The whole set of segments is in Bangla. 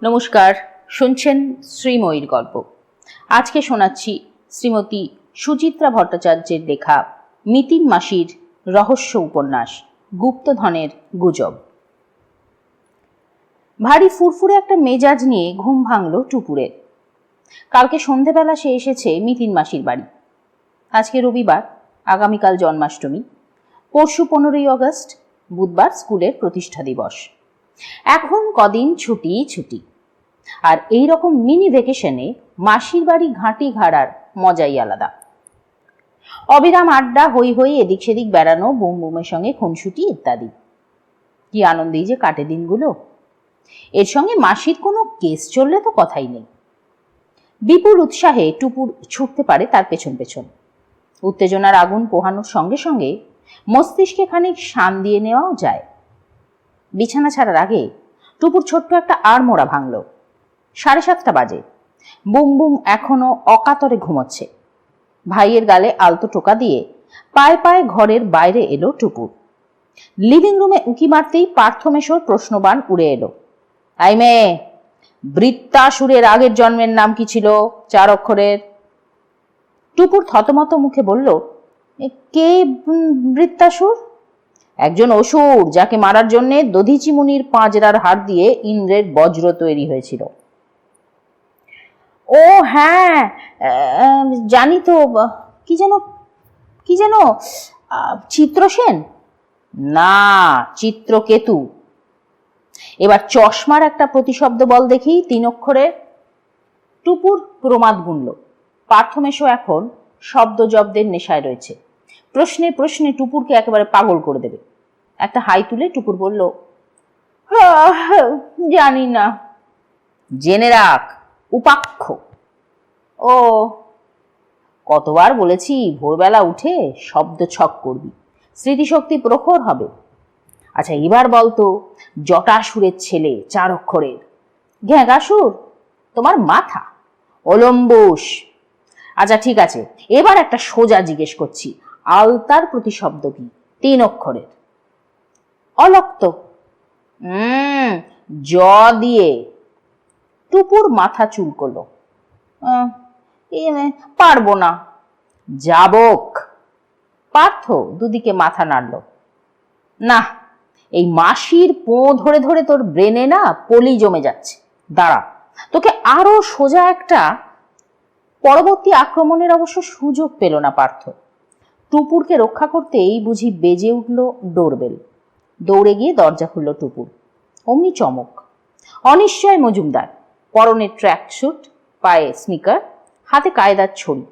নমস্কার, শুনছেন শ্রীময়ীর গল্প। আজকে শোনাচ্ছি শ্রীমতী সুচিত্রা ভট্টাচার্যের লেখা মিতিন মাসির রহস্য উপন্যাস গুপ্তধনের গুজব। ভারী ফুরফুরে একটা মেজাজ নিয়ে ঘুম ভাঙল টুপুরের। কালকে সন্ধেবেলা সে এসেছে মিতিন মাসির বাড়ি। আজকে রবিবার, আগামীকাল জন্মাষ্টমী, পরশু 15ই অগস্ট, বুধবার স্কুলের প্রতিষ্ঠা দিবস। এখন কদিন ছুটি, আর এই রকম মিনি ভ্যাকেশনে মাসির বাড়ি ঘাঁটি ঘাড়ার মজাই আলাদা। অবিরাম আড্ডা, হই হই, এদিক সেদিক বেড়ানো, বুম বুমের সঙ্গে খুনসুটি ইত্যাদি। কি আনন্দেই যে কাটে দিনগুলো। এর সঙ্গে মাসির কোনো কেস চললে তো কথাই নেই। বিপুল উৎসাহে টুপুর ছুটতে পারে তার পেছন পেছন। উত্তেজনার আগুন পোহানোর সঙ্গে সঙ্গে মস্তিষ্কে খানিক শান দিয়ে নেওয়াও যায়। বিছানা ছাড়ার আগে টুপুর ছোট্ট একটা আড়মোড়া ভাঙল। 7:30 বাজে। বুম বুম এখনো অকাতরে ঘুমোচ্ছে। ভাইয়ের গালে আলতো টোকা দিয়ে পায়ে পায়ে ঘরের বাইরে এলো টুপুর। লিভিং রুমে উঁকি মারতেই পার্থমেশর প্রশ্নবাণ উড়ে এলো। আই মেয়ে, বৃত্তাসুরের আগের জন্মের নাম কি ছিল 4 অক্ষরের? টুপুর থতমত মুখে বলল, কে বৃত্তাসুর? একজন অসুর, যাকে মারার জন্যে দধিচি মুনির পাঁজরার হাড় দিয়ে ইন্দ্রের বজ্র তৈরি হয়েছিল। ও হ্যাঁ, জানি তো। কি যেন চিত্রসেন? না, চিত্রকেতু। এবার চশমার একটা প্রতিশব্দ বল দেখি 3 অক্ষরে। টুপুর প্রমাদ গুনল। পার্থমেশ এখন শব্দ জব্দের নেশায় রয়েছে। প্রশ্নে প্রশ্নে টুপুরকে একেবারে পাগল করে দেবে। একটা হাই তুলে টুপুর বলল, জানি না। জেনে রাখ, উপাক্ষ। ও, কতবার বলেছি ভোরবেলা উঠে শব্দ ছক করবি, স্মৃতিশক্তি প্রখর হবে। আচ্ছা এবার বলতো, জটাসুরের ছেলে 4 অক্ষরের? ঘ্যাগাসুর? তোমার মাথা। অলম্বুস। আচ্ছা ঠিক আছে, এবার একটা সোজা জিজ্ঞেস করছি, আলতার প্রতিশব্দ কি 3 অক্ষরের? অলক্ত। জ দিয়ে। টুপুর মাথা চুল করল। পারবো না। যাবক। পার্থ দুদিকে মাথা নাড়ল। না, এই মাসির পো ধরে ধরে তোর ব্রেনে না পলি জমে যাচ্ছে। দাঁড়া, তোকে আরো সোজা একটা। পরবর্তী আক্রমণের অবশ্য সুযোগ পেল না পার্থ। টুপুরকে রক্ষা করতেই বুঝি বেজে উঠল ডোরবেল। দৌড়ে গিয়ে দরজা খুলল টুপুর। অমনি চমক। অনিশ্চয় মজুমদার, পরনে ট্র্যাকস্যুট, পায়ে স্নিকার, হাতে কায়দার ছড়ি।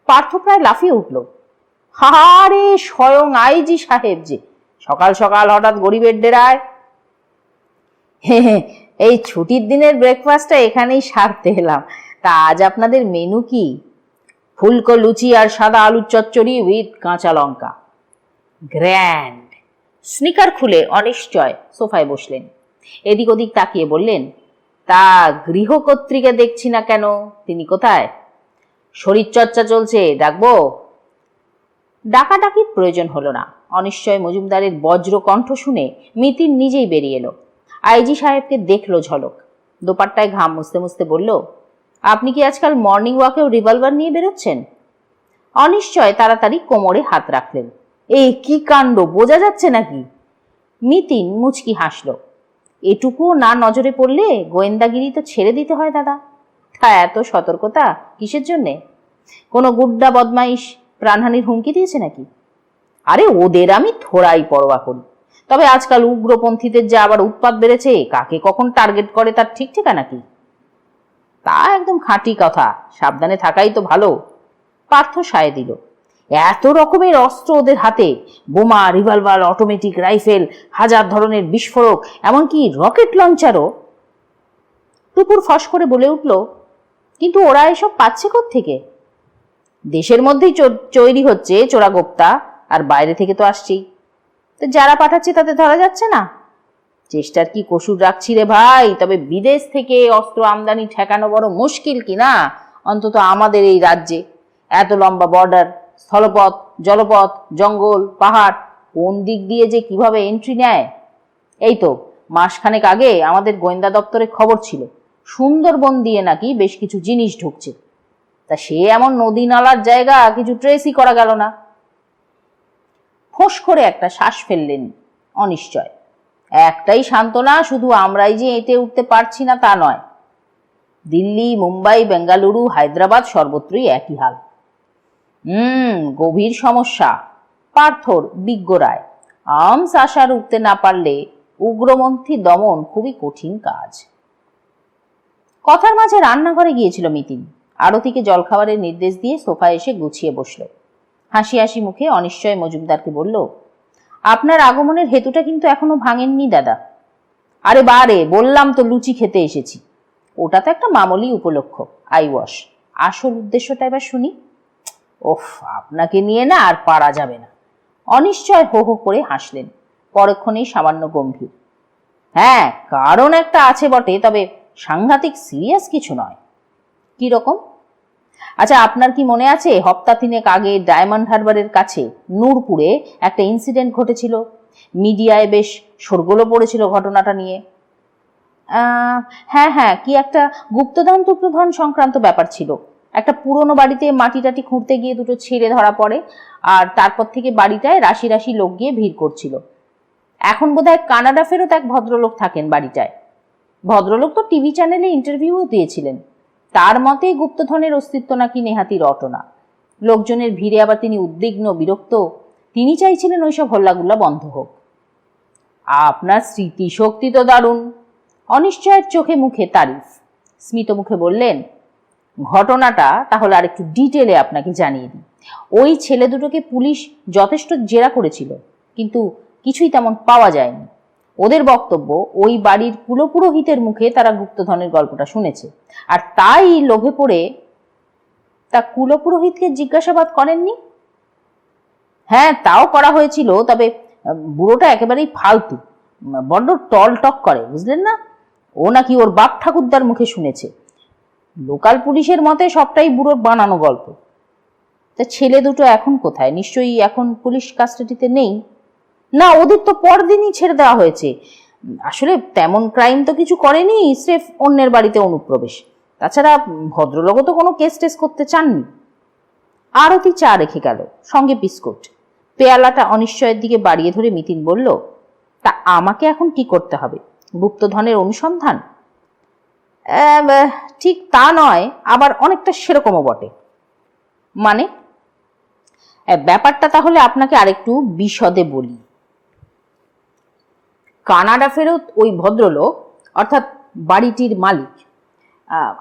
পার্থ প্রায় লাফিয়ে উঠল। হারে, স্বয়ং আইজি সাহেব যে! সকাল সকাল হঠাৎ গরিবের ডেরায়? এই ছুটির দিনের ব্রেকফাস্টটা এখানেই সারতে এলাম। তা আজ আপনাদের মেনু কি? ফুলকো লুচি আর সাদা আলুর চচ্চড়ি উইথ কাঁচা লঙ্কা। গ্র্যান্ড। স্নিকার খুলে অনিশ্চয় সোফায় বসলেন। এদিক ওদিক তাকিয়ে বললেন, তা গৃহকর্ত্রীকে দেখছি না কেন? তিনি কোথায়? শরীরচর্চা চলছে, ডাকবো? ডাকাডাকির প্রয়োজন হলো না। অনিশ্চয় মজুমদারের বজ্র কণ্ঠ শুনে মিতিন নিজেই বেরিয়ে এলো। আইজি সাহেবকে দেখলো ঝলক। দোপাট্টায় ঘাম মুছতে মুছতে বলল, আপনি কি আজকাল মর্নিং ওয়াকেও রিভলভার নিয়ে বেরোচ্ছেন? অনিশ্চয় তাড়াতাড়ি কোমরে হাত রাখলেন। এই কি কাণ্ড, বোঝা যাচ্ছে নাকি? মিতিন মুচকি হাসল। এটুকুও না নজরে পড়লে গোয়েন্দাগিরি তো ছেড়ে দিতে হয় দাদা। তা এত সতর্কতা কিসের জন্যে? কোনো গুড্ডা বদমাইশ প্রাণহানির হুমকি দিয়েছে নাকি? আরে ওদের আমি থোড়াই পরোয়া করি, তবে আজকাল উগ্রপন্থীদের যে আবার উৎপাত বেড়েছে, কাকে কখন টার্গেট করে তার ঠিক ঠিকানা কি? তা একদম খাঁটি কথা, সাবধানে থাকাই তো ভালো। পার্থ সায় দিল। এত রকমের অস্ত্র ওদের হাতে, বোমা, রিভলভার, অটোমেটিক রাইফেল, হাজার ধরনের বিস্ফোরক, এমনকি রকেট লঞ্চারও। টুপুর ফস করে বলে উঠল, কিন্তু ওরা এসব পাচ্ছে কোত্থেকে? দেশের মধ্যেই তৈরি হচ্ছে চোরাগোপ্তা, আর বাইরে থেকে তো আসছেই। তো যারা পাঠাচ্ছে তাদের ধরা যাচ্ছে না। চেষ্টার কি কসুর রাখছি রে ভাই, তবে বিদেশ থেকে অস্ত্র আমদানি ঠেকানো বড় মুশকিল কিনা, অন্তত আমাদের এই রাজ্যে। এত লম্বা বর্ডার, স্থলপথ, জলপথ, জঙ্গল, পাহাড়, কোন দিক দিয়ে যে কিভাবে এন্ট্রি নেয়। এই তো মাসখানেক আগে আমাদের গোয়েন্দা দপ্তরে খবর ছিল সুন্দরবন দিয়ে নাকি বেশ কিছু জিনিস ঢুকছে। তা সে এমন নদী নালার জায়গা কিছু ট্রেসই করা গেল না। ফোঁস করে একটা শ্বাস ফেললেন অনিশ্চয়। একটাই সান্ত্বনা, শুধু আমরাই যে এঁটে উঠতে পারছি না তা নয়, দিল্লি, মুম্বাই, বেঙ্গালুরু, হায়দ্রাবাদ সর্বত্রই একই হাল। গভীর সমস্যা। পার্থর বিজ্ঞ রায়। আর্মস আশা রুখতে না পারলে উগ্রপন্থী দমন খুবই কঠিন কাজ। কথার মাঝে রান্নাঘরে গিয়েছিল মিতিন। আরতিকে জলখাবারের নির্দেশ দিয়ে সোফায় এসে গুছিয়ে বসল। হাসি হাসি মুখে অনিশ্চয় মজুমদারকে বলল, আপনার আগমনের হেতুটা কিন্তু এখনো ভাঙেননি দাদা। আরে বারে, বললাম তো লুচি খেতে এসেছি। ওটা তো একটা মামুলি উপলক্ষ, আই ওয়াশ। আসল উদ্দেশ্যটা এবার শুনি। ওফ, আপনাকে নিয়ে না আর পারা যাবে না। অনিশ্চয় হো হো করে হাসলেন, পরক্ষণেই সামান্য গম্ভীর। হ্যাঁ, কারণ একটা আছে বটে, তবে সাংঘাতিক সিরিয়াস কিছু নয়। কি রকম? আচ্ছা, আপনার কি মনে আছে সপ্তাহ তিনেক আগে ডায়মন্ড হারবারের কাছে নূরপুরে একটা ইনসিডেন্ট ঘটেছিল? মিডিয়ায় বেশ শোরগোলও পড়েছিল ঘটনাটা নিয়ে। হ্যাঁ হ্যাঁ, কি একটা গুপ্তধন টুপ্তধন সংক্রান্ত ব্যাপার ছিল। একটা পুরনো বাড়িতে মাটি টাটি খুঁড়তে গিয়ে দুটো ছেলে ধরা পড়ে, আর তারপর থেকে বাড়িটায় রাশি রাশি লোক গিয়ে ভিড় করছিল। এখন বোধহয় কানাডা ফেরত এক ভদ্রলোক থাকেন বাড়িটায়। ভদ্রলোক তো টিভি চ্যানেলে ইন্টারভিউও দিয়েছিলেন। তার মতে গুপ্তধনের অস্তিত্ব নাকি নেহাতি রটনা। লোকজনের ভিড়ে আবার তিনি উদ্বিগ্ন, বিরক্ত। তিনি চাইছিলেন ওইসব হল্লাগুল্লা বন্ধ হোক। আপনার স্মৃতিশক্তি তো দারুণ। অনিশ্চয়ের চোখে মুখে তারিফ। স্মিত মুখে বললেন, ঘটনাটা তাহলে আর একটু ডিটেলে আপনাকে জানিয়ে দিই। ওই ছেলে দুটোকে পুলিশ যথেষ্ট জেরা করেছিল, কিন্তু কিছুই তেমন পাওয়া যায়নি। ওদের বক্তব্য, ওই বাড়ির কুলপুরোহিতের মুখে তারা গুপ্তধনের গল্পটা শুনেছে, আর তাই লোভে পড়ে। তা কুলপুরোহিতকে জিজ্ঞাসাবাদ করেননি? হ্যাঁ, তাও করা হয়েছিল, তবে বুড়োটা একেবারেই ফালতু, বড্ড টল টক করে, বুঝলেন না? ও নাকি ওর বাপ ঠাকুরদার মুখে শুনেছে। লোকাল পুলিশের মতে সবটাই বুড়োর বানানো গল্প। তা ছেলে দুটো এখন কোথায়? নিশ্চয়ই এখন পুলিশ কাস্টাডিতে নেই। না, ওদের তো পরদিনই ছেড়ে দেওয়া হয়েছে। আসলে তেমন ক্রাইম তো কিছু করেনি, স্রেফ অন্যের বাড়িতে অনুপ্রবেশ। তাছাড়া ভদ্রলোকও তো কোনো কেস টেস করতে চাননি। আরতি চা রেখে গেল, সঙ্গে বিস্কুট। পেয়ালাটা অনিশ্চয়ের দিকে বাড়িয়ে ধরে মিতিন বলল, তা আমাকে এখন কি করতে হবে? গুপ্তধনের অনুসন্ধান? ঠিক তা নয়, আবার অনেকটা সেরকমও বটে। মানে? ব্যাপারটা তাহলে আপনাকে আরেকটু বিশদে বলি। কানাডা ফেরত ওই ভদ্রলোক, অর্থাৎ বাড়িটির মালিক,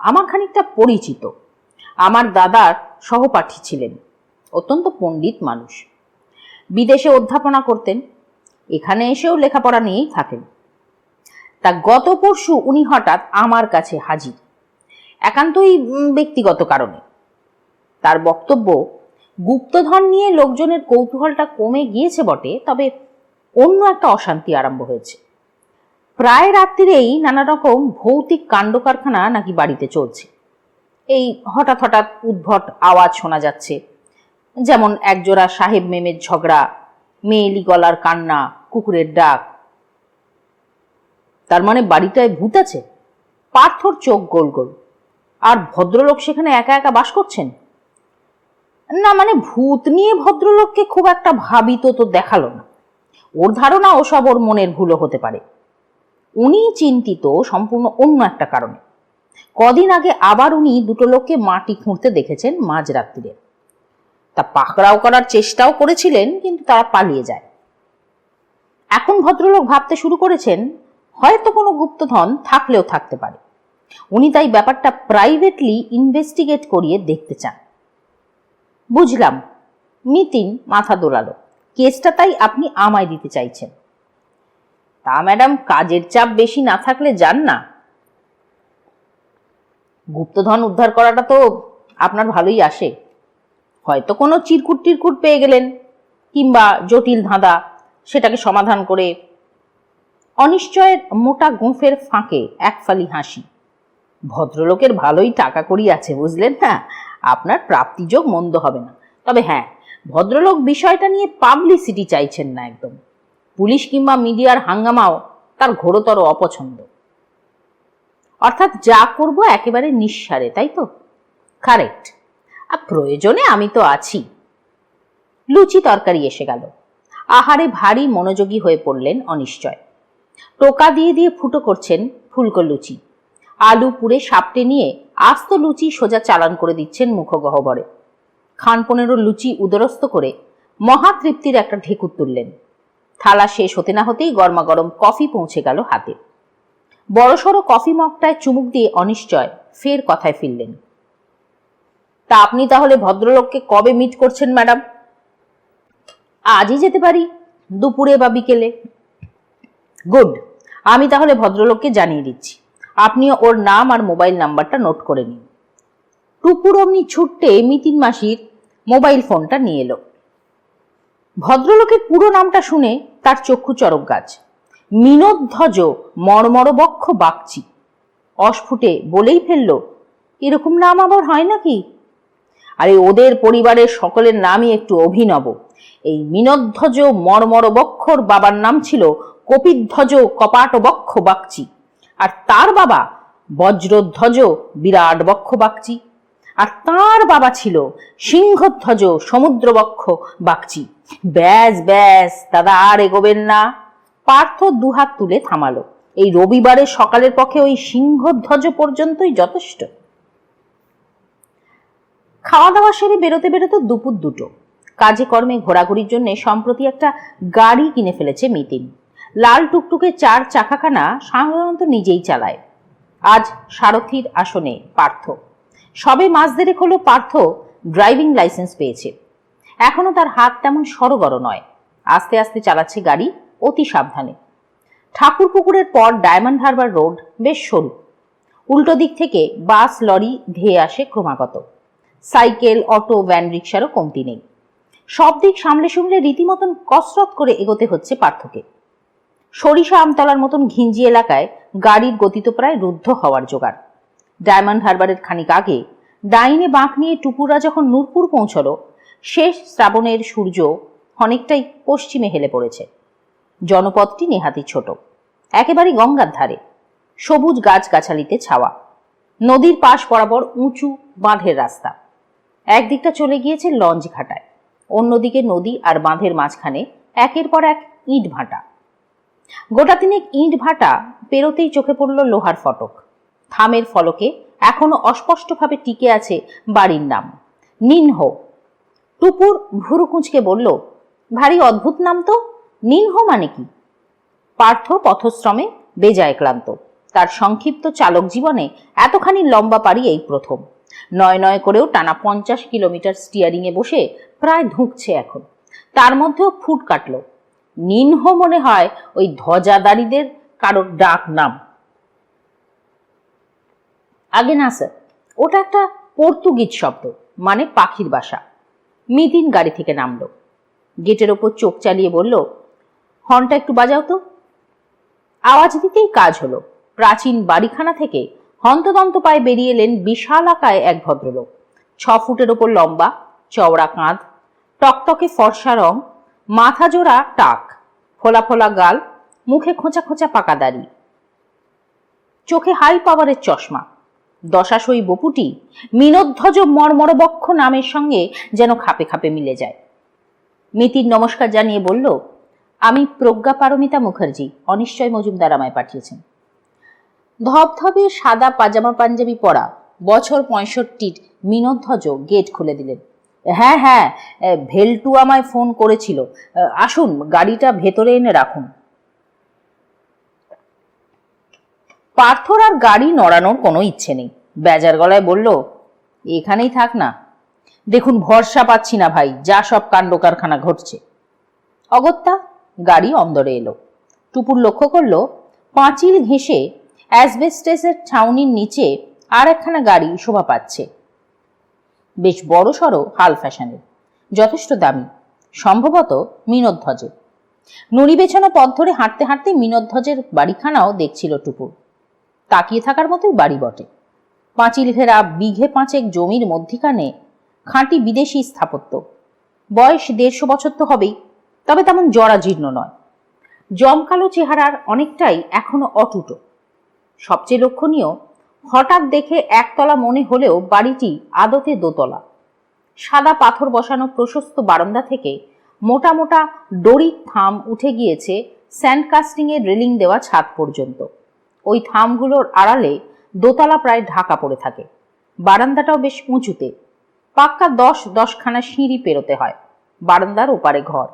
আমার খানিকটা পরিচিত। আমার দাদার সহপাঠী ছিলেন। অত্যন্ত পণ্ডিত মানুষ। বিদেশে অধ্যাপনা করতেন, এখানে এসেও লেখাপড়া নিয়েই থাকেন। তা গত পরশু উনি হঠাৎ আমার কাছে হাজির, একান্তই ব্যক্তিগত কারণে। তার বক্তব্য, গুপ্তধন নিয়ে লোকজনের কৌতূহলটা কমে গিয়েছে বটে, তবে অন্য একটা অশান্তি আরম্ভ হয়েছে। প্রায় রাত্রিরেই নানা রকম ভৌতিক কাণ্ড কারখানা নাকি বাড়িতে চলছে। এই হঠাৎ হঠাৎ উদ্ভট আওয়াজ শোনা যাচ্ছে, যেমন একজোড়া সাহেব মেমের ঝগড়া, মেয়েলি গলার কান্না, কুকুরের ডাক। তার মানে বাড়িটায় ভূত আছে? পার্থর চোখ গোল গোল। আর ভদ্রলোক সেখানে একা একা বাস করছেন? না, মানে ভূত নিয়ে ভদ্রলোককে খুব একটা ভাবিত তো দেখালো না। ওর ধারণা ওসব ওর মনের ভুলও হতে পারে। উনি চিন্তিত সম্পূর্ণ অন্য একটা কারণে। কদিন আগে আবার উনি দুটো লোককে মাটি খুঁড়তে দেখেছেন মাঝরাত্রিরে। তা পাকড়াও করার চেষ্টাও করেছিলেন, কিন্তু তারা পালিয়ে যায়। এখন ভদ্রলোক ভাবতে শুরু করেছেন হয়তো কোনো গুপ্তধন থাকলেও থাকতে পারে। উনি তাই ব্যাপারটা প্রাইভেটলি ইনভেস্টিগেট করিয়ে দেখতে চান। বুঝলাম। মিতিন মাথা দোলালো। কেসটা তাই আপনি আমায় দিতে চাইছেন? তা ম্যাডাম, কাজের চাপ বেশি না থাকলে যান না। গুপ্তধন উদ্ধার করাটা তো আপনার ভালোই আসে। হয়তো কোনো চিরকুট টিরকুট পেয়ে গেলেন, কিংবা জটিল ধাঁধা, সেটাকে সমাধান করে। অনিশ্চয়ের মোটা গোঁফের ফাঁকে এক ফালি হাসি। ভদ্রলোকের ভালোই টাকা কড়ি আছে, বুঝলেন না? আপনার প্রাপ্তিযোগ মন্দ হবে না। তবে হ্যাঁ, ভদ্রলোক বিষয়টা নিয়ে পাবলিসিটি চাইছেন না একদম। পুলিশ কিংবা মিডিয়ার হাঙ্গামাও তার ঘোরতর অপছন্দ। অর্থাৎ যা করব একেবারে নিঃসারে, তাই তো? কারেক্ট। আর প্রয়োজনে আমি তো আছি। লুচি তরকারি এসে গেল। আহারে ভারী মনোযোগী হয়ে পড়লেন অনিশ্চয়। টোকা দিয়ে দিয়ে ফুটো করছেন ফুলকো লুচি। আলু পুড়ে সাপটে নিয়ে আস্ত লুচি সোজা চালান করে দিচ্ছেন মুখগহ্বরে। খান 15 লুচি উদরস্থ করে মহা তৃপ্তির একটা ঢেকুর তুললেন। থালা শেষ হতে না হতেই গরমাগরম কফি পৌঁছে গেল হাতে। বড়সড় কফি মগটায় চুমুক দিয়ে অনিশ্চয় ফের কথায় ফিরলেন। তা আপনি তাহলে ভদ্রলোককে কবে মিট করছেন ম্যাডাম? আজই যেতে পারি, দুপুরে বা বিকেলে। গুড, আমি তাহলে ভদ্রলোককে জানিয়ে দিচ্ছি। আপনিও ওর নাম আর মোবাইল নাম্বারটা নোট করে নিন। টুপুর অমনি ছুট্টে মিতিন মাসির মোবাইল ফোনটা নিয়ে এলো। ভদ্রলোকের পুরো নামটা শুনে তার চক্ষু চরক গাছ। মিনোধ্বজ মর্মরবক্ষ বাগচি। অস্ফুটে বলেই ফেলল, এরকম নাম আবার হয় নাকি? আরে ওদের পরিবারের সকলের নামই একটু অভিনব। এই মিনোধ্বজ মর্মরবক্ষর বাবার নাম ছিল কপিধ্বজ কপাটবক্ষ বাগচি, আর তার বাবা বজ্রধ্বজ বিরাট বক্ষ বাগচি, আর তার বাবা ছিল সিংহধ্বজ সমুদ্রবক্ষ বাগচি। ব্যাস ব্যাস দাদা, আর এগোবেন না। পার্থ দুহাত তুলে থামালো। এই রবিবারের সকালের পক্ষে ওই সিংহধ্বজ পর্যন্তই যথেষ্ট। খাওয়া দাওয়া সেরে বেরোতে বেরোতে দুপুর 2টো। কাজে কর্মে ঘোরাঘুরির জন্য সম্প্রতি একটা গাড়ি কিনে ফেলেছে মিতিন। লাল টুকটুকে 4 চাকাখানা সাধারণত নিজেই চালায়। আজ সারথীর আসনে পার্থ। সবে মাস দেড়েক হলো পার্থ ড্রাইভিং লাইসেন্স পেয়েছে। এখনো তার হাত তেমন সরগর নয়। আস্তে আস্তে চালাচ্ছে গাড়ি, অতি সাবধানে। ঠাকুরপুকুরের পর ডায়মন্ড হারবার রোড বেশ সরু। উল্টো দিক থেকে বাস লরি ধেয়ে আসে ক্রমাগত। সাইকেল, অটো, ভ্যান, রিক্সারও কমতি নেই। সব দিক সামলে সামলে রীতিমতন কসরত করে এগোতে হচ্ছে পার্থকে। সরিষা আমতলার মতন ঘিঞ্জি এলাকায় গাড়ির গতি তো প্রায় রুদ্ধ হওয়ার জোগাড়। ডায়মন্ড হারবারের খানিক আগে ডাইনে বাঁক নিয়ে টুপুররা যখন নূরপুর পৌঁছল, শেষ শ্রাবণের সূর্য অনেকটাই পশ্চিমে হেলে পড়েছে। জনপদটি নেহাতি ছোট, একেবারে গঙ্গার ধারে, সবুজ গাছগাছালিতে ছাওয়া। নদীর পাশ বরাবর উঁচু বাঁধের রাস্তা। একদিকটা চলে গিয়েছে লঞ্চ ঘাটায়, অন্যদিকে নদী আর বাঁধের মাঝখানে একের পর এক ইট ভাটা। গোটা তিনেক ইট ভাটা পেরোতেই চোখে পড়ল লোহার ফটক। থামের ফলকে এখনো অস্পষ্টভাবে টিকে আছে বাড়ির নাম, নিনহ। টুপুর ভুরু কুঁচকে বলল, ভারী অদ্ভুত নাম তো, নিনহ মানে কি? পার্থ পথশ্রমে বেজায় ক্লান্ত। তার সংক্ষিপ্ত চালক জীবনে এতখানি লম্বা পাড়ি এই প্রথম। নয় নয় করেও টানা 50 কিলোমিটার স্টিয়ারিংয়ে বসে প্রায় ধুঁকছে এখন। তার মধ্যেও ফুট কাটল। নিনহ মনে হয় ওই ধ্বজাদারীদের কারোর ডাক নাম। আগে না স্যার, ওটা একটা পর্তুগিজ শব্দ, মানে পাখির বাসা। মিতিন গাড়ি থেকে নামলো। গেটের ওপর চোখ চালিয়ে বলল, হর্নটা একটু বাজাও তো। আওয়াজ দিতেই কাজ হলো। প্রাচীন বাড়িখানা থেকে হন্তদন্ত পায়ে বেরিয়ে এলেন বিশাল আকায় এক ভদ্রলোক। 6 ফুটের ওপর লম্বা, চওড়া কাঁধ, টকটকে ফর্সা রং, মাথা জোড়া টাক, ফোলা ফোলা গাল, মুখে খোঁচা খোঁচা পাকা দাড়ি, চোখে হাই পাওয়ারের চশমা। দশাশই বপুটি মিনোধ্বজ মর্মরবক্ষ নামের সঙ্গে যেন খাপে খাপে মিলে যায়। মিতির নমস্কার জানিয়ে বলল, আমি প্রজ্ঞা পারমিতা মুখার্জি, অনিশ্চয় মজুমদার আমায় পাঠিয়েছেন। ধবধবে সাদা পাজামা পাঞ্জাবি পরা বছর 65 মিনোধ্বজ গেট খুলে দিলেন। হ্যাঁ হ্যাঁ, ভেলটু আমায় ফোন করেছিল, আসুন গাড়িটা ভেতরে এনে রাখুন। পার্থর আর গাড়ি নড়ানোর কোনো ইচ্ছে নেই। বেজার গলায় বলল, এখানেই থাক না। দেখুন ভরসা পাচ্ছি না ভাই, যা সব কাণ্ড কারখানা ঘটছে। অগত্যা গাড়ি অন্দরে এলো। টুপুর লক্ষ্য করল, পাঁচিল ঘেঁষে অ্যাসবেস্টেসের ছাউনির নিচে আর একখানা গাড়ি শোভা পাচ্ছে। বেশ বড় সড়ো, হাল ফ্যাশনের, যথেষ্ট দামি, সম্ভবত মিনোধ্বজের। নুড়ি বেছানো পথ ধরে হাঁটতে হাঁটতে মিনোধ্বজের বাড়িখানাও দেখছিল টুপুর। তাকিয়ে থাকার মতোই বাড়ি বটে। পাঁচিল ঘেরা বিঘে 5 জমির মধ্যিখানে খাঁটি বিদেশি স্থাপত্য। বয়স 150 বছর তো হবেই, তবে তেমন জরাজীর্ণ নয়। জমকালো চেহারার অনেকটাই এখনো অটুট। সবচেয়ে লক্ষণীয়, হঠাৎ দেখে একতলা মনে হলেও বাড়িটি আদতে দোতলা। সাদা পাথর বসানো প্রশস্ত বারান্দা থেকে মোটা মোটা দড়ির থাম উঠে গিয়েছে স্যান্ডকাস্টিং এর রেলিং দেওয়া ছাদ পর্যন্ত। ওই থামগুলোর আড়ালে দোতলা প্রায় ঢাকা পড়ে থাকে। বারান্দাটাও বেশ উঁচুতে, পাক্কা 10-10খানা সিঁড়ি পেরোতে হয়। বারান্দার ওপারে ঘর।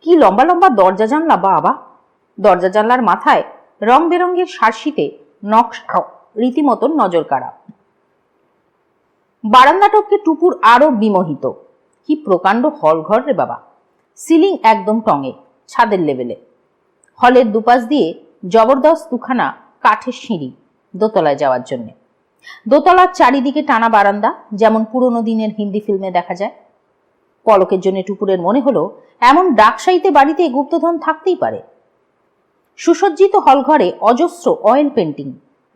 কি লম্বা লম্বা দরজা জানলা বাবা! দরজা জানলার মাথায় রং বেরঙের শার্সিতে নকশা রীতিমতন নজর কাড়া। বারান্দাটকে টুকুর আরো বিমোহিত। কি প্রকাণ্ড হল ঘর রে বাবা! সিলিং একদম টঙে, ছাদের লেভেলে। হলের দুপাশ দিয়ে জবরদস্ত দুখানা কাঠের সিঁড়ি দোতলায় যাওয়ার জন্য। দোতলার চারিদিকে টানা বারান্দা, যেমন পুরনো দিনের হিন্দি ফিল্মে দেখা যায়। পলকের জন্য টুকুরের মনে হলো এমন ডাকসাইতে বাড়িতে গুপ্তধন থাকতেই পারে। সুসজ্জিত হলঘরে অজস্র অয়েল পেন্টিং,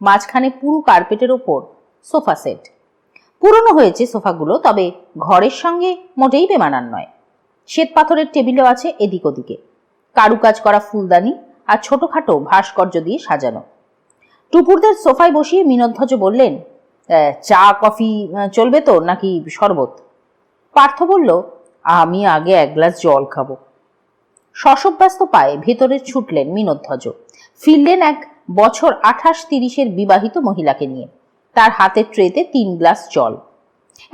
মাঝখানে পুরু কার্পেটের ওপর সোফা সেট। পুরনো হয়েছে সোফাগুলো, তবে ঘরের সঙ্গে মোটেই বেমানান নয়। শ্বেত পাথরের টেবিলও আছে এদিক ওদিকে, কারুকাজ করা ফুলদানি আর ছোটখাটো ভাস্কর্য দিয়ে সাজানো। টুপুরদের সোফায় বসিয়ে মিনধ্বজ বললেন, চা কফি চলবে তো নাকি শরবত? পার্থ বলল, আমি আগে এক গ্লাস জল খাবো। শশব্যস্ত পায়ে ভেতরে ছুটলেন মিনধ্বজ। ফিরলেন এক বছর 28-30-এর বিবাহিত মহিলাকে নিয়ে। তার হাতের ট্রেতে 3 গ্লাস জল।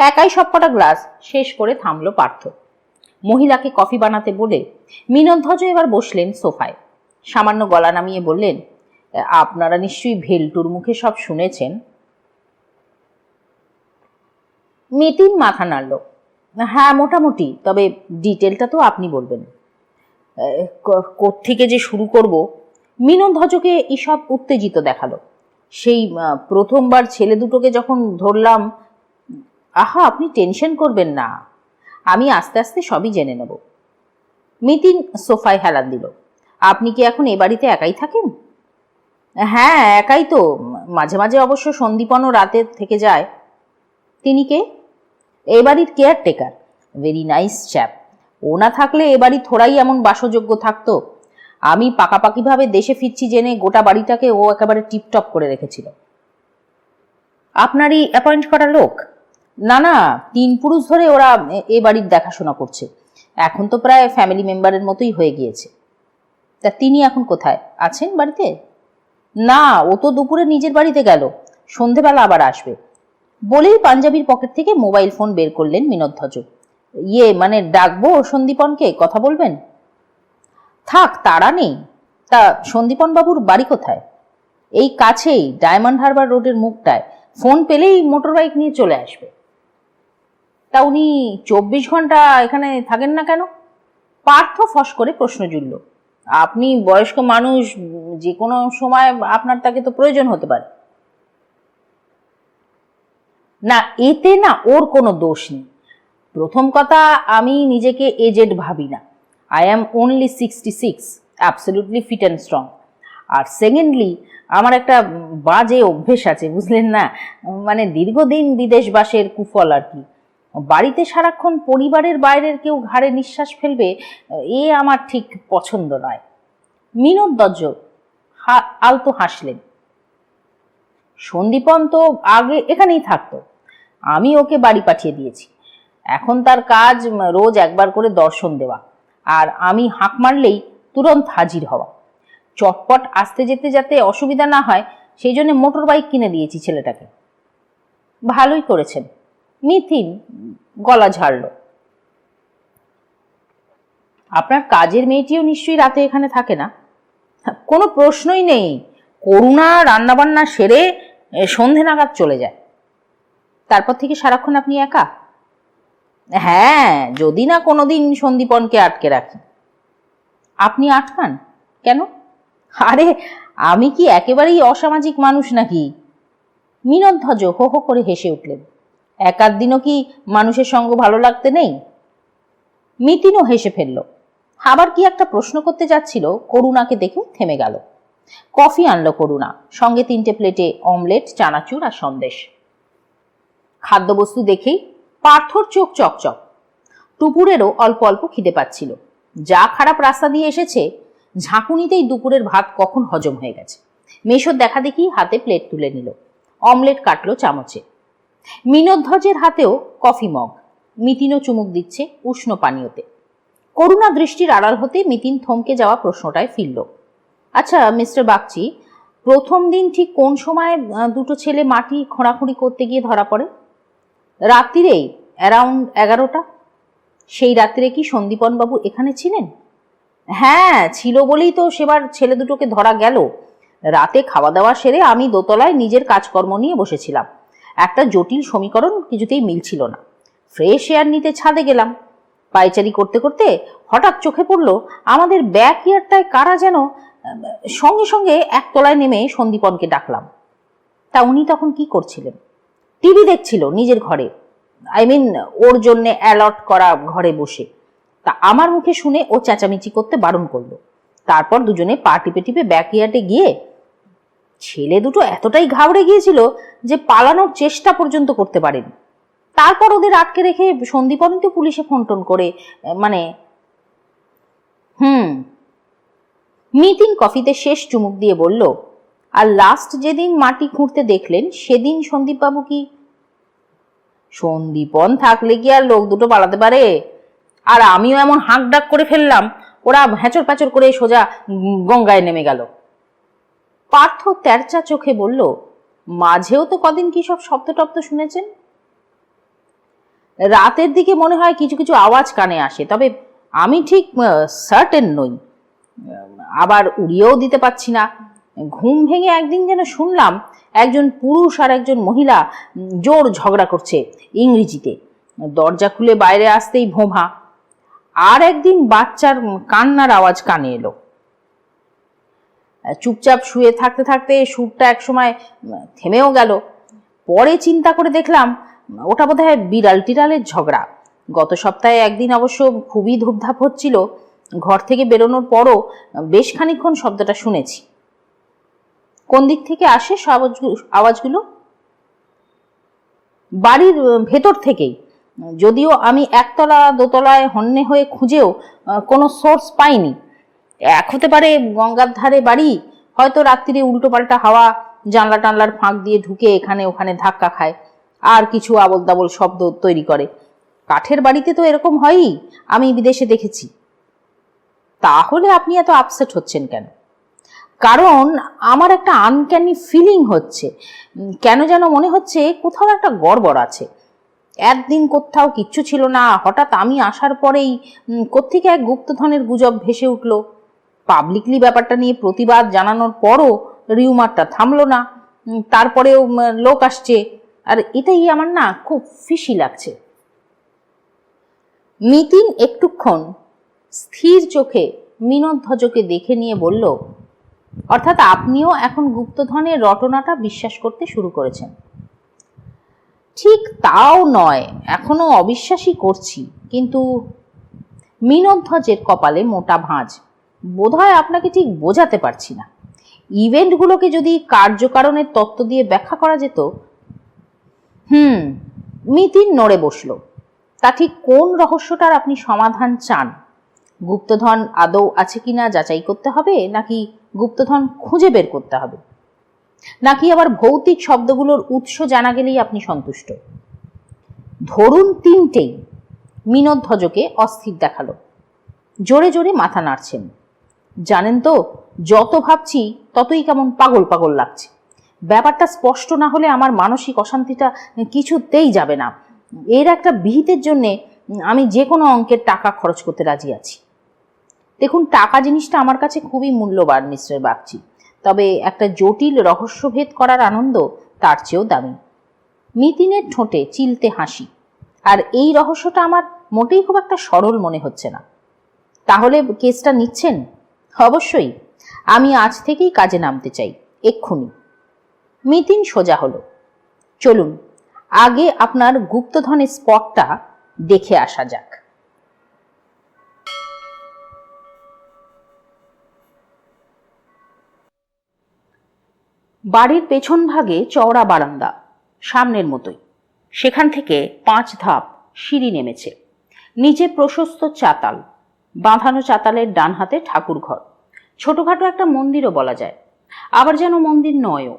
একাই সবকটা গ্লাস শেষ করে থামলো পার্থ। মহিলাকে কফি বানাতে বলে মিনধ্বজ এবার বসলেন সোফায়। সামান্য গলা নামিয়ে বললেন, আপনারা নিশ্চয়ই ভেলটুর মুখে সব শুনেছেন। মিতিন মাথা নাড়ল। হ্যাঁ, মোটামুটি, তবে ডিটেলটা তো আপনি বলবেন। কোত্থেকে যে শুরু করব? মিনধ্বজকে ঈষৎ উত্তেজিত দেখালো। সেই প্রথমবার ছেলে দুটোকে যখন ধরলাম। আহা, আপনি টেনশন করবেন না, আমি আস্তে আস্তে সবই জেনে নেব। মিতিন সোফায় হেলান দিল। আপনি কি এখন এ বাড়িতে একাই থাকেন? হ্যাঁ, একাই তো। মাঝে মাঝে অবশ্য সন্দীপনও রাতে থেকে যায়। তিনি কে? এ বাড়ির কেয়ারটেকার, ভেরি নাইস চ্যাপ। ও না থাকলে এ বাড়ি থোড়াই এমন বাসযোগ্য থাকতো। আমি পাকাপাকিভাবে দেশে ফিরছি জেনে গোটা বাড়িটাকে ও একেবারে টিপটপ করে রেখেছিল। আপনারই অ্যাপয়েন্ট করা লোক? না না, 3 পুরুষ ধরে ওরা এ বাড়ির দেখাশোনা করছে। এখন তো প্রায় ফ্যামিলি মেম্বারের মতোই হয়ে গিয়েছে। তা তিনি এখন কোথায় আছেন? বাড়িতে? না, ও তো দুপুরে নিজের বাড়িতে গেল, সন্ধেবেলা আবার আসবে বলেই পাঞ্জাবির পকেট থেকে মোবাইল ফোন বের করলেন মিনধ্বজ। মানে ডাকবো সন্দীপনকে, কথা বলবেন? থাক, তাড়া নেই। তা সন্দীপন বাবুর বাড়ি কোথায়? এই কাছেই, ডায়মন্ড হারবার রোডের মুখটায়। ফোন পেলেই মোটর বাইক নিয়ে চলে আসবে। তা উনি 24 ঘন্টা এখানে থাকেন না কেন? পার্থ ফস করে প্রশ্ন জুড়ল। আপনি বয়স্ক মানুষ, যে কোনো সময় আপনার তাকে তো প্রয়োজন হতে পারে। না, এতে না ওর কোনো দোষ নেই। প্রথম কথা, আমি নিজেকে এজেড ভাবি না। I am only 66, absolutely fit and strong. আর সেকেন্ডলি, আমার একটা বাজে অভ্যেস আছে, বুঝলেন না? মানে দীর্ঘদিন বিদেশবাসের কুফল আর কি। বাড়িতে সারাক্ষণ পরিবারের বাইরের কেউ ঘাড়ে নিঃশ্বাস ফেলবে, এ আমার ঠিক পছন্দ নয়। মিনধ্বজ আলতো হাসলেন। সন্দীপন তো আগে এখানেই থাকতো, আমি ওকে বাড়ি পাঠিয়ে দিয়েছি। এখন তার কাজ রোজ একবার করে দর্শন দেওয়া, আর আমি হাঁক মারলেই তুরন্ত হাজির হওয়া। চটপট আসতে যেতে যাতে অসুবিধা না হয়, সেই জন্য মোটর বাইক কিনে দিয়েছি ছেলেটাকে। ভালোই করেছেন। মিথিন গলা ঝাড়ল। আপনার কাজের মেয়েটিও নিশ্চয়ই রাতে এখানে থাকে না? কোনো প্রশ্নই নেই। করুণা রান্নাবান্না সেরে সন্ধে নাগাদ চলে যায়। তারপর থেকে সারাক্ষণ আপনি একা? হ্যাঁ, যদি না কোনোদিন সন্দীপনকে আটকে রাখি। আপনি আটকান কেন? আরে, আমি কি একেবারেই অসামাজিক মানুষ নাকি? মিনধ্বজ হো হো করে হেসে উঠলেন। একার দিনও কি মানুষের সঙ্গ ভালো লাগতে নেই? মিতিনও হেসে ফেলল। আবার কি একটা প্রশ্ন করতে যাচ্ছিল, করুণাকে দেখে থেমে গেল। কফি আনলো করুণা, সঙ্গে 3টে প্লেটে অমলেট, চানাচুর আর সন্দেশ। খাদ্যবস্তু দেখেই পার্থর চোখ চকচক। টুপুরেরও অল্প অল্প খিদে পাচ্ছিল। যা খারাপ রাস্তা দিয়ে এসেছে, ঝাঁকুনিতেই দুপুরের ভাত কখন হজম হয়ে গেছে। মেশোর দেখা দেখি হাতে প্লেট তুলে নিল, অমলেট কাটলো চামচে। মিনোধ্বজের হাতেও কফি মগ, মিতিনও চুমুক দিচ্ছে উষ্ণ পানীয়তে। করুণা দৃষ্টির আড়াল হতে মিতিন থমকে যাওয়া প্রশ্নটায় ফিরল। আচ্ছা মিস্টার বাগচি, প্রথম দিন ঠিক কোন সময় দুটো ছেলে মাটি খোঁড়াখুঁড়ি করতে গিয়ে ধরা পড়ে? রাত্রিরেই, অ্যারাউন্ড 11টা। সেই রাত্রে কি সন্দীপনবাবু এখানে ছিলেন? হ্যাঁ ছিল বলেই তো সেবার ছেলে দুটোকে ধরা গেল। রাতে খাওয়া দাওয়া সেরে আমি দোতলায় নিজের কাজকর্ম নিয়ে বসেছিলাম। একটা জটিল সমীকরণ কিছুতেই মিলছিল না। ফ্রেশ এয়ার নিতে ছাদে গেলাম। পায়চারি করতে করতে হঠাৎ চোখে পড়ল আমাদের ব্যাক ইয়ার্ডটায় কারা যেন। সঙ্গে সঙ্গে একতলায় নেমে সন্দীপনকে ডাকলাম। তা উনি তখন কি করছিলেন? টিভি দেখছিল নিজের ঘরে, ওর জন্য অ্যালট করা ঘরে বসে। তা আমার মুখে শুনে ও চেঁচামেচি করতে বারণ করলো। তারপর দুজনে পা টিপে টিপে ব্যাকইয়ার্ডে গিয়ে ছেলে দুটো এতটাই ঘাবড়ে গিয়েছিল যে পালানোর চেষ্টা পর্যন্ত করতে পারেনি। তারপর ওদের আটকে রেখে সন্দীপনই তো পুলিশে ফোন টোন করে মিতিন কফিতে শেষ চুমুক দিয়ে বলল, আর লাস্ট যেদিন মাটি খুঁড়তে দেখলেন সেদিন সন্দীপবাবু কি? সন্দীপন থাকলে কি আর লোক দুটো পালাতে পারে? আর আমিও এমন হাঁক ডাক করে ফেললাম, ওরা হ্যাঁচর প্যাচর করে সোজা গঙ্গায় নেমে গেল। পার্থ তেরচা চোখে বলল, মাঝেও তো কদিন কি সব শব্দ টব্দ শুনেছেন? রাতের দিকে মনে হয় কিছু কিছু আওয়াজ কানে আসে, তবে আমি ঠিক সার্টেন নই, আবার উড়িয়েও দিতে পারছি না। ঘুম ভেঙে একদিন যেন শুনলাম একজন পুরুষ আর একজন মহিলা জোর ঝগড়া করছে ইংরেজিতে। দরজা খুলে বাইরে আসতেই ভোঁভা। আর একদিন বাচ্চার কান্নার আওয়াজ কানে এলো। চুপচাপ শুয়ে থাকতে থাকতে সুরটা একসময় থেমেও গেল। পরে চিন্তা করে দেখলাম ওটা বোধহয় বিড়াল টিড়ালের ঝগড়া। গত সপ্তাহে একদিন অবশ্য খুবই ধূপধাপ হচ্ছিল। ঘর থেকে বেরোনোর পরও বেশ খানিকক্ষণ শব্দটা শুনেছি। কোন দিক থেকে আসে আওয়াজগুলো? বাড়ির ভেতর থেকেই, যদিও আমি একতলা দোতলায় হন্যে হয়ে খুঁজেও কোনো সোর্স পাইনি। এক হতে পারে গঙ্গার ধারে বাড়ি, হয়তো রাত্রিরে উল্টো পাল্টা হাওয়া জানলা টানলার ফাঁক দিয়ে ঢুকে এখানে ওখানে ধাক্কা খায় আর কিছু আবল তাবল শব্দ তৈরি করে। কাঠের বাড়িতে তো এরকম হয়ই, আমি বিদেশে দেখেছি। তাহলে আপনি এত আপসেট হচ্ছেন কেন? কারণ আমার একটা আনক্যানি ফিলিং হচ্ছে। কেন যেন মনে হচ্ছে কোথাও একটা গড়বড় আছে। একদিন কোথাও কিচ্ছু ছিল না, হঠাৎ আমি আসার পরেই কোত্থেকে এক গুপ্তধনের গুজব ভেসে উঠল। পাবলিকলি ব্যাপারটা নিয়ে প্রতিবাদ জানানোর পরও রিউমারটা থামলো না। তারপরেও লোক আসছে, আর এটাই আমার না খুব ফিশি লাগছে। মিতিন একটুক্ষণ স্থির চোখে মিনোধ্বজকে দেখে নিয়ে বলল, অর্থাৎ আপনিও এখন গুপ্তধনের রটনাটা বিশ্বাস করতে শুরু করেছেন? ঠিক তাও নয়, এখনো অবিশ্বাসই করছি, কিন্তু মিনোধ্বজের কপালে মোটা ভাঁজ। বোধহয় আপনাকে ঠিক বোঝাতে পারছি না। ইভেন্টগুলোকে যদি কার্যকারণের তত্ত্ব দিয়ে ব্যাখ্যা করা যেত। মিতিন নড়ে বসল। তা ঠিক কোন রহস্যটার আপনি সমাধান চান? গুপ্তধন আদৌ আছে কিনা যাচাই করতে হবে, নাকি গুপ্তধন খুঁজে বের করতে হবে, নাকি আবার ভৌতিক শব্দগুলোর উৎস জানা গেলেই আপনি সন্তুষ্ট? ধরুন তিনটেই। মিনোধ্বজকে অস্থির দেখালো। জোরে জোরে মাথা নাড়ছেন। জানেন তো, যত ভাবছি ততই কেমন পাগল পাগল লাগছে। ব্যাপারটা স্পষ্ট না হলে আমার মানসিক অশান্তিটা কিছুতেই যাবে না। এর একটা বিহিতের জন্যে আমি যে কোনো অঙ্কের টাকা খরচ করতে রাজি আছি। দেখুন, টাকা জিনিসটা আমার কাছে খুবই মূল্যবান মিস্টার বাগচি, তবে একটা জটিল রহস্যভেদ করার আনন্দ তার চেয়েও দামি। মিতিনের ঠোঁটে চিলতে হাসি। আর এই রহস্যটা আমার মোটেই খুব একটা সরল মনে হচ্ছে না। তাহলে কেসটা নিচ্ছেন? অবশ্যই, আমি আজ থেকেই কাজে নামতে চাই, এক্ষুনি। মিতিন সোজা হলো। চলুন, আগে আপনার গুপ্তধনের স্পটটা দেখে আসা যাক। বাড়ির পেছন ভাগে চওড়া বারান্দা, সামনের মতোই। সেখান থেকে 5 ধাপ সিঁড়ি নেমেছে। নিচে প্রশস্ত চাতাল, বাঁধানো চাতালের ডান হাতে ঠাকুর ঘর। ছোটখাটো একটা মন্দিরও বলা যায়, আবার যেন মন্দির নয়ও।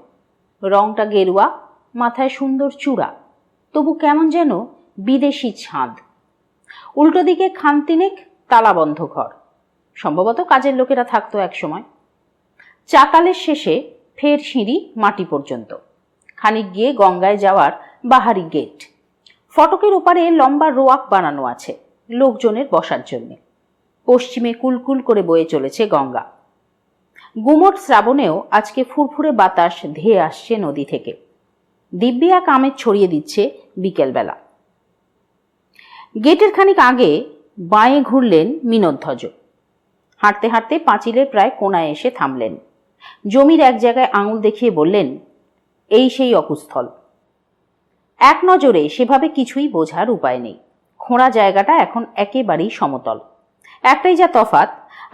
রংটা গেরুয়া, মাথায় সুন্দর চূড়া, তবু কেমন যেন বিদেশি ছাঁদ। উল্টো দিকে খানতিনেক তালাবন্ধ ঘর, সম্ভবত কাজের লোকেরা থাকতো একসময়। চাতালের শেষে ফের সিঁড়ি মাটি পর্যন্ত, খানিক গিয়ে গঙ্গায় যাওয়ার বাহারি গেট। ফটকের ওপারে লম্বা রোয়াক বানানো আছে লোকজনের বসার জন্য। পশ্চিমে কুলকুল করে বয়ে চলেছে গঙ্গা। গুমট শ্রাবণেও আজকে ফুরফুরে বাতাস ধেয়ে আসছে নদী থেকে, দিব্যি এক আমেজ ছড়িয়ে দিচ্ছে বিকেলবেলা। গেটের খানিক আগে বাঁয়ে ঘুরলেন মিনোধ্বজ। হাঁটতে হাঁটতে পাঁচিলের প্রায় কোনায় এসে থামলেন। জমির এক জায়গায় আঙুল দেখিয়ে বললেন, এই সেই অকুস্থল। এক নজরে সেভাবে কিছুই বোঝার উপায় নেই। খোঁড়া জায়গাটা এখন একেবারেই সমতল। একটাই যা তফাৎ,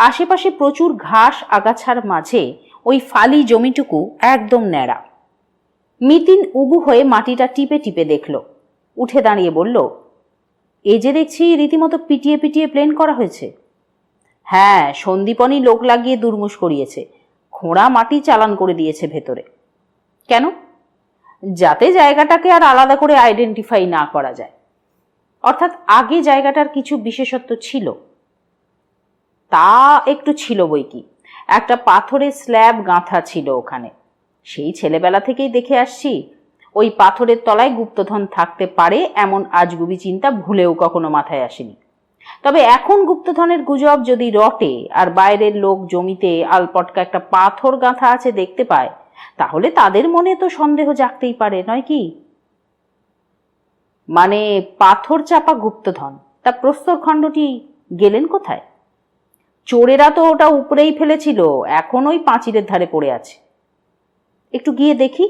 আশেপাশে প্রচুর ঘাস আগাছার মাঝে ওই ফালি জমিটুকু একদম ন্যাড়া। মিতিন উবু হয়ে মাটিটা টিপে টিপে দেখল, উঠে দাঁড়িয়ে বলল, এ যে দেখছি রীতিমতো পিটিয়ে পিটিয়ে প্লেন করা হয়েছে। হ্যাঁ, সন্দীপনই লোক লাগিয়ে দুর্মুষ করিয়েছে, খোঁড়া মাটি চালান করে দিয়েছে ভেতরে। কেন? যাতে জায়গাটাকে আর আলাদা করে আইডেন্টিফাই না করা যায়। অর্থাৎ আগে জায়গাটার কিছু বিশেষত্ব ছিল। তা একটু ছিল বই কি। একটা পাথরের স্ল্যাব গাঁথা ছিল ওখানে, সেই ছেলেবেলা থেকেই দেখে আসছি। ওই পাথরের তলায় গুপ্তধন থাকতে পারে এমন আজগুবি চিন্তা ভুলেও কখনো মাথায় আসেনি। তবে এখন গুপ্তধনের গুজব যদি রটে আর বাইরের লোক জমিতে আলপটকা একটা পাথর গাঁথা আছে দেখতে পায়, তাহলে তাদের মনে তো সন্দেহ জাগতেই পারে, নয় কি? মানে পাথর চাপা গুপ্তধন, তা প্রস্তরখণ্ডটি গেলেন কোথায়? চোরেরা তো ওটা উপরেই ফেলেছিল, এখন ওই পাঁচিলের ধারে পড়ে আছে। একটু গিয়ে দেখি।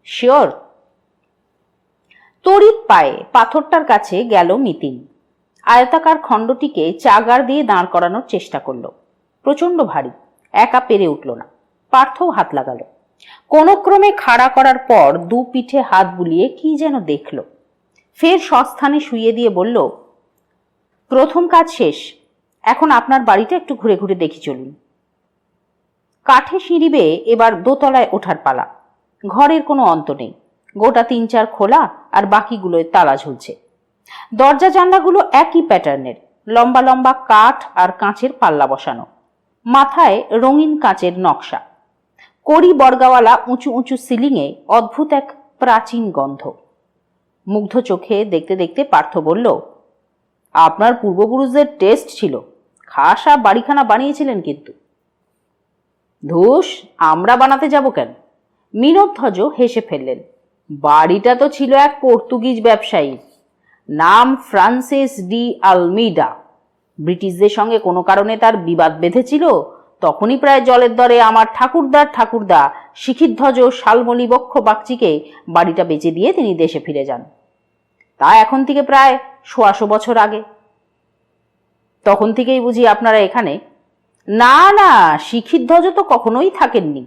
শিওর? তড়িৎ পায়ে পাথরটার কাছে গেল মিতিন। আয়তাকার খণ্ডটিকে চাগার দিয়ে দাঁড় করানোর চেষ্টা করল। প্রচন্ড ভারী, একা পেরে উঠল না। পার্থও হাত লাগালো। কোনো ক্রমে খাড়া করার পর দু পিঠে হাত বুলিয়ে কি যেন দেখল, ফের সস্থানে শুইয়ে দিয়ে বলল, প্রথম কাজ শেষ, এখন আপনার বাড়িটা একটু ঘুরে ঘুরে দেখি চলুন। কাঠে সিঁড়ি বেয়ে এবার দোতলায় ওঠার পালা। ঘরের কোনো অন্ত নেই, গোটা ৩-৪ খোলা আর বাকিগুলোয় তালা ঝুলছে। দরজা জানলাগুলো একই প্যাটার্নের, লম্বা লম্বা কাঠ আর কাঁচের পাল্লা বসানো, মাথায় রঙিন কাঁচের নকশা। কড়ি বর্গাওয়ালা উঁচু উঁচু সিলিংয়ে অদ্ভুত এক প্রাচীন গন্ধ। মুগ্ধ চোখে দেখতে দেখতে পার্থ বলল, আপনার পূর্বপুরুষদের টেস্ট ছিল, খাসা বাড়িখানা বানিয়েছিলেন কিন্তু। ধুস, আমরা বানাতে যাব কেন? মিনোধ্বজ হেসে ফেললেন। বাড়িটা তো ছিল এক পর্তুগিজ ব্যবসায়ী, নাম ফ্রান্সিস ডি আলমিডা। ব্রিটিশদের সঙ্গে কোনো কারণে তার বিবাদ বেঁধেছিল, তখনই প্রায় জলের দরে আমার ঠাকুরদা শিখিধ্বজ শালমলি বক্ষ বাগচিকে বাড়িটা বেচে দিয়ে তিনি দেশে ফিরে যান। তা এখন থেকে প্রায় ১৬০ বছর আগে। তখন থেকেই বুঝি আপনারা এখানে? না না, শিখিধ্বজ তো কখনোই থাকেননি।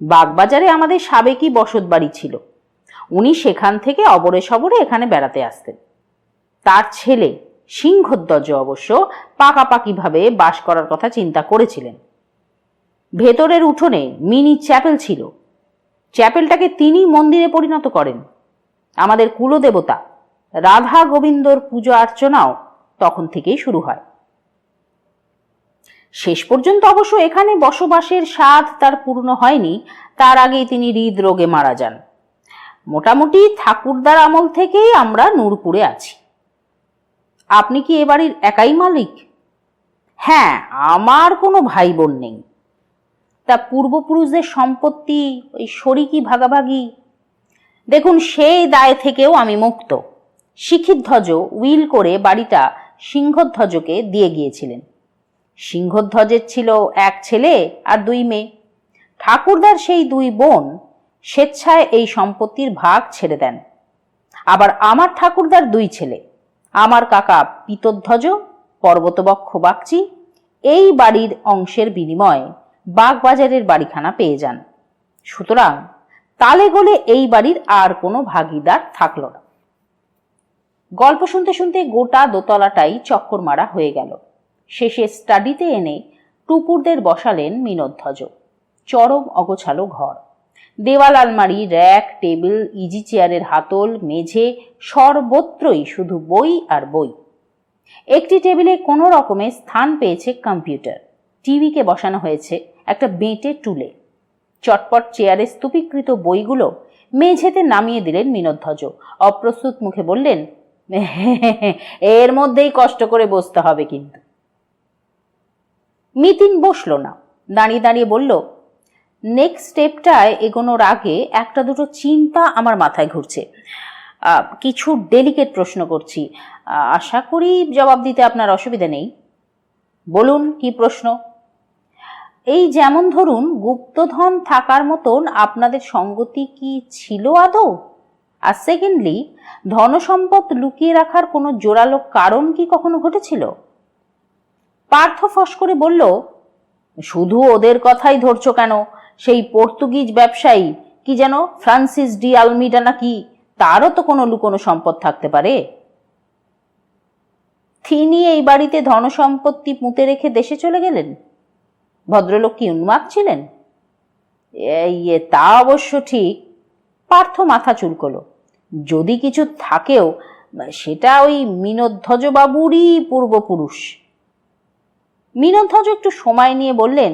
বাগবাজারে আমাদের সাবেকি বসত বাড়ি ছিল, উনি সেখান থেকে অবরে সবরে এখানে বেড়াতে আসতেন। তার ছেলে সিংহধ্বজ অবশ্য পাকাপাকিভাবে বাস করার কথা চিন্তা করেছিলেন। ভেতরের উঠোনে মিনি চ্যাপেল ছিল, চ্যাপেলটাকে তিনি মন্দিরে পরিণত করেন। আমাদের কুলদেবতা রাধা গোবিন্দর পুজো অর্চনাও তখন থেকেই শুরু হয়। শেষ পর্যন্ত অবশ্য এখানে বসবাসের স্বাদ তার পূর্ণ হয়নি, তার আগেই তিনি হৃদরোগে মারা যান। মোটামুটি ঠাকুরদার আমল থেকেই আমরা নূরপুরে আছি। আপনি কি এ বাড়ির একাই মালিক? হ্যাঁ, আমার কোনো ভাই বোন নেই। তা পূর্বপুরুষদের সম্পত্তি, ওই শরিকি ভাগাভাগি? দেখুন, সেই দায় থেকেও আমি মুক্ত। শিখিধ্বজ উইল করে বাড়িটা সিংহধ্বজকে দিয়ে গিয়েছিলেন। সিংহধ্বজের ছিল এক ছেলে আর ২ মেয়ে। ঠাকুরদার সেই ২ বোন স্বেচ্ছায় এই সম্পত্তির ভাগ ছেড়ে দেন। আবার আমার ঠাকুরদার ২ ছেলে, আমার কাকা পিতধ্বজ, পর্বতবক্ষ বাগচি, এই বাড়ির অংশের বিনিময়ে বাগবাজারের বাড়িখানা পেয়ে যান। সুতরাং তালে গলে এই বাড়ির আর কোনো ভাগিদার থাকল না। গল্প শুনতে শুনতে গোটা দোতলাটাই চক্কর মারা হয়ে গেল। শেষে স্টাডিতে এনে টুপুরদের বসালেন মিনোধ্বজ। চরম অগোছালো ঘর। দেওয়াল, আলমারি, র্যাক, টেবিল, ইজি চেয়ারের হাতল, মেঝে সর্বত্রই শুধু বই আর বই। একটি টেবিলে কোনো রকমে স্থান পেয়েছে কম্পিউটার। টিভিকে বসানো হয়েছে একটা বেঁটে টুলে। চটপট চেয়ারে স্তূপীকৃত বইগুলো মেঝেতে নামিয়ে দিলেন মিনোধ্বজ। অপ্রস্তুত মুখে বললেন, এর মধ্যেই কষ্ট করে বসতে হবে কিন্তু। মিতিন বসল না, দাঁড়িয়ে দাঁড়িয়ে বলল, নেক্সট স্টেপটায় এগোনোর আগে একটা দুটো চিন্তা আমার মাথায় ঘুরছে। কিছু ডেলিকেট প্রশ্ন করছি, আশা করি জবাব দিতে আপনার অসুবিধা নেই। বলুন, কি প্রশ্ন? এই যেমন ধরুন, গুপ্তধন থাকার মতন আপনাদের সঙ্গতি কি ছিল আদৌ? আর সেকেন্ডলি, ধনসম্পদ লুকিয়ে রাখার কোনো জোরালো কারণ কি কখনো ঘটেছিল? পার্থ ফস করে বলল, শুধু ওদের কথাই ধরছো কেন? সেই পর্তুগিজ ব্যবসায়ী কি যেন ফ্রান্সিস ডি আলমিডা নাকি, তারও তো কোনো লুকোনো সম্পদ থাকতে পারে। তিনি এই বাড়িতে ধনসম্পত্তি পুঁতে রেখে দেশে চলে গেলেন। ভদ্রলোক কি উন্মাদ ছিলেন? তা অবশ্য ঠিক। পার্থ মাথা চুলকোলো। যদি কিছু থাকেও, সেটা ওই মিনোধ্বজ বাবুরই পূর্বপুরুষ। মিনোধ্বজ একটু সময় নিয়ে বললেন,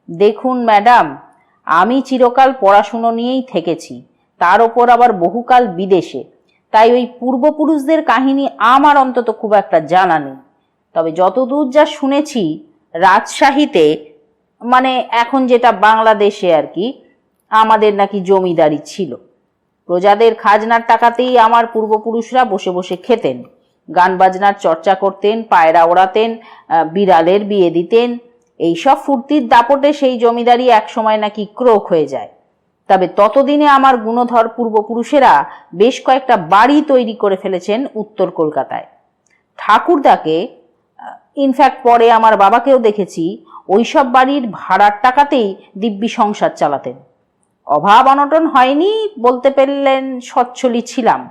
দেখুন ম্যাডাম, আমি চিরকাল পড়াশুনো নিয়েই থেকেছি, তার ওপর আবার বহুকাল বিদেশে, তাই ওই পূর্বপুরুষদের কাহিনী আমার অন্তত খুব একটা জানা নেই। তবে যতদূর যা শুনেছি, রাজশাহীতে, মানে এখন যেটা বাংলাদেশে আর কি, আমাদের নাকি জমিদারি ছিল। প্রজাদের খাজনার টাকাতেই আমার পূর্বপুরুষরা বসে বসে খেতেন, গান বাজনার চর্চা করতেন, পায়রা ওড়াতেন, বিড়ালের বিয়ে দিতেন। এইসব ফুর্তির দাপটে সেই জমিদারি একসময় নাকি ক্রোক হয়ে যায়। তবে ততদিনে আমার গুণধর পূর্বপুরুষেরা বেশ কয়েকটা বাড়ি তৈরি করে ফেলেছেন উত্তর কলকাতায়। ঠাকুরদাকে, ইনফ্যাক্ট পরে আমার বাবাকেও দেখেছি, ওইসব বাড়ির ভাড়ার টাকাতেই দিব্যি সংসার চালাতেন। অভাব অনটন হয়নি, বলতে পারলেন সচ্ছলই ছিলাম।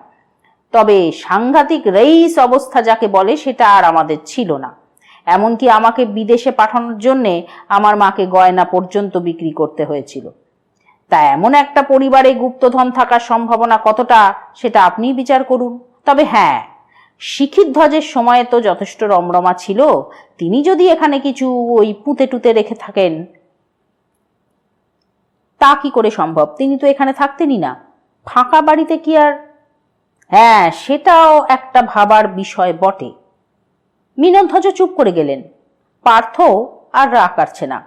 তবে সাংঘাতিক রেইস অবস্থা যাকে বলে, সেটা আর আমাদের ছিল না। এমনকি আমাকে বিদেশে পাঠানোর জন্যে আমার মাকে গয়না পর্যন্ত বিক্রি করতে হয়েছিল। তা এমন একটা পরিবারে গুপ্তধন থাকার সম্ভাবনা কতটা, সেটা আপনিই বিচার করুন। তবে হ্যাঁ, শিখিধ্বজের সময়ে তো যথেষ্ট রমরমা ছিল। তিনি যদি এখানে কিছু ওই পুঁতে টুতে রেখে থাকেন। তা কি করে সম্ভব? তিনি তো এখানে থাকতেনই না। ফাঁকা বাড়িতে কি আর? হ্যাঁ, সেটাও একটা ভাবার বিষয় বটে। মিনোধ্বজ চুপ করে গেলেন। পার্থ আর রাগ কাটছে না।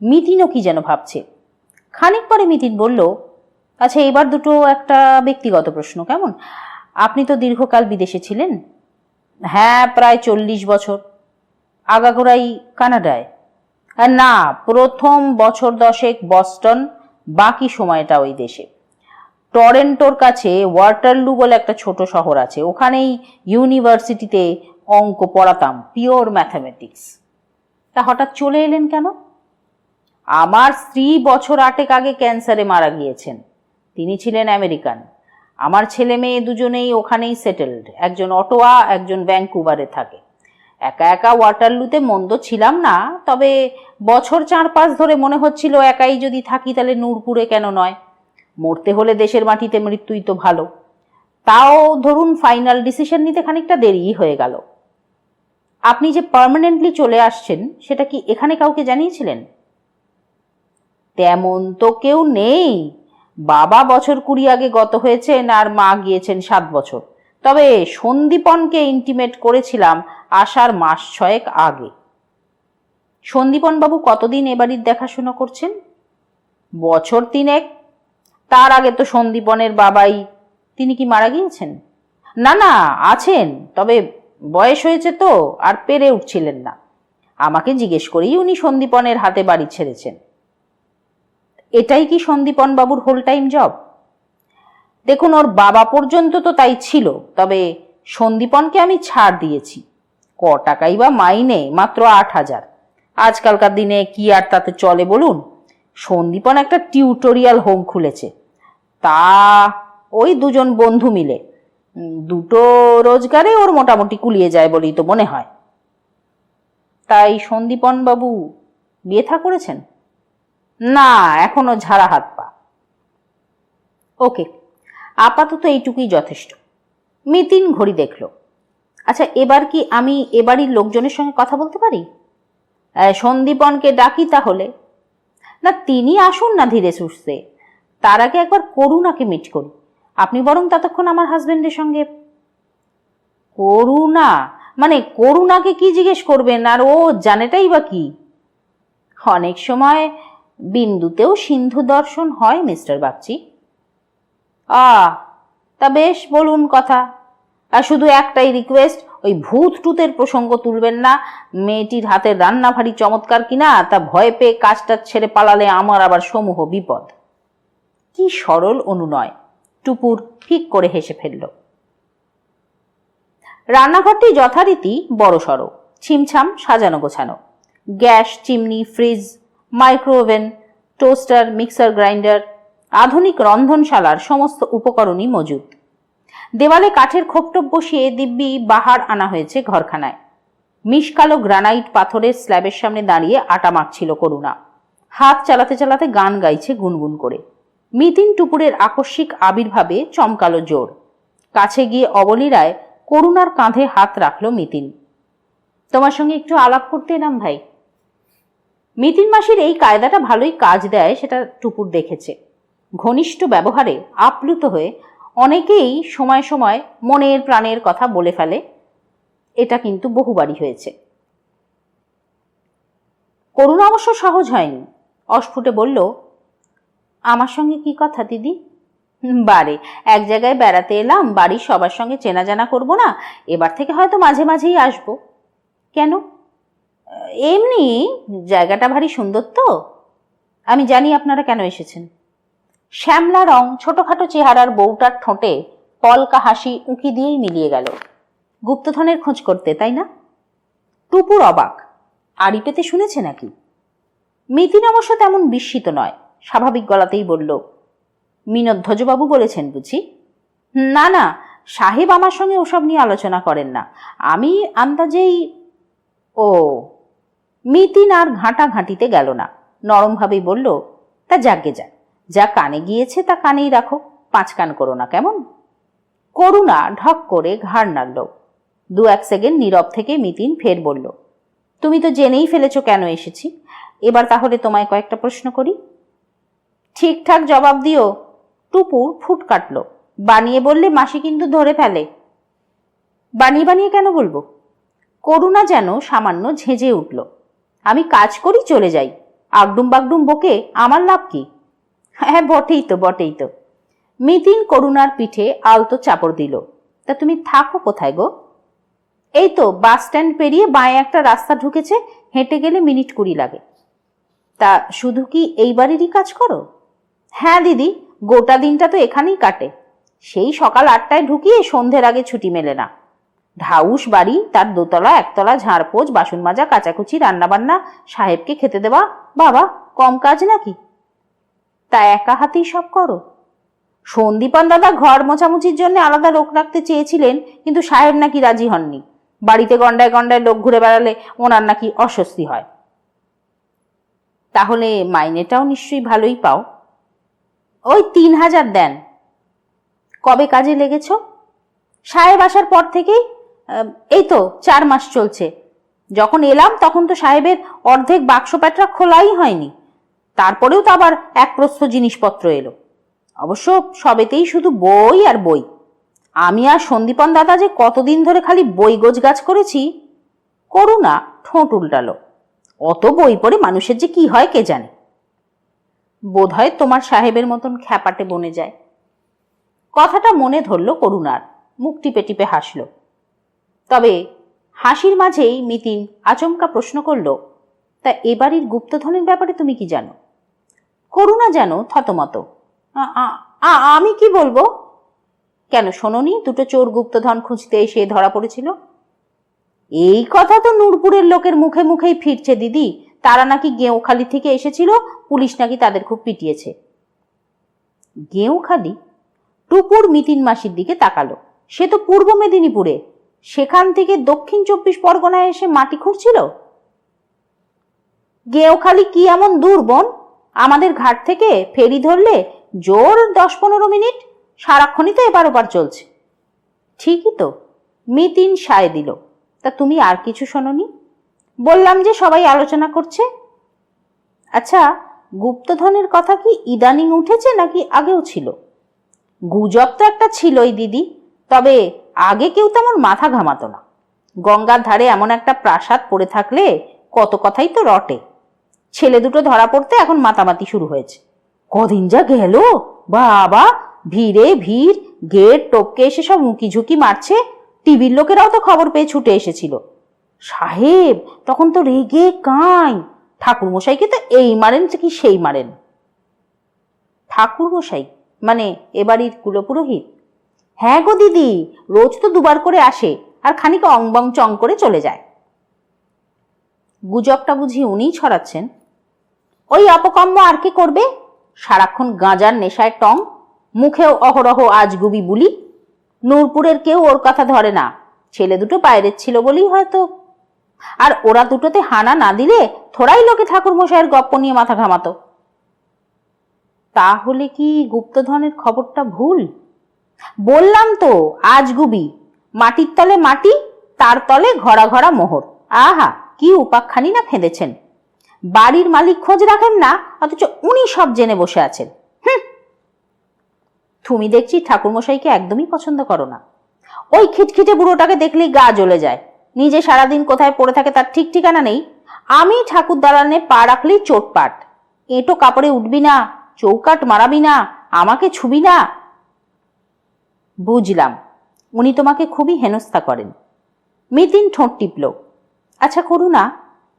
মিতিনও কি যেন ভাবছে। খানিক পরে মিতিন বলল, আচ্ছা, এবার দুটো একটা ব্যক্তিগত প্রশ্ন, কেমন? আপনি তো দীর্ঘকাল বিদেশে ছিলেন। হ্যাঁ, প্রায় 40 বছর। আগাগোড়াই কানাডায়? না, প্রথম বছর 10 বস্টন, বাকি সময়টা ওই দেশে। টরেন্টোর কাছে ওয়াটারলু বলে একটা ছোট শহর আছে, ওখানেই ইউনিভার্সিটিতে অঙ্ক পড়াতাম, পিওর ম্যাথামেটিক্স। তা হঠাৎ চলে এলেন কেন? আমার স্ত্রী বছর 8 আগে ক্যান্সারে মারা গিয়েছেন। তিনি ছিলেন আমেরিকান। আমার ছেলে মেয়ে দুজনেই ওখানেই সেটেলড। একজন অটোয়া, একজন ভ্যাঙ্কুভারে থাকে। একা একা ওয়াটারলুতে মন্দ ছিলাম না, তবে বছর 4-5 ধরে মনে হচ্ছিল একাই যদি থাকি তাহলে নূরপুরে কেন নয়। মরতে হলে দেশের মাটিতে মৃত্যুই তো ভালো। তাও ধরুন ফাইনাল ডিসিশন নিতে খানিকটা দেরি হয়ে গেল। আপনি যে পার্মানেন্টলি চলে আসছেন, সেটা কি এখানে কাউকে জানিয়েছিলেন? তেমন তো কেউ নেই। বাবা বছর 20 আগে গত হয়েছেন, আর মা গিয়েছেন 7 বছর। তবে সন্দীপনকে ইন্টিমেট করেছিলাম আসার মাস 6 আগে। সন্দীপন বাবু কতদিন এ বাড়ির দেখাশোনা করছেন? বছর 3। তার আগে তো সন্দীপনের বাবাই। তিনি কি মারা গিয়েছেন? না না, আছেন, তবে বয়স হয়েছে তো আর পেরে উঠছিলেন না। আমাকে জিজ্ঞেস করেই উনি সন্দীপনের হাতে বাড়ি ছেড়েছেন। এটাই কি সন্দীপন বাবুর হোল টাইম জব? দেখুন, ওর বাবা পর্যন্ত তো তাই ছিল, তবে সন্দীপনকে আমি ছাড় দিয়েছি। ক টাকাই বা মাইনে, মাত্র 8,000। আজকালকার দিনে কি আর তাতে চলে বলুন? সন্দীপন একটা টিউটোরিয়াল হোম খুলেছে, তা ওই দুজন বন্ধু মিলে। দুটো রোজগারে ওর মোটামুটি কুলিয়ে যায় বলেই তো মনে হয়। তাই সন্দীপন বাবু? বিয়ে থা করেছেন? না, এখনো ঝাড়া হাত পা। ওকে, আপাতত এইটুকুই যথেষ্ট। মিতিন ঘড়ি দেখল। আচ্ছা, এবার কি আমি এবাড়ির লোকজনের সঙ্গে কথা বলতে পারি? সন্দীপনকে ডাকি তাহলে? না, তিনি আসুন না ধীরে সুস্থে, তার আগে একবার করুণাকে মিট করি। আপনি বরং ততক্ষণ আমার হাজবেন্ডের সঙ্গে। করুণা মানে করুণাকে কি জিজ্ঞেস করবেন? আর ও জানেটাই বা কি? অনেক সময় বিন্দুতেও সিন্ধু দর্শন হয় মিস্টার বাগচি। তা বেশ, বলুন কথা। আর শুধু একটাই রিকোয়েস্ট, ওই ভূত টুতের প্রসঙ্গ তুলবেন না। মেয়েটির হাতের রান্না ভারী চমৎকার কিনা তা ভয় পেয়ে কাজটা ছেড়ে পালালে আমার আবার সমূহ বিপদ। কি সরল অনুনয়! টুপুর ঠিক করে হেসে ফেলল। রান্নাঘরটি যথারীতি বড়সড়, ছিমছাম, সাজানো গোছানো। Gas, chimney, fridge, micro oven, toaster, mixer grinder, আধুনিক রন্ধনশালার সমস্ত উপকরণই মজুদ। দেওয়ালে কাঠের খোপটোপ বসিয়ে দিব্যি বাহার আনা হয়েছে ঘরখানায়। মিশকালো গ্রানাইট পাথরের স্ল্যাবের সামনে দাঁড়িয়ে আটা মাখছিল করুণা। হাত চালাতে চালাতে গান গাইছে গুনগুন করে। মিতিন টুপুরের আকস্মিক আবির্ভাবে চমকালো জোর। কাছে গিয়ে অবলীলায় করুণার কাঁধে হাত রাখল মিতিন। তোমার সঙ্গে একটু আলাপ করতে এলাম ভাই। মিতিন মাসির এই কায়দাটা ভালোই কাজ দেয়, সেটা টুপুর দেখেছে। ঘনিষ্ঠ ব্যবহারে আপ্লুত হয়ে অনেকেই সময় সময় মনের প্রাণের কথা বলে ফেলে, এটা কিন্তু বহুবারই হয়েছে। করুণা অবশ্য সহজ হয়নি, অস্ফুটে বলল, আমার সঙ্গে কি কথা দিদি? বারে, এক জায়গায় বেড়াতে এলাম, বাড়ির সবার সঙ্গে চেনা জানা করবো না? এবার থেকে হয়তো মাঝে মাঝেই আসবো। কেন? এমনি, জায়গাটা ভারী সুন্দর তো। আমি জানি আপনারা কেন এসেছেন। শ্যামলা রং, ছোটখাটো চেহারার বউটার ঠোঁটে পলকা হাসি উঁকি দিয়েই মিলিয়ে গেল। গুপ্তধনের খোঁজ করতে, তাই না? টুপুর অবাক। আড়ি পেতে শুনেছে নাকি? মিতিন অবশ্য তেমন বিস্মিত নয়, স্বাভাবিক গলাতেই বলল, মিনধ্বজবাবু বলেছেন বুঝি? না না, সাহেব আমার সঙ্গে ওসব নিয়ে আলোচনা করেন না। আমি আন্দাজেই। ও। মিতিন আর ঘাঁটা ঘাঁটিতে গেল না, নরমভাবেই বলল, তা যাগ্গে যাক, যা কানে গিয়েছে তা কানেই রাখো, পাঁচ কান করো না কেমন? করুণা ঢক করে ঘাড় নাড়ল। 2-1 সেকেন্ড নীরব থেকে মিতিন ফের বলল, তুমি তো জেনেই ফেলেছ কেন এসেছি। এবার তাহলে তোমায় কয়েকটা প্রশ্ন করি, ঠিকঠাক জবাব দিও। টুপুর ফুট কাটল। বানিয়ে বললে মাসি কিন্তু ধরে ফেলে। বানিয়ে বানিয়ে কেন বলবো? করুণা যেন সামান্য ঝেঁঝে উঠল। আমি কাজ করি, চলে যাই, আগডুম বাগডুম বকে আমার লাভ কি? হ্যাঁ, বটেই তো, বটেই তো। মিতিন করুণার পিঠে আলতো চাপড় দিল। তা তুমি থাকো কোথায় গো? এই তো বাস স্ট্যান্ড পেরিয়ে বাঁয়ে একটা রাস্তা ঢুকেছে, হেঁটে গেলে মিনিট 20 লাগে। তা শুধু কি এই বাড়িরই কাজ করো? হ্যাঁ দিদি, গোটা দিনটা তো এখানেই কাটে। সেই সকাল 8টায় ঢুকিয়ে সন্ধ্যের আগে ছুটি মেলে না। ঢাউস বাড়ি, তার দোতলা একতলা, ঝাড়পোছ, বাসন মাজা, কাচাকুচি, রান্নাবান্না, সাহেবকে খেতে দেওয়া, বাবা কম কাজ নাকি? তা একা হাতেই সব করো? সন্দীপন দাদা ঘর মোছামুছির জন্য আলাদা লোক রাখতে চেয়েছিলেন, কিন্তু সাহেব নাকি রাজি হননি। বাড়িতে গন্ডায় গন্ডায় লোক ঘুরে বেড়ালে ওনার নাকি অস্বস্তি হয়। তাহলে মাইনেটাও নিশ্চয়ই ভালোই পাও? ওই 3000 দেন। কবে কাজে লেগেছ? সাহেব আসার পর থেকেই। এই তো 4 মাস চলছে। যখন এলাম তখন তো সাহেবের অর্ধেক বাক্স প্যাটরা খোলাই হয়নি। তারপরেও তো আবার এক প্রস্থ জিনিসপত্র এলো। অবশ্য সবেতেই শুধু বই আর বই। আমি আর সন্দীপন দাদা যে কতদিন ধরে খালি বই গোছগাছ করেছি। করুণা ঠোঁট উল্টালো। অত বই পড়ে মানুষের যে কি হয় কে জানে। বোধহয় তোমার সাহেবের মতন খ্যাপাটে বনে যায়। কথাটা মনে ধরল করুণার, মুখ টিপে টিপে হাসল। তবে হাসির মাঝেই মিতিন আচমকা প্রশ্ন করল, তা এবাড়ির গুপ্তধনের ব্যাপারে তুমি কি জানো? করুণা যেন থতমত। আমি কি বলবো? কেন শোনোনি, দুটো চোর গুপ্তধন খুঁজতে এসে ধরা পড়েছিল? এই কথা তো নূরপুরের লোকের মুখে মুখেই ফিরছে দিদি। তারা নাকি গেঁওখালি থেকে এসেছিল, পুলিশ নাকি তাদের খুব পিটিয়েছে। গেঁওখালি? টুপুর মিতিন মাসির দিকে তাকালো। সে তো পূর্ব মেদিনীপুরে, সেখান থেকে দক্ষিণ 24 পরগনায় এসে মাটি খুঁড়ছিল। গেওখালি কি এমন দূর বোন? আমাদের ঘাট থেকে ফেরি ধরলে জোর 10-15 মিনিট, সারাক্ষণই তো এপার ওপার চলছে। ঠিকই তো, মিতিন সায় দিল। তা তুমি আর কিছু শোনোনি? বললাম যে সবাই আলোচনা করছে। আচ্ছা, গুপ্তধনের কথা কি ইদানিং উঠেছে নাকি আগেও ছিল? গুজব তো একটা ছিলই দিদি, তবে আগে কেউ তেমন মাথা ঘামাতো না। গঙ্গার ধারে এমন একটা প্রাসাদ পড়ে থাকলে কত কথাই তো রটে। ছেলে দুটো ধরা পড়তে এখন মাতামাতি শুরু হয়েছে। কদিন যা গেল বাবা, ভিড়ে ভিড়, গেট টপকে এসে সব উঁকি ঝুঁকি মারছে। টিভির লোকেরাও তো খবর পেয়ে ছুটে এসেছিল। সাহেব তখন তো রেগে কাঁই, ঠাকুরমশাইকে তো এই মারেন কি সেই মারেন। ঠাকুরমশাই মানে এবাড়ির কুলপুরোহিত? হ্যাঁ গো দিদি, রোজ তো দুবার করে আসে আর খানিক অংবং চং করে চলে যায়। গুজবটা বুঝি উনিই ছড়াচ্ছেন? ওই অপকম্ম আর কি করবে, সারাক্ষণ গাঁজার নেশায় টং, মুখেও অহরহ আজগুবি বুলি। নূরপুরের কেউ ওর কথা ধরে না, ছেলে দুটো বাইরের ছিল বলেই হয়তো। আর ওরা দুটোতে হানা না দিলে থোড়াই লোকে ঠাকুর মশাইয়ের গপ্প নিয়ে মাথা ঘামাতো। তাহলে কি গুপ্তধনের খবরটা ভুল? বললাম তো আজগুবি, মাটির তলে মাটি, তার তলে ঘরা ঘরা মোহর। আহা, কি উপাখ্যানই না ফেঁদেছেন। বাড়ির মালিক খোঁজ রাখেন না, অথচ উনি সব জেনে বসে আছেন। তুমি দেখছি ঠাকুরমশাইকে একদমই পছন্দ করো না। ওই খিটখিটে বুড়োটাকে দেখলেই গা জ্বলে যায়। নিজে সারাদিন কোথায় পড়ে থাকে তার ঠিক ঠিকানা নেই। আমি ঠাকুর দালানে পা রাখলেই চোটপাট। এঁটো কাপড়ে উঠবি না, চৌকাট মারাবি না, আমাকে ছুবি না। বুঝলাম, উনি তোমাকে খুবই হেনস্থা করেন। মিতিন ঠোঁট টিপল। আচ্ছা করুণা,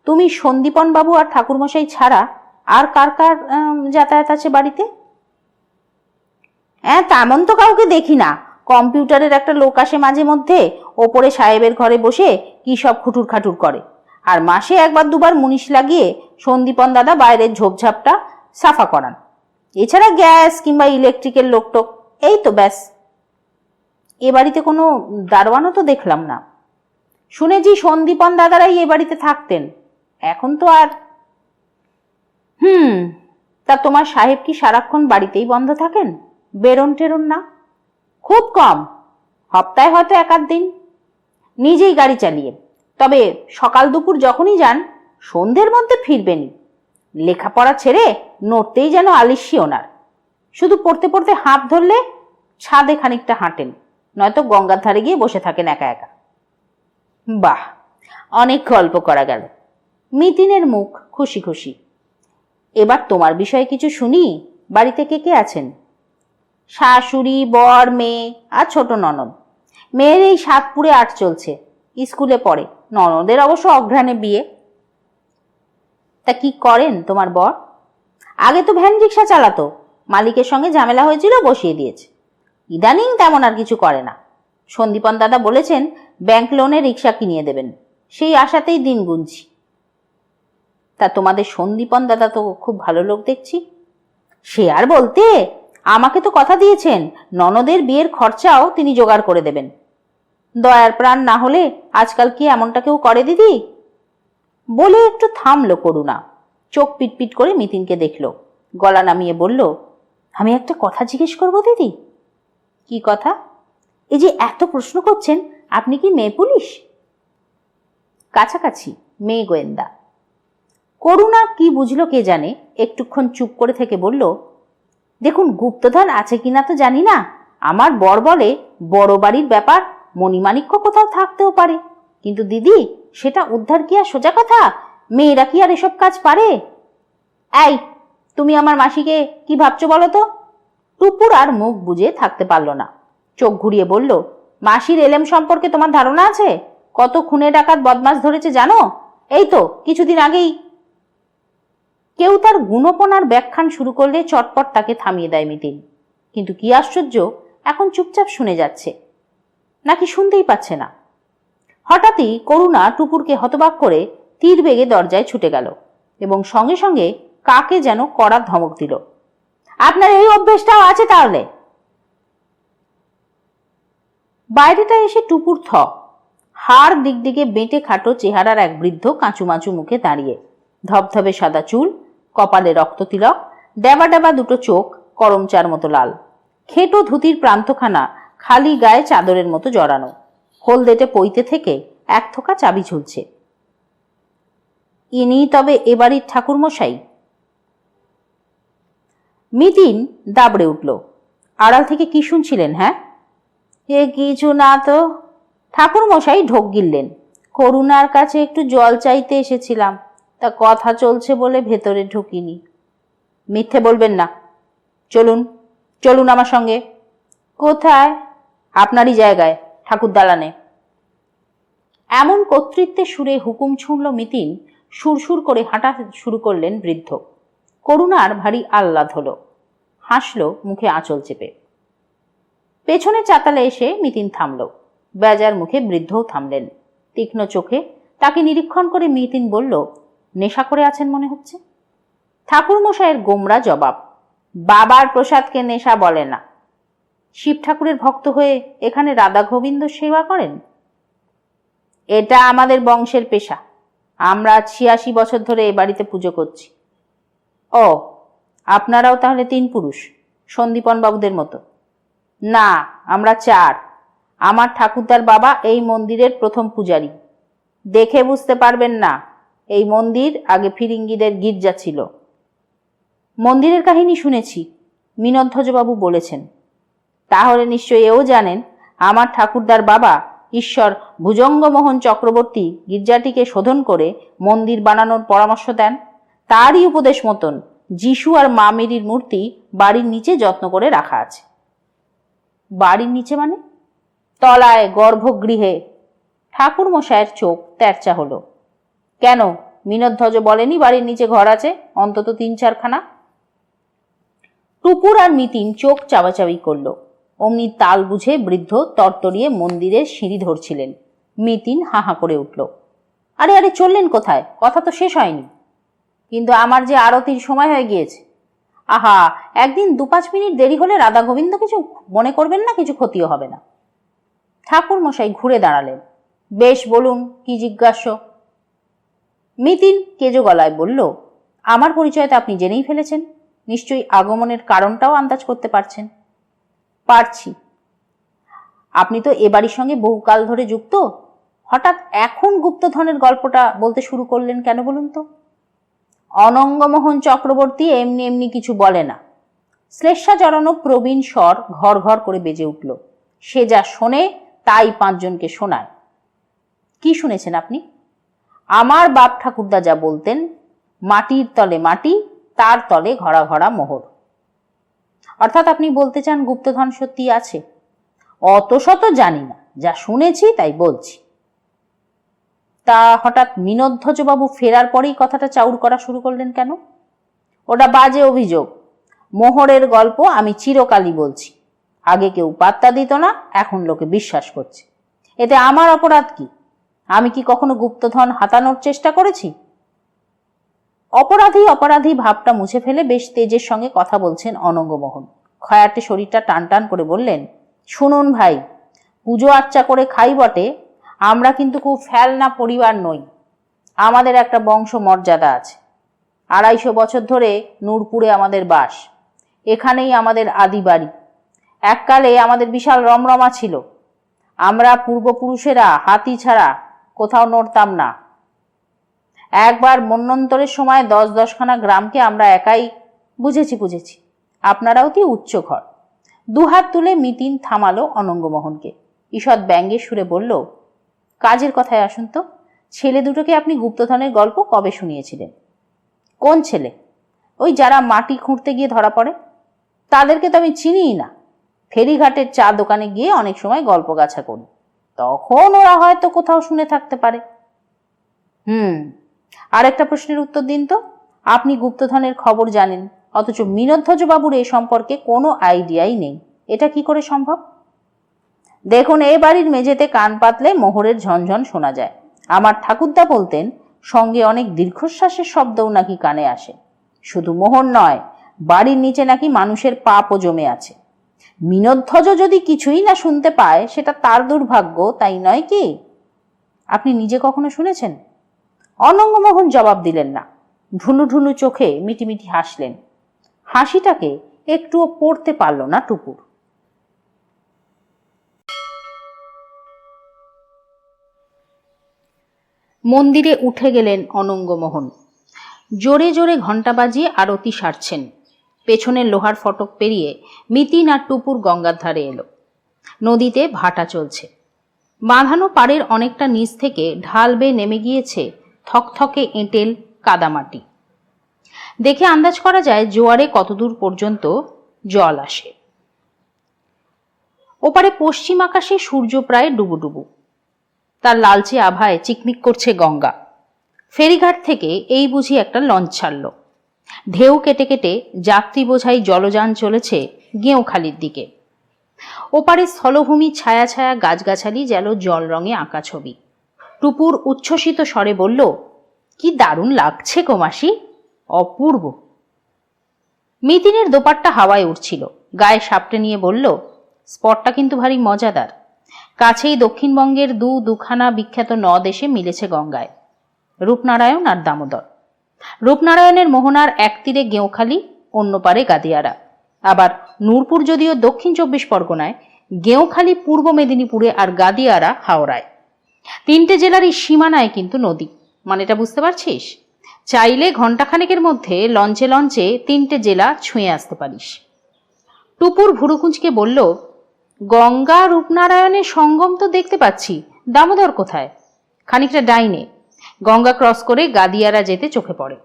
তুমি সন্দীপন বাবু আর ঠাকুরমশাই ছাড়া আর কার কার যাতায়াত আছে বাড়িতে? হ্যাঁ, তেমন তো কাউকে দেখি না। কম্পিউটারের একটা লোক আসে মাঝে মধ্যে, ওপরে সাহেবের ঘরে বসে কি সব খুটুর খাটুর করে। আর মাসে একবার দুবার মুনিশ লাগিয়ে সন্দীপন দাদা বাইরের ঝোপঝাপটা সাফা করান। এছাড়া গ্যাস কিংবা ইলেকট্রিকের লোকটোক, এই তো ব্যাস। এ বাড়িতে কোনো দারোয়ানও তো দেখলাম না। শুনেছি সন্দীপন দাদারাই এ বাড়িতে থাকতেন, এখন তো আর। তা তোমার সাহেব কি সারাক্ষণ বাড়িতেই বন্ধ থাকেন, বেরোন টেরোন না? খুব কম, সপ্তাহে হয়তো 1-8 দিন, নিজেই গাড়ি চালিয়ে। তবে সকাল দুপুর যখনই যান সন্ধ্যের মধ্যে ফিরবেনই। লেখাপড়া ছেড়ে নড়তেই যেন আলিস্যি ওনার। শুধু পড়তে পড়তে হাঁপ ধরলে ছাদে খানিকটা হাঁটেন, নয়তো গঙ্গার ধারে গিয়ে বসে থাকেন একা একা। বাহ, অনেক গল্প করা গেল। মিতিনের মুখ খুশি খুশি। এবার তোমার বিষয়ে কিছু শুনি। বাড়িতে কে কে আছেন? শাশুড়ি, বর, মেয়ে আর ছোট ননদ। মেয়ের এই 7 পুড়ে 8 চলছে, স্কুলে পড়ে। ননদের অবশ্য অঘ্রাণে বিয়ে। তা কি করেন তোমার বর? আগে তো ভ্যান রিক্সা চালাতো, মালিকের সঙ্গে ঝামেলা হয়েছিল, বসিয়ে দিয়েছে। ইদানিং তেমন আর কিছু করে না। সন্দীপন দাদা বলেছেন ব্যাংক লোনে রিক্সা কিনিয়ে দেবেন, সেই আশাতেই দিন গুনছি। তা তোমাদের সন্দীপন দাদা তো খুব ভালো লোক দেখছি। সে আর বলতে, আমাকে তো কথা দিয়েছেন ননদের বিয়ের খরচাও তিনি জোগাড় করে দেবেন। দয়ার প্রাণ না হলে আজকাল কি এমনটা কেউ করে দিদি? বলে একটু থামলো করুণা, চোখ পিটপিট করে মিতিনকে দেখল, গলা নামিয়ে বলল, আমি একটা কথা জিজ্ঞেস করবো দিদি? কি কথা? এই যে এত প্রশ্ন করছেন, আপনি কি মেয়ে পুলিশ? কাছাকাছি, মেয়ে গোয়েন্দা। করুণা কি বুঝলো কে জানে, একটুক্ষণ চুপ করে থেকে বলল, দেখুন গুপ্তধন আছে কিনা তো জানি না, আমার বর বলে বড় বাড়ির ব্যাপার, মণিমাণিক্য কোথাও থাকতেও পারে, কিন্তু দিদি সেটা উদ্ধার কি আর সোজা কথা? মেয়েরা কি আর এসব কাজ পারে? এই, তুমি আমার মাসিকে কি ভাবছো বলো তো? টুপুর আর মুখ বুজে থাকতে পারল না, চোখ ঘুরিয়ে বলল, মাসির এলেম সম্পর্কে তোমার ধারণা আছে? কত খুনে ডাকাত বদমাস ধরেছে জানো? এই তো কিছুদিন আগেই। কেউ তার গুণপনার ব্যাখ্যান শুরু করলে চটপট তাকে থামিয়ে দেয় মিতিন। কিন্তু কি আশ্চর্য, এখন চুপচাপ শুনে যাচ্ছে, নাকি শুনতেই পাচ্ছে না। হঠাৎই করুণা টুপুরকে হতবাক করে তীর বেগে দরজায় ছুটে গেল এবং সঙ্গে সঙ্গে কাকে যেন কড়া ধমক দিল, আপনার এই অভ্যেসটাও আছে তাহলে? বাইরেটা এসে টুপুর হাড় দিক দিকে বেঁটে খাটো চেহারার এক বৃদ্ধ কাঁচুমাচু মুখে দাঁড়িয়ে। ধবধবে সাদা চুল, কপালে রক্ততিলক, ডেবা ডেবা দুটো চোখ করমচার মতো লাল, খেটো ধুতির প্রান্তখানা খালি গায়ে চাদরের মতো জড়ানো, হলদেটে পইতে থেকে এক থোকা চাবি ঝুলছে। ইনি তবে এ বাড়ির ঠাকুরমশাই? মিতিন দাবড়ে উঠল। আড়াল থেকে কি শুনছিলেন? হ্যাঁ? এ কিছু না তো। ঠাকুরমশাই ঢোক গিললেন। করুণার কাছে একটু জল চাইতে এসেছিলাম, তা কথা চলছে বলে ভেতরে ঢুকিনি। মিথ্যে বলবেন না। চলুন চলুন আমার সঙ্গে। কোথায়? আপনারই জায়গায়, ঠাকুর দালানে। এমন কর্তৃত্বের সুরে হুকুম ছুঁড়ল মিতিন। সুরসুর করে হাঁটা শুরু করলেন বৃদ্ধ। করুণার ভারী আহ্লাদ হলো, হাসল মুখে আঁচল চেপে। পেছনে চাতালে এসে মিতিন থামল। বেজার মুখে বৃদ্ধও থামলেন। তীক্ষ্ণ চোখে তাকে নিরীক্ষণ করে মিতিন বলল, নেশা করে আছেন মনে হচ্ছে। ঠাকুরমশাইয়ের গোমরা জবাব, বাবার প্রসাদকে নেশা বলে না। শিব ঠাকুরের ভক্ত হয়ে এখানে রাধা গোবিন্দ সেবা করেন? এটা আমাদের বংশের পেশা। আমরা 86 বছর ধরে এ বাড়িতে পুজো করছি। ও, আপনারাও তাহলে 3 পুরুষ, সন্দীপন বাবুদের মতো? না, আমরা 4। আমার ঠাকুরদার বাবা এই মন্দিরের প্রথম পূজারী। দেখে বুঝতে পারবেন না, এই মন্দির আগে ফিরিঙ্গিদের গির্জা ছিল। মন্দিরের কাহিনী শুনেছি, মিনধ্বজবাবু বলেছেন। তাহলে নিশ্চয়ই এও জানেন আমার ঠাকুরদার বাবা ঈশ্বর ভুজঙ্গমোহন চক্রবর্তী গির্জাটিকে শোধন করে মন্দির বানানোর পরামর্শ দেন। তারই উপদেশ মতন যিশু আর মা মেরির মূর্তি বাড়ির নিচে যত্ন করে রাখা আছে। বাড়ির নিচে মানে? তলায়, গর্ভগৃহে। ঠাকুরমশায়ের চোখ তেরচা হলো। কেন, মিনধ্বজ বলেনি বাড়ির নিচে ঘর আছে অন্তত 3-4 খানা? টুকুর আর মিতিন চোখ চাবাচাবি করল। অমনি তাল বুঝে বৃদ্ধ তরতরিয়ে মন্দিরের সিঁড়ি ধরছিলেন। মিতিন হাহা করে উঠল। আরে আরে, চললেন কোথায়? কথা তো শেষ হয়নি। কিন্তু আমার যে আরতির সময় হয়ে গিয়েছে। আহা, একদিন 2-5 মিনিট দেরি হলে রাধা গোবিন্দ কিছু মনে করবেন না, কিছু ক্ষতিও হবে না। ঠাকুর মশাই ঘুরে দাঁড়ালেন। বেশ, বলুন কি জিজ্ঞাস্য? মিতিন কেজো গলায় বলল, আমার পরিচয় তো আপনি জেনেই ফেলেছেন, নিশ্চয়ই আগমনের কারণটাও আন্দাজ করতে পারছেন। পারছি। আপনি তো এ বাড়ির সঙ্গে বহুকাল ধরে যুক্ত, হঠাৎ এখন গুপ্তধনের গল্পটা বলতে শুরু করলেন কেন বলুন তো? অনঙ্গমোহন চক্রবর্তী এমনি এমনি কিছু বলে না। শ্লেষা জড়ানো প্রবীণ স্বর ঘর ঘর করে বেজে উঠল। সে যা শোনে তাই 5 জনকে শোনায়। কি শুনেছেন আপনি? আমার বাপ ঠাকুরদা যা বলতেন, মাটির তলে মাটি, তার তলে ঘরা ঘরা মোহর। অর্থাৎ আপনি বলতে চান গুপ্তধন সত্যি আছে? অত শত জানি না, যা শুনেছি তাই বলছি। তা হঠাৎ মিনধ্বজবাবু ফেরার পরেই কথাটা চাউর করা শুরু করলেন কেন? ওটা বাজে অভিযোগ। মোহরের গল্প আমি চিরকালই বলছি। আগে কেউ পাত্তা দিত না, এখন লোকে বিশ্বাস করছে। এতে আমার অপরাধ কি? আমি কি কখনো গুপ্তধন হাতানোর চেষ্টা করেছি? অপরাধী অপরাধী ভাবটা মুছে ফেলে বেশ তেজের সঙ্গে কথা বলছেন অনঙ্গমোহন। খয়াটে শরীরটা টান টান করে বললেন, শুনুন ভাই, পুজো আর্চা করে খাই বটে, আমরা কিন্তু খুব ফেলনা পরিবার নই। আমাদের একটা বংশ মর্যাদা আছে। 250 বছর ধরে নূরপুরে আমাদের বাস। এখানেই আমাদের আদি বাড়ি। এককালে আমাদের বিশাল রমরমা ছিল। আমরা পূর্বপুরুষেরা হাতি ছাড়া কোথাও নড়তাম না। একবার মন্বন্তরের সময় 10-10 খানা গ্রামকে আমরা একাই। বুঝেছি। আপনারাও কি উচ্চ ঘর? 2 হাত তুলে মিতিন থামালো অনঙ্গমোহনকে। ঈষৎ ব্যঙ্গের সুরে বলল, কাজের কথায় আসুন তো। ছেলে দুটোকে আপনি গুপ্তধনের গল্প কবে শুনিয়েছিলেন? কোন ছেলে? ওই যারা মাটি খুঁড়তে গিয়ে ধরা পড়ে। তাদেরকে তো আমি চিনিই না। ফেরিঘাটের চা দোকানে গিয়ে অনেক সময় গল্প গাছা করি, তখন ওরা হয়তো কোথাও শুনে থাকতে পারে। আর একটা প্রশ্নের উত্তর দিন তো। আপনি গুপ্তধনের খবর জানেন, অথচ মিনধ্বজবাবুর এ সম্পর্কে কোনো আইডিয়াই নেই। এটা কি করে সম্ভব? দেখুন, এ বাড়ির মেঝেতে কান পাতলে মোহরের ঝনঝন শোনা যায়। আমার ঠাকুরদা বলতেন, সঙ্গে অনেক দীর্ঘশ্বাসের শব্দও নাকি কানে আসে। শুধু মোহর নয়, বাড়ির নিচে নাকি মানুষের পাপও জমে আছে। মিনধ্বজ যদি কিছুই না শুনতে পায়, সেটা তার দুর্ভাগ্য, তাই নয় কি? আপনি নিজে কখনো শুনেছেন? অনঙ্গমোহন জবাব দিলেন না। ঢুলু ঢুলু চোখে মিটিমিটি হাসলেন। হাসিটাকে একটুও পড়তে পারল না টুপুর। মন্দিরে উঠে গেলেন অনঙ্গমোহন। জোরে জোরে ঘণ্টা বাজিয়ে আরতি সারছেন। পেছনের লোহার ফটক পেরিয়ে মিতিন আর টুপুর গঙ্গার ধারে এলো। নদীতে ভাটা চলছে। বাঁধানো পাড়ের অনেকটা নিচ থেকে ঢাল বেয়ে নেমে গিয়েছে থকথকে এঁটেল কাদামাটি। দেখে আন্দাজ করা যায় জোয়ারে কতদূর পর্যন্ত জল আসে। ওপারে পশ্চিম আকাশে সূর্য প্রায় ডুবুডুবু। তার লালচে আভায় চিকমিক করছে গঙ্গা। ফেরিঘাট থেকে এই বুঝি একটা লঞ্চ ছাড়ল। ঢেউ কেটে কেটে যাত্রী বোঝাই জলযান চলেছে গেঁওখালির দিকে। ওপারে স্থলভূমি ছায়া ছায়া গাছগাছালি যেন জল রঙে আঁকা ছবি। টুপুর উচ্ছ্বসিত স্বরে বলল, কি দারুণ লাগছে গো মাসি, অপূর্ব। মিতিনের দোপাট্টা হাওয়ায় উঠছিল। গায়ে সাপটে নিয়ে বলল, স্পটটা কিন্তু ভারী মজাদার। কাছেই দক্ষিণবঙ্গের দুখানা বিখ্যাত নদ এসে মিলেছে গঙ্গায়, রূপনারায়ণ আর দামোদর। রূপনারায়ণের মোহনার এক তীরে গেঁওখালি, অন্য পারে গাদিয়ারা। আবার নূরপুর যদিও দক্ষিণ 24 পরগনায়, গেঁওখালি পূর্ব মেদিনীপুরে আর গাদিয়ারা হাওড়ায়। 3টে জেলারই সীমানায় কিন্তু নদী। মানেটা বুঝতে পারছিস? চাইলে ঘণ্টাখানেকের মধ্যে লঞ্চে লঞ্চে 3টে জেলা ছুঁয়ে আসতে পারিস। টুপুর ভুরুকুঁচকে বলল, গঙ্গা রূপনারায়ণের সঙ্গম তো দেখতে পাচ্ছি, দামোদর কোথায়? খানিকটা ডাইনে। গঙ্গা ক্রস করে গাদিয়ারা যেতে চোখে পড়ে।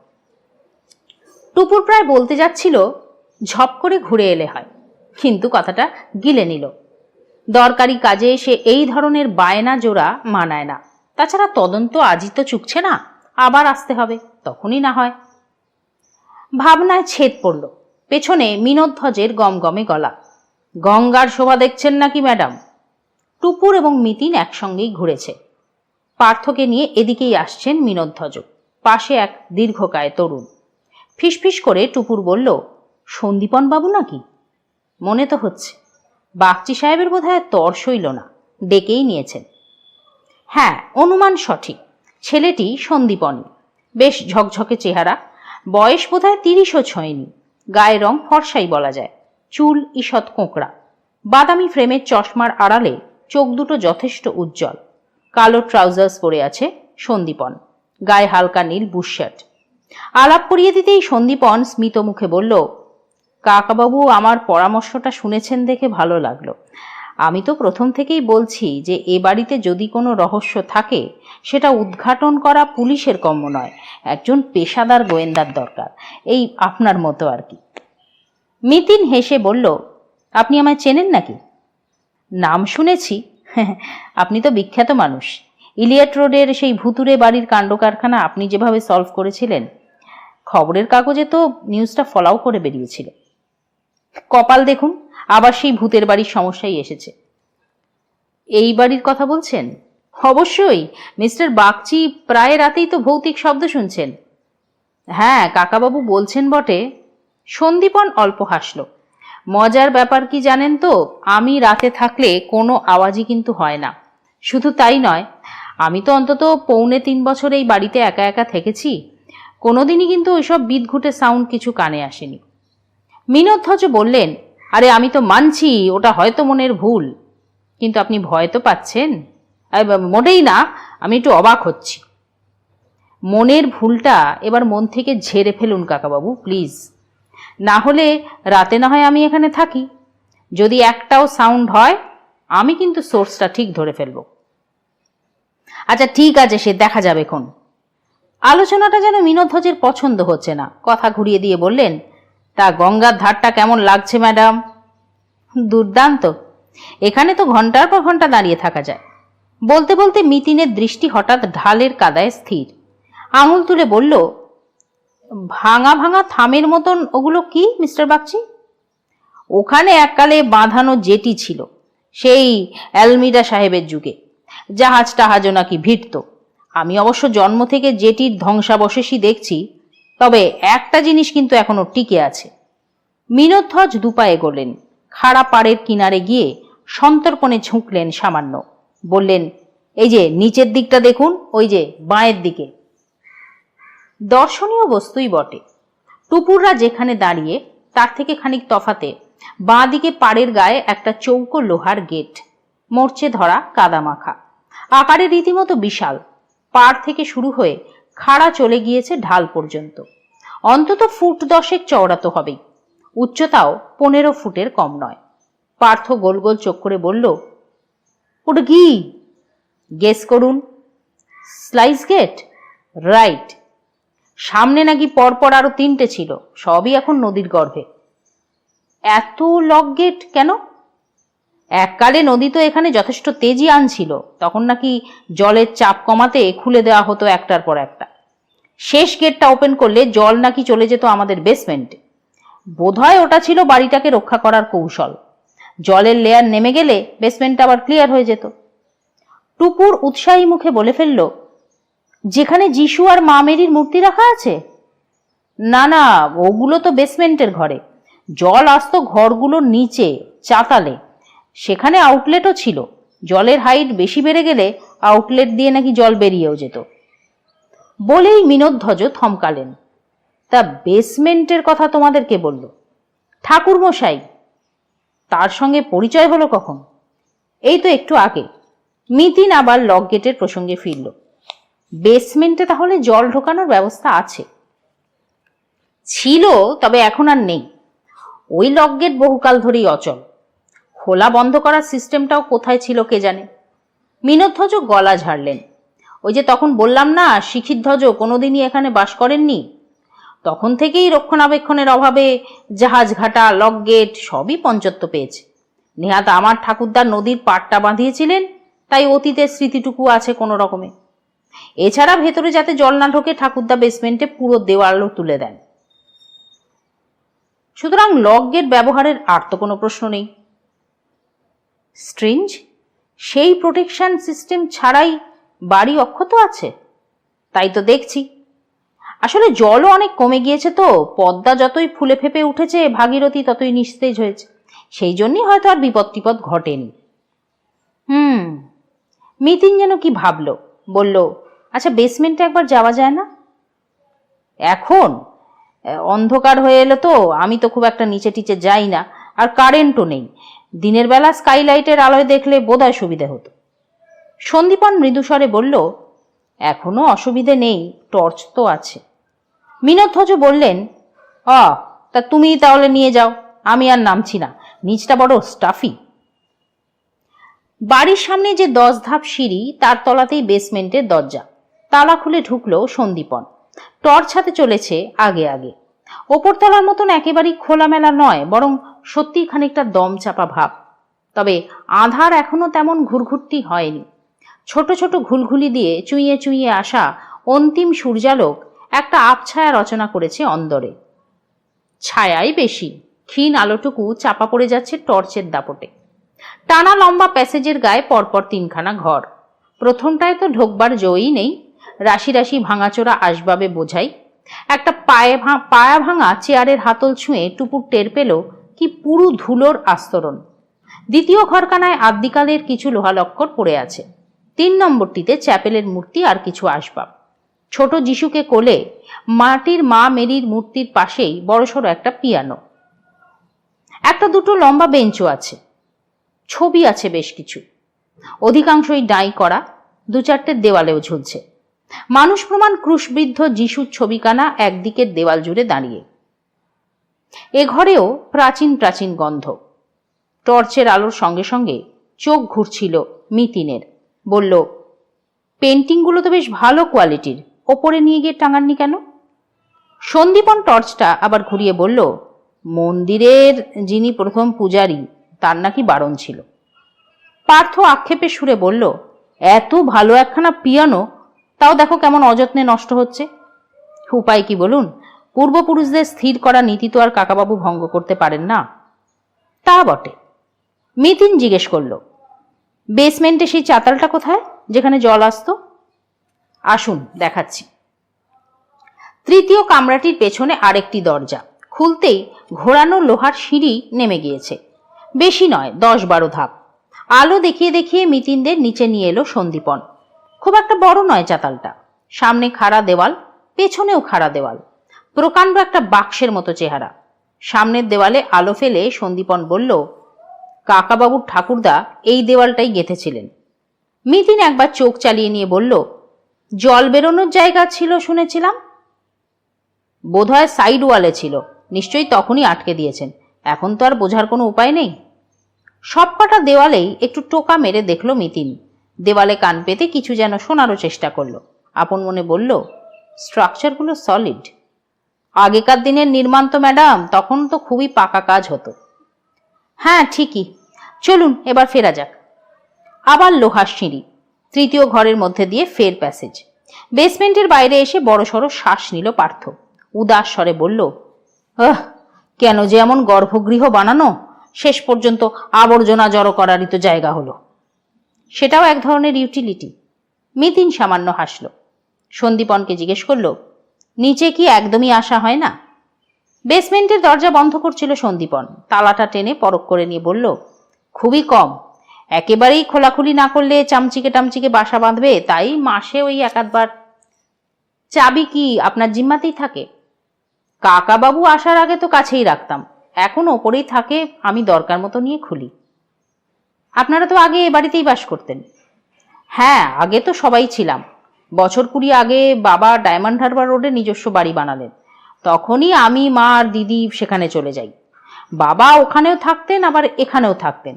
টুপুর প্রায় বলতে যাচ্ছিল, ঝপ করে ঘুরে এলে হয়, কিন্তু কথাটা গিলে নিল। দরকারি কাজে সে এই ধরনের বায়না জোড়া মানায় না। তাছাড়া তদন্ত আজই তো চুকছে না, আবার আসতে হবে, তখনই না হয়। ভাবনায় ছেদ পড়ল। পেছনে মিনোধ্বজের গমগমে গলা, গঙ্গার শোভা দেখছেন নাকি ম্যাডাম? টুপুর এবং মিতিন একসঙ্গেই ঘুরেছে। পার্থকে নিয়ে এদিকেই আসছেন মিনোধ্বজ। পাশে এক দীর্ঘকায় তরুণ। ফিসফিস করে টুপুর বলল, সন্দীপন বাবু নাকি? মনে তো হচ্ছে। বাগচি সাহেবের বোধহয় তর সইল না, ডেকেই নিয়েছেন। হ্যাঁ, অনুমান সঠিক। ছেলেটি সন্দীপনই। বেশ ঝকঝকে চেহারা, বয়স বোধহয় 30ও ছোঁয়নি। গায়ের রং ফর্সাই বলা যায়। চুল ঈষৎ কোঁকড়া। বাদামি ফ্রেমের চশমার আড়ালে চোখ দুটো যথেষ্ট উজ্জ্বল। কালো ট্রাউজার্স পরে আছে সন্দীপন, গায়ে হালকা নীল বুশশার্ট। আলাপ করিয়ে দিতেই সন্দীপন স্মিত মুখে বলল, কাকাবাবু আমার পরামর্শটা শুনেছেন দেখে ভালো লাগলো। আমি তো প্রথম থেকেই বলছি যে এ বাড়িতে যদি কোনো রহস্য থাকে সেটা উদ্ঘাটন করা পুলিশের কর্ম নয়, একজন পেশাদার গোয়েন্দার দরকার, এই আপনার মতো আর কি। মিতিন হেসে বলল, আপনি আমায় চেনেন নাকি? নাম শুনেছি। আপনি তো বিখ্যাত মানুষ। ইলিয়ট রোডের সেই ভুতুরে বাড়ির কাণ্ড কারখানা আপনি যেভাবে সলভ করেছিলেন, খবরের কাগজে তো নিউজটা ফলাও করে বেরিয়েছিল। কপাল দেখুন, আবার সেই ভূতের বাড়ির সমস্যাই এসেছে। এই বাড়ির কথা বলছেন? অবশ্যই। মিস্টার বাগচি প্রায় রাতেই তো ভৌতিক শব্দ শুনছেন। হ্যাঁ, কাকাবাবু বলছেন বটে। সন্দীপন অল্প হাসল। মজার ব্যাপার কি জানেন তো, আমি রাতে থাকলে কোনো আওয়াজই কিন্তু হয় না। শুধু তাই নয়, আমি তো অন্তত 3.25 বছর এই বাড়িতে একা একা থেকেছি, কোনোদিনই কিন্তু ওইসব বিদঘুটে সাউন্ড কিছু কানে আসেনি। মিনোধ্বজ বললেন, আরে আমি তো মানছি ওটা হয়তো মনের ভুল, কিন্তু আপনি ভয় তো পাচ্ছেন। মোটেই না, আমি একটু অবাক হচ্ছি। মনের ভুলটা এবার মন থেকে ঝেড়ে ফেলুন কাকাবাবু, প্লিজ। না হলে রাতে না হয় আমি এখানে থাকি, যদি একটাও সাউন্ড হয় আমি কিন্তু সোর্সটা ঠিক ধরে ফেলব। আচ্ছা ঠিক আছে, সে দেখা যাবে খন। আলোচনাটা যেন মিনোধ্বজের পছন্দ হচ্ছে না। কথা ঘুরিয়ে দিয়ে বললেন, তা গঙ্গার ধারটা কেমন লাগছে ম্যাডাম? দুর্দান্ত। এখানে তো ঘন্টার পর ঘন্টা দাঁড়িয়ে থাকা যায়। বলতে বলতে মিতিনের দৃষ্টি হঠাৎ ঢালের কাদায় স্থির। আঙুল তুলে বলল, ভাঙা ভাঙা থামের মতন ওগুলো কি মিস্টার বাগচি? ওখানে এককালে বাঁধানো জেটি ছিল, সেই অ্যালমিডা সাহেবের যুগে। জাহাজ টাহাজও নাকি ভিড়ত। আমি অবশ্য জন্ম থেকে জেটির ধ্বংসাবশেষই দেখছি, তবে একটা জিনিস কিন্তু এখনো টিকে আছে। মিনোধ্বজ দুপায়ে গেলেন, খাড়া পাড়ের কিনারে গিয়ে সন্তর্পণে ঝুঁকলেন সামান্য। বললেন, এই যে নিচের দিকটা দেখুন, ওই যে বাঁয়ের দিকে। দর্শনীয় বস্তুই বটে। টুপুররা যেখানে দাঁড়িয়ে তার থেকে খানিক তফাতে বাঁ দিকে পাড়ের গায়ে একটা চৌকো লোহার গেট, মরচে ধরা কাদামাখা, আকারে রীতিমতো বিশাল। পাড় থেকে শুরু হয়ে খাড়া চলে গিয়েছে ঢাল পর্যন্ত। অন্তত ফুট 10 চওড়া তো হবেই, উচ্চতাও 15 ফুটের কম নয়। পার্থ গোল গোল চোখ করে বলল, ওটা কি? গেস করুন। Sluice gate. রাইট। সামনে নাকি পরপর আরো 3টে ছিল, সবই এখন নদীর গর্ভে। এত লক গেট কেন? এককালে নদী তো এখানে যথেষ্ট তেজি আনছিল, তখন নাকি জলের চাপ কমাতে খুলে দেওয়া হতো একটার পর একটা। শেষ গেটটা ওপেন করলে জল নাকি চলে যেত আমাদের বেসমেন্টে। বোধহয় ওটা ছিল বাড়িটাকে রক্ষা করার কৌশল। জলের লেয়ার নেমে গেলে বেসমেন্টটা আবার ক্লিয়ার হয়ে যেত। টুপুর উৎসাহী মুখে বলে ফেলল, যেখানে যিশু আর মা মেরির মূর্তি রাখা আছে? না না, ওগুলো তো বেসমেন্টের ঘরে। জল আসতো ঘরগুলোর নিচে, চাতালে। সেখানে আউটলেটও ছিল। জলের হাইট বেশি বেড়ে গেলে আউটলেট দিয়ে নাকি জল বেরিয়েও যেত। বলেই মিনোধ্বজ থমকালেন। তা বেসমেন্টের কথা তোমাদেরকে বলল? ঠাকুরমশাই। তার সঙ্গে পরিচয় হলো কখন? এই তো একটু আগে। মিতিন আবার লক গেটের প্রসঙ্গে ফিরল। বেসমেন্টে তাহলে জল ঢোকানোর ব্যবস্থা আছে? ছিল, তবে এখন আর নেই। ওই লক গেট বহুকাল ধরেই অচল। খোলা বন্ধ করার সিস্টেমটাও কোথায় ছিল কে জানে। মিনোধ্বজ গলা ঝাড়লেন। ওই যে তখন বললাম না, শিখিধ্বজ কোনোদিনই এখানে বাস করেননি। তখন থেকেই রক্ষণাবেক্ষণের অভাবে জাহাজ ঘাটা, লক গেট সবই পঞ্চত্ব পেয়েছে। নেহাত আমার ঠাকুরদার নদীর পাড়টা বাঁধিয়েছিলেন, তাই অতীতের স্মৃতিটুকু আছে কোনো রকমে। এছাড়া ভেতরে যাতে জল না ঢোকে, ঠাকুরদা বেসমেন্টে পুরো দেওয়ালও তুলে দেন। সুতরাং লক গেট ব্যবহারের আর তো কোনো প্রশ্ন নেই। স্ট্রেঞ্জ, সেই প্রোটেকশন সিস্টেম ছাড়াই বাড়ি অক্ষত আছে? তাই তো দেখছি। আসলে জলও অনেক কমে গিয়েছে তো, পদ্মা যতই ফুলে ফেপে উঠেছে, ভাগীরথী ততই নিস্তেজ হয়েছে। সেই জন্যই হয়তো আর বিপদ টিপদ ঘটেনি। মিতিন যেন কি ভাবলো, বলল, আচ্ছা বেসমেন্টে একবার যাওয়া যায় না? এখন অন্ধকার হয়ে এলো তো, আমি তো খুব একটা নিচে টিচে যাই না, আর কারেন্টও নেই। দিনের বেলা স্কাইলাইটের আলোয় দেখলে বোধহয় সুবিধে হতো। সন্দীপন মৃদুস্বরে বলল, এখনো অসুবিধে নেই, টর্চ তো আছে। মিনোধ্বজ বললেন, তা তুমি তাহলে নিয়ে যাও, আমি আর নামছি না, নিচটা বড় স্টাফি। বাড়ির সামনে যে 10 ধাপ সিঁড়ি, তার তলাতেই বেসমেন্টের দরজা। তালা খুলে ঢুকলো সন্দীপন। টর্চ হাতে চলেছে আগে আগে। ওপরতলার মতন একেবারেই খোলামেলা নয়, বরং সত্যিই খানিকটা দম চাপা ভাব। তবে আধার এখনো তেমন ঘুরঘুরটি হয়নি। ছোট ছোট ঘুলঘুলি দিয়ে চুইয়ে চুইয়ে আসা অন্তিম সূর্যালোক একটা আবছায়া রচনা করেছে অন্দরে। ছায়াই বেশি, ক্ষীণ আলোটুকু চাপা পড়ে যাচ্ছে টর্চের দাপটে। টানা লম্বা প্যাসেজের গায়ে পরপর 3খানা ঘর। প্রথমটায় তো ঢোকবার জয়ই নেই, রাশি রাশি ভাঙাচোরা আসবাবে বোঝাই। একটা পায়া ভাঙা চেয়ারের হাতল ছুঁয়ে টুপুর টের পেল কি পুরু ধুলোর আস্তরণ। দ্বিতীয় ঘরখানায় আদ্যিকালের কিছু লোহালক্কর পড়ে আছে। 3 নম্বরটিতে চ্যাপেলের মূর্তি আর কিছু আসবাব। ছোট যিশুকে কোলে মাটির মা মেরির মূর্তির পাশেই বড়সড় একটা পিয়ানো। একটা দুটো লম্বা বেঞ্চও আছে। ছবি আছে বেশ কিছু, অধিকাংশই ডাই করা, 2-4টে দেওয়ালেও ঝুলছে। মানুষ প্রমাণ ক্রুশবৃদ্ধ যিশুর ছবিখানা একদিকের দেওয়াল জুড়ে দাঁড়িয়ে। এ ঘরেও প্রাচীন প্রাচীন গন্ধ। টর্চের আলোর সঙ্গে সঙ্গে চোখ ঘুরছিল মিতিনের। বলল, পেন্টিংগুলো তো বেশ ভালো কোয়ালিটির, ওপরে নিয়ে গিয়ে টাঙাননি কেন? সন্দীপন টর্চটা আবার ঘুরিয়ে বলল, মন্দিরের যিনি প্রথম পূজারী, তার নাকি বারণ ছিল। পার্থ আক্ষেপের সুরে বলল, এত ভালো একখানা পিয়ানো, তাও দেখো কেমন অযত্নে নষ্ট হচ্ছে। উপায় কি বলুন? পূর্বপুরুষদের স্থির করা নীতি তো আর কাকাবাবু ভঙ্গ করতে পারেন না। তা বটে। মিতিন জিজ্ঞেস করল, বেসমেন্টে সেই চাতালটা কোথায়, যেখানে জল আসতো? আসুন দেখাচ্ছি। তৃতীয় কামরাটির পেছনে আরেকটি দরজা। খুলতেই ঘোরানো লোহার সিঁড়ি নেমে গিয়েছে। বেশি নয়, 10-12 ধাপ। আলো দেখিয়ে দেখিয়ে মিতিনদের নিচে নিয়ে এলো সন্দীপন। খুব একটা বড় নয় চাতালটা। সামনে খাড়া দেওয়াল, পেছনেও খাড়া দেওয়াল, প্রকাণ্ড একটা বাক্সের মতো চেহারা। সামনের দেওয়ালে আলো ফেলে সন্দীপন বলল, কাকাবাবুর ঠাকুরদা এই দেওয়ালটাই গেঁথেছিলেন। মিতিন একবার চোখ চালিয়ে নিয়ে বলল, জল বেরোনোর জায়গা ছিল শুনেছিলাম। বোধহয় সাইড ওয়ালে ছিল, নিশ্চয়ই তখনই আটকে দিয়েছেন, এখন তো আর বোঝার কোনো উপায় নেই। সবকটা দেওয়ালেই একটু টোকা মেরে দেখল মিতিন। দেওয়ালে কান পেতে কিছু যেন শোনারও চেষ্টা করলো। আপন মনে বলল, স্ট্রাকচারগুলো সলিড। আগেকার দিনের নির্মাণ তো ম্যাডাম, তখন তো খুবই পাকা কাজ হতো। হ্যাঁ ঠিকই, চলুন এবার ফেরা যাক। আবার লোহার সিঁড়ি, তৃতীয় ঘরের মধ্যে দিয়ে ফের প্যাসেজ। বেসমেন্টের বাইরে এসে বড়সড় শ্বাস নিল পার্থ। উদাস স্বরে বলল, কেন যে এমন গর্ভগৃহ বানানো, শেষ পর্যন্ত আবর্জনা জড়ো করারই তো জায়গা হলো। সেটাও এক ধরনের ইউটিলিটি। মিতিন সামান্য হাসল। সন্দীপনকে জিজ্ঞেস করল, নিচে কি একদমই আসা হয় না? বেসমেন্টের দরজা বন্ধ করছিল সন্দীপন। তালাটা টেনে পরখ করে নিয়ে বলল, খুবই কম। একেবারেই খোলাখুলি না করলে চামচিকে টামচিকে বাসা বাঁধবে, তাই মাসে ওই এক আধবার। চাবি কি আপনার জিম্মাতেই থাকে? কাকাবাবু আসার আগে তো কাছেই রাখতাম, এখন ওপরেই থাকে, আমি দরকার মতো নিয়ে খুলি। আপনারা তো আগে এ বাড়িতেই বাস করতেন? হ্যাঁ, আগে তো সবাই ছিলাম। বছর 20 আগে বাবা ডায়মন্ড হারবার রোডে নিজস্ব বাড়ি বানালেন। তখনই আমি, মা আর দিদি সেখানে চলে যাই। বাবা ওখানেও থাকতেন, আবার এখানেও থাকতেন।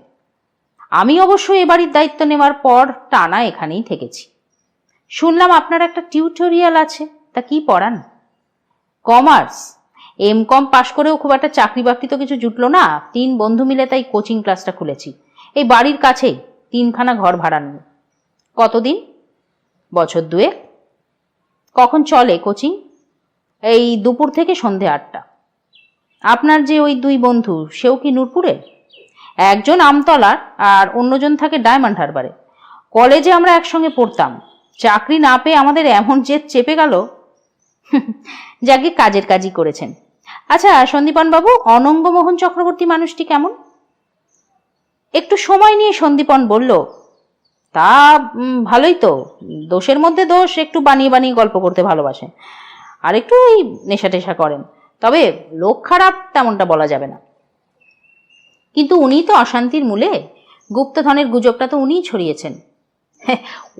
আমি অবশ্য এ বাড়ির দায়িত্ব নেওয়ার পর টানা এখানেই থেকেছি। শুনলাম আপনার একটা টিউটোরিয়াল আছে, তা কি পড়ান? কমার্স। এম.কম পাশ করেও খুব একটা চাকরি বাকরি তো কিছু জুটলো না। 3 বন্ধু মিলে তাই কোচিং ক্লাসটা খুলেছি, এই বাড়ির কাছেই, 3খানা ঘর ভাড়া নিয়ে। কতদিন? বছর 2। কখন চলে কোচিং? এই দুপুর থেকে সন্ধে 8টা। আপনার যে ওই 2 বন্ধু, সেও কি নূরপুরে? একজন আমতলার আর অন্যজন থাকে ডায়মন্ড হারবারে। কলেজে আমরা একসঙ্গে পড়তাম। চাকরি না পেয়ে আমাদের এমন জেদ চেপে গেল। যাকে কাজের কাজই করেছেন। আচ্ছা সন্দীপন বাবু, অনঙ্গমোহন চক্রবর্তী মানুষটি কেমন? একটু সময় নিয়ে সন্দীপন বলল, তা ভালোই তো। দোষের মধ্যে দোষ, একটু বানিয়ে বানিয়ে গল্প করতে ভালোবাসেন, আর একটু ওই নেশা টেশা করেন। তবে লোক খারাপ তেমনটা বলা যাবে না। কিন্তু উনিই তো অশান্তির মূলে। গুপ্তধনের গুজবটা তো উনিই ছড়িয়েছেন।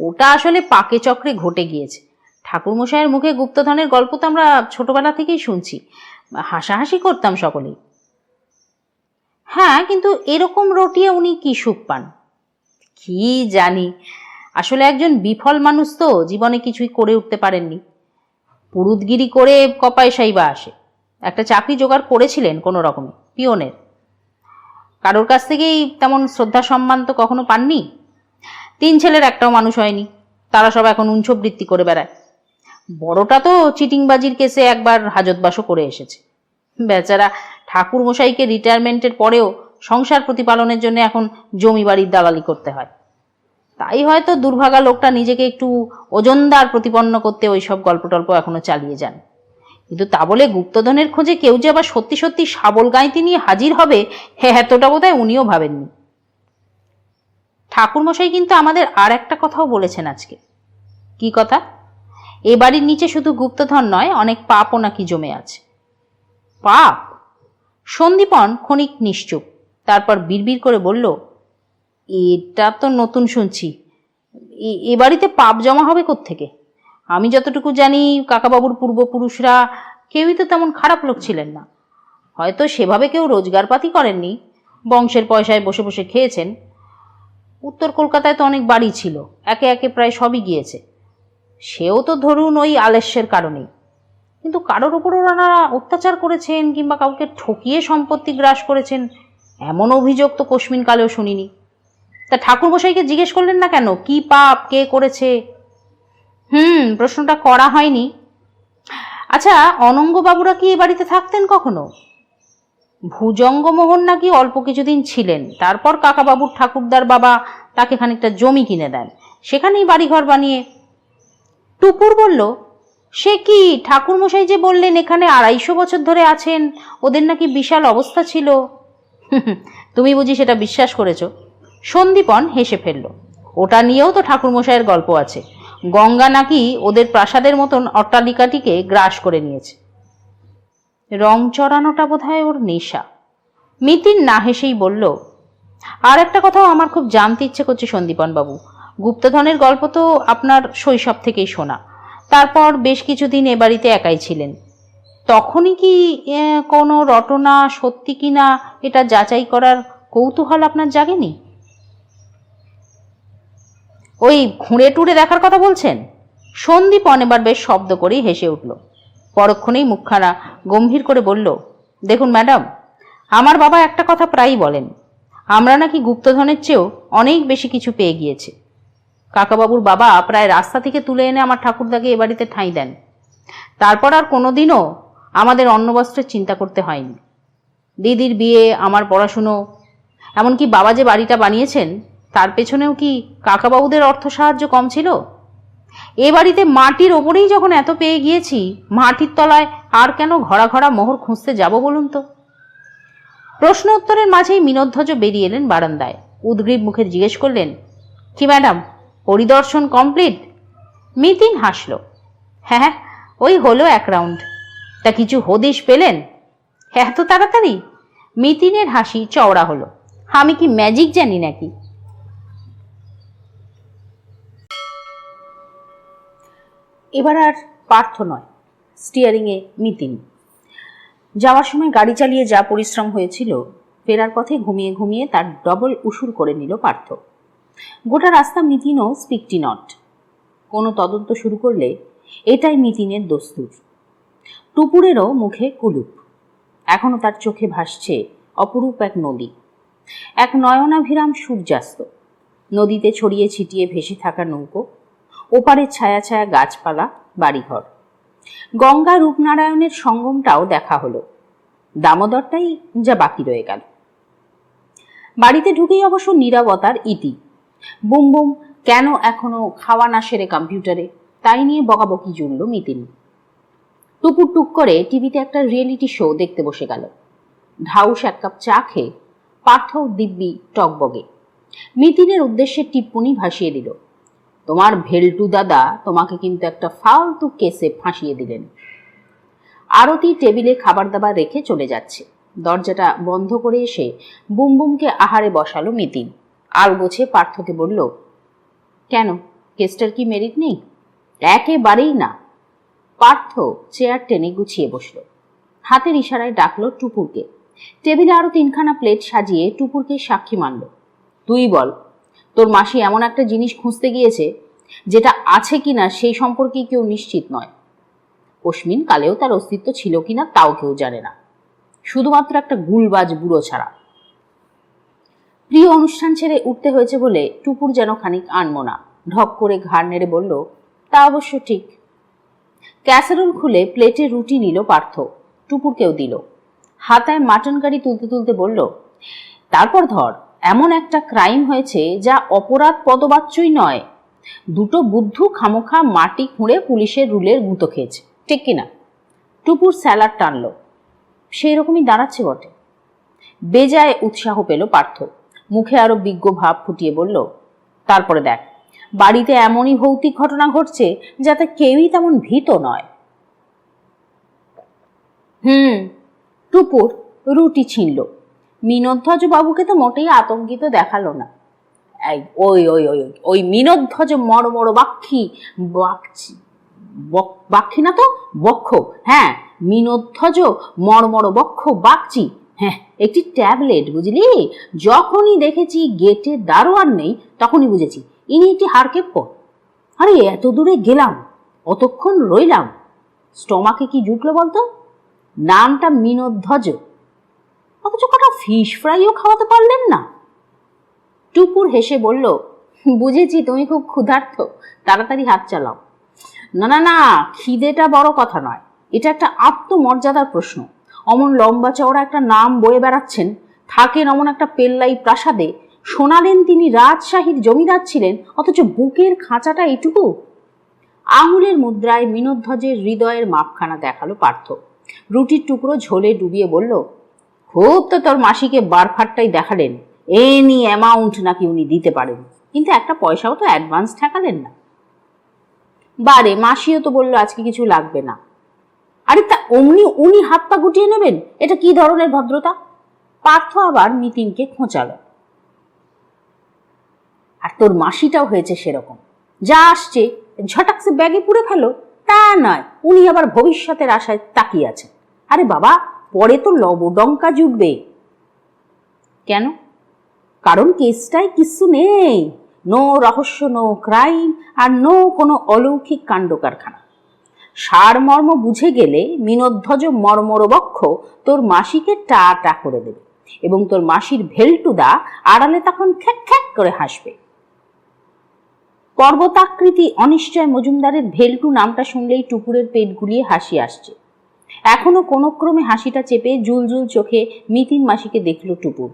ওটা আসলে পাকে চক্রে ঘটে গিয়েছে। ঠাকুরমশাইয়ের মুখে গুপ্তধনের গল্প তো আমরা ছোটবেলা থেকেই শুনছি, হাসাহাসি করতাম সকলেই। হ্যাঁ, কিন্তু এরকম রটিয়ে উনি কি সুখ পান? কি জানি, আসলে একজন বিফল মানুষ তো, জীবনে কিছুই করে উঠতে পারেননি। পুরুতগিরি করে কপায়সাই বা আসে। একটা চাকরি জোগাড় করেছিলেন কোনো রকমে, পিওনের। কারোর কাছ থেকেই তেমন শ্রদ্ধা সম্মান তো কখনো পাননি। 3 ছেলের একটাও মানুষ হয়নি, তারা সব এখন উঞ্চবৃত্তি করে বেড়ায়। বড়টা তো চিটিংবাজির কেসে একবার হাজতবাসও করে এসেছে। বেচারা ঠাকুর মশাইকে রিটায়ারমেন্টের পরেও সংসার প্রতিপালনের জন্য এখন জমি বাড়ির দালালি করতে হয়। তাই হয়তো দুর্ভাগা লোকটা নিজেকে একটু ওজনদার প্রতিপন্ন করতে ওই সব গল্প টল্প এখনো চালিয়ে যান। কিন্তু তা বলে গুপ্তধনের খোঁজে কেউ যে আবার সত্যি সত্যি শাবল গাঁইতি নিয়ে হাজির হবে, এতটা বোধহয় উনিও ভাবেননি। ঠাকুরমশাই কিন্তু আমাদের আর একটা কথাও বলেছেন আজকে। কি কথা? এ বাড়ির নিচে শুধু গুপ্তধন নয়, অনেক পাপও নাকি জমে আছে। পাপ? সন্দীপন ক্ষণিক নিশ্চুপ, তারপর বিড়বিড় করে বলল, এটা তো নতুন শুনছি। এ বাড়িতে পাপ জমা হবে কোত্থেকে? আমি যতটুকু জানি কাকাবাবুর পূর্বপুরুষরা কেউই তো তেমন খারাপ লোক ছিলেন না। হয়তো সেভাবে কেউ রোজগারপাতি করেননি, বংশের পয়সায় বসে বসে খেয়েছেন। উত্তর কলকাতায় তো অনেক বাড়ি ছিল, একে একে প্রায় সবই গিয়েছে। সেও তো ধরুন ওই আলস্যের কারণেই। কিন্তু কারোর উপর ওনারা অত্যাচার করেছেন কিংবা কাউকে ঠকিয়ে সম্পত্তি গ্রাস করেছেন, এমন অভিযোগ তো কোশমিন কালেও শুনিনি। তা ঠাকুরমশাইকে জিজ্ঞেস করলেন না কেন, কি পাপ কে করেছে? প্রশ্নটা করা হয়নি। আচ্ছা, অনঙ্গবাবুরা কি এ বাড়িতে থাকতেন কখনো? ভুজঙ্গমোহন নাকি অল্প কিছুদিন ছিলেন, তারপর কাকাবাবুর ঠাকুরদার বাবা তাকে খানিকটা জমি কিনে দেন, সেখানেই বাড়িঘর বানিয়ে। টুপুর বলল, সে কি, ঠাকুরমশাই যে বললেন এখানে 250 বছর ধরে আছেন, ওদের নাকি বিশাল অবস্থা ছিল। তুমি বুঝি সেটা বিশ্বাস করেছো? সন্দীপন হেসে ফেলল। ওটা নিয়েও তো ঠাকুরমশাইয়ের গল্প আছে। গঙ্গা নাকি ওদের প্রাসাদের মতন অট্টালিকাটিকে গ্রাস করে নিয়েছে। রং চড়ানোটা বোধহয় ওর নেশা। মিতিন না হেসেই বলল, আর একটা কথাও আমার খুব জানতে ইচ্ছে করছে সন্দীপন বাবু। গুপ্তধনের গল্প তো আপনার শৈশব থেকেই শোনা, তারপর বেশ কিছুদিন এ বাড়িতে একাই ছিলেন। তখনই কি কোনো রটনা সত্যি কিনা এটা যাচাই করার কৌতূহল আপনার জাগেনি? ওই ঘুরে টুরে দেখার কথা বলছেন? সন্দীপন এবার বেশ শব্দ করেই হেসে উঠল। পরক্ষণেই মুখখানা গম্ভীর করে বলল, দেখুন ম্যাডাম, আমার বাবা একটা কথা প্রায়ই বলেন, আমরা নাকি গুপ্তধনের চেয়েও অনেক বেশি কিছু পেয়ে গিয়েছে। কাকাবাবুর বাবা প্রায় রাস্তা থেকে তুলে এনে আমার ঠাকুরদাকে এ বাড়িতে ঠাঁই দেন। তারপর আর কোনোদিনও আমাদের অন্নবস্ত্রের চিন্তা করতে হয়নি। দিদির বিয়ে, আমার পড়াশুনো, এমনকি বাবা যে বাড়িটা বানিয়েছেন তার পেছনেও কি কাকাবাবুদের অর্থ সাহায্য কম ছিল? এ বাড়িতে মাটির ওপরেই যখন এত পেয়ে গিয়েছি, মাটির তলায় আর কেন ঘরা ঘরা মোহর খুঁজতে যাব বলুন তো? প্রশ্ন উত্তরের মাঝেই মিনধ্বজ বেরিয়ে এলেন বারান্দায়। উদ্গ্রীব মুখে জিজ্ঞেস করলেন, কি ম্যাডাম, পরিদর্শন কমপ্লিট? মিতিন হাসল, হ্যাঁ, ওই হলো এক রাউন্ড। তা কিছু হদিশ পেলেন? এত তাড়াতাড়ি? মিতিনের হাসি চওড়া হলো, আমি কি ম্যাজিক জানি নাকি? এবার আর পার্থ নয়, স্টিয়ারিংয়ে মিতিন। যাওয়ার সময় গাড়ি চালিয়ে যা পরিশ্রম হয়েছিল, ফেরার পথে ঘুমিয়ে ঘুমিয়ে তার ডবল উসুর করে নিল পার্থ। গোটা রাস্তা মিতিনও স্পিকটি নট। কোনো তদন্ত শুরু করলে এটাই মিতিনের দস্তুর। টুপুরেরও মুখে কুলুপ। এখনো তার চোখে ভাসছে অপরূপ এক নদী, এক নয়নাভিরাম সূর্যাস্ত। নদীতে ছড়িয়ে ছিটিয়ে ভেসে থাকা নৌকো, ওপারে ছায়া ছায়া গাছপালা, বাড়িঘর। গঙ্গা রূপনারায়ণের সঙ্গমটাও দেখা হলো, দামোদরটাই যা বাকি রয়ে গেল। বাড়িতে ঢুকেই অবশ্য নীরবতার ইতি। বুম বুম কেন এখনো খাওয়া না সেরে কম্পিউটারে, তাই নিয়ে বকাবকি জুড়ল মিতিন। টুকুর টুক করে টিভিতে একটা রিয়েলিটি শো দেখতে বসে গেল। ঢাউস এক কাপ চা খেয়ে পার্থ দিব্যি টকবগে। মিতিনের উদ্দেশ্যে টিপ্পনি ভাসিয়ে দিল, তোমার ভেলটু দাদা তোমাকে কিন্তু একটা ফালতু কেসে ফাঁসিয়ে দিলেন। আরতি টেবিলে খাবার দাবার রেখে চলে যাচ্ছে। দরজাটা বন্ধ করে এসে বুমবুমকে আহারে বসালো মিতিন। আলগোছে পার্থকে বলল, কেন, কেসটার কি মেরিট নেই? একেবারেই না। পার্থ চেয়ার টেনে গুছিয়ে বসল। হাতের ইশারায় ডাকলো টুপুরকে। টেবিলে আরো 3খানা প্লেট সাজিয়ে টুপুরকে সাক্ষী মানল। তুই বল, তোর মাসি এমন একটা জিনিস খুঁজতে গিয়েছে যেটা আছে কিনা সেই সম্পর্কে কেউ নিশ্চিত নয়। অস্মিন কালেও তার অস্তিত্ব ছিল কিনা তাও কেউ জানে না, শুধুমাত্র একটা গুলবাজ বুড়ো ছাড়া। প্রিয় অনুষ্ঠান ছেড়ে উঠতে হয়েছে বলে টুপুর যেন খানিক আনমনা। ঢক করে ঘাড় নেড়ে বলল, তা অবশ্য ঠিক। ক্যাসারোল খুলে প্লেটে রুটি নিল পার্থ, টুপুরকেও দিল। হাতায় মাটন কারি তুলতে তুলতে বলল, তারপর ধর, এমন একটা ক্রাইম হয়েছে যা অপরাধ পদবাচ্যই নয়। দুটো বুদ্ধু খামোখা মাটি খুঁড়ে পুলিশের রুলের গুঁতো খেয়েছে, ঠিক কিনা? টুপুর স্যালাড টানল। সেই রকমই দাঁড়াচ্ছে বটে। বেজায় উৎসাহ পেল পার্থ। মুখে আরো বিজ্ঞ ভাব ফুটিয়ে বলল, তারপরে দেখ, বাড়িতে এমনই ভৌতিক ঘটনা ঘটছে যাতে কেউই তেমন ভীত নয়। টুপুর রুটি ছিনল। মিনধ্বজ বাবুকে তো মোটেই আতঙ্কিত দেখালো না। ওই ওই ওই ওই মিনধ্বজ মড় মড় বাক্ষী, বাক্ষী না তো বক্ষ। হ্যাঁ, মিনধ্বজ মড় মড় বক্ষ বাগচি। হ্যাঁ, একটি ট্যাবলেট, বুঝলি? যখনই দেখেছি গেটে দারোয়ান নেই তখনই বুঝেছি ইনি একটি হারকেপ। আরে এত দূরে গেলাম, অতক্ষণ রইলাম, স্টমাকে কি জুটলো বলতো? নামটা মিনধ্বজ, অথচ কটা ফিশ ফ্রাইও খাওয়াতে পারলেন না। টুপুর হেসে বলল, বুঝেছি তুমি খুব ক্ষুধার্ত, তাড়াতাড়ি হাত চালাও। না না না, খিদেটা বড় কথা নয়, এটা একটা আত্মমর্যাদার প্রশ্ন। অমন লম্বা চওড়া একটা নাম বয়ে বেড়াচ্ছেন, থাকেন অমন একটা পেল্লাই প্রাসাদে, শোনালেন তিনি রাজশাহীর জমিদার ছিলেন, অথচ বুকের খাঁচাটা এইটুকু। আঙুলের মুদ্রায় মিনধ্বজের হৃদয়ের মাপখানা দেখালো পার্থ। রুটির টুকরো ঝোলে ডুবিয়ে বলল, খুব তো তোর মাসিকে বারফারটাই দেখালেন, এনি অ্যামাউন্ট নাকি উনি দিতে পারেন, কিন্তু একটা পয়সাও তো অ্যাডভান্স ঠেকালেন না। বারে মাসিও তো বললো আজকে কিছু লাগবে না। আরে তা অমনি উনি হাত পা গুটিয়ে নেবেন? এটা কি ধরনের ভদ্রতা? পার্থ আবার মিতিনকে খোঁচালো। আর তোর মাসিটাও হয়েছে সেরকম, যা আসছে ঝটাকসে ব্যাগে পুরে ফেলো তা নয়, উনি আবার ভবিষ্যতের আশায় তাকিয়ে আছেন। আরে বাবা, পরে তো লবডঙ্কা জুটবে। কেন? কারণ কেসটাই কিচ্ছু নেই, নো রহস্য, নো ক্রাইম, আর নো কোনো অলৌকিক কাণ্ড কারখানা। সারমর্ম বুঝে গেলে মিনোধ্বজ মর্মরবক্ষ তোর মাসিকে টা টা করে দেবে এবং তোর মাসির ভেলটুদা আড়ালে তখন খ্যাক খ্যাক করে হাসবে। পর্বতাকৃতি অনিশ্চয় মজুমদারের ভেলটু নামটা শুনলেই টুকুরের পেট গুলিয়ে হাসি আসছে। এখনো কোনো ক্রমে হাসিটা চেপে জুলজুল চোখে মিতিন মাসিকে দেখল টুকুর।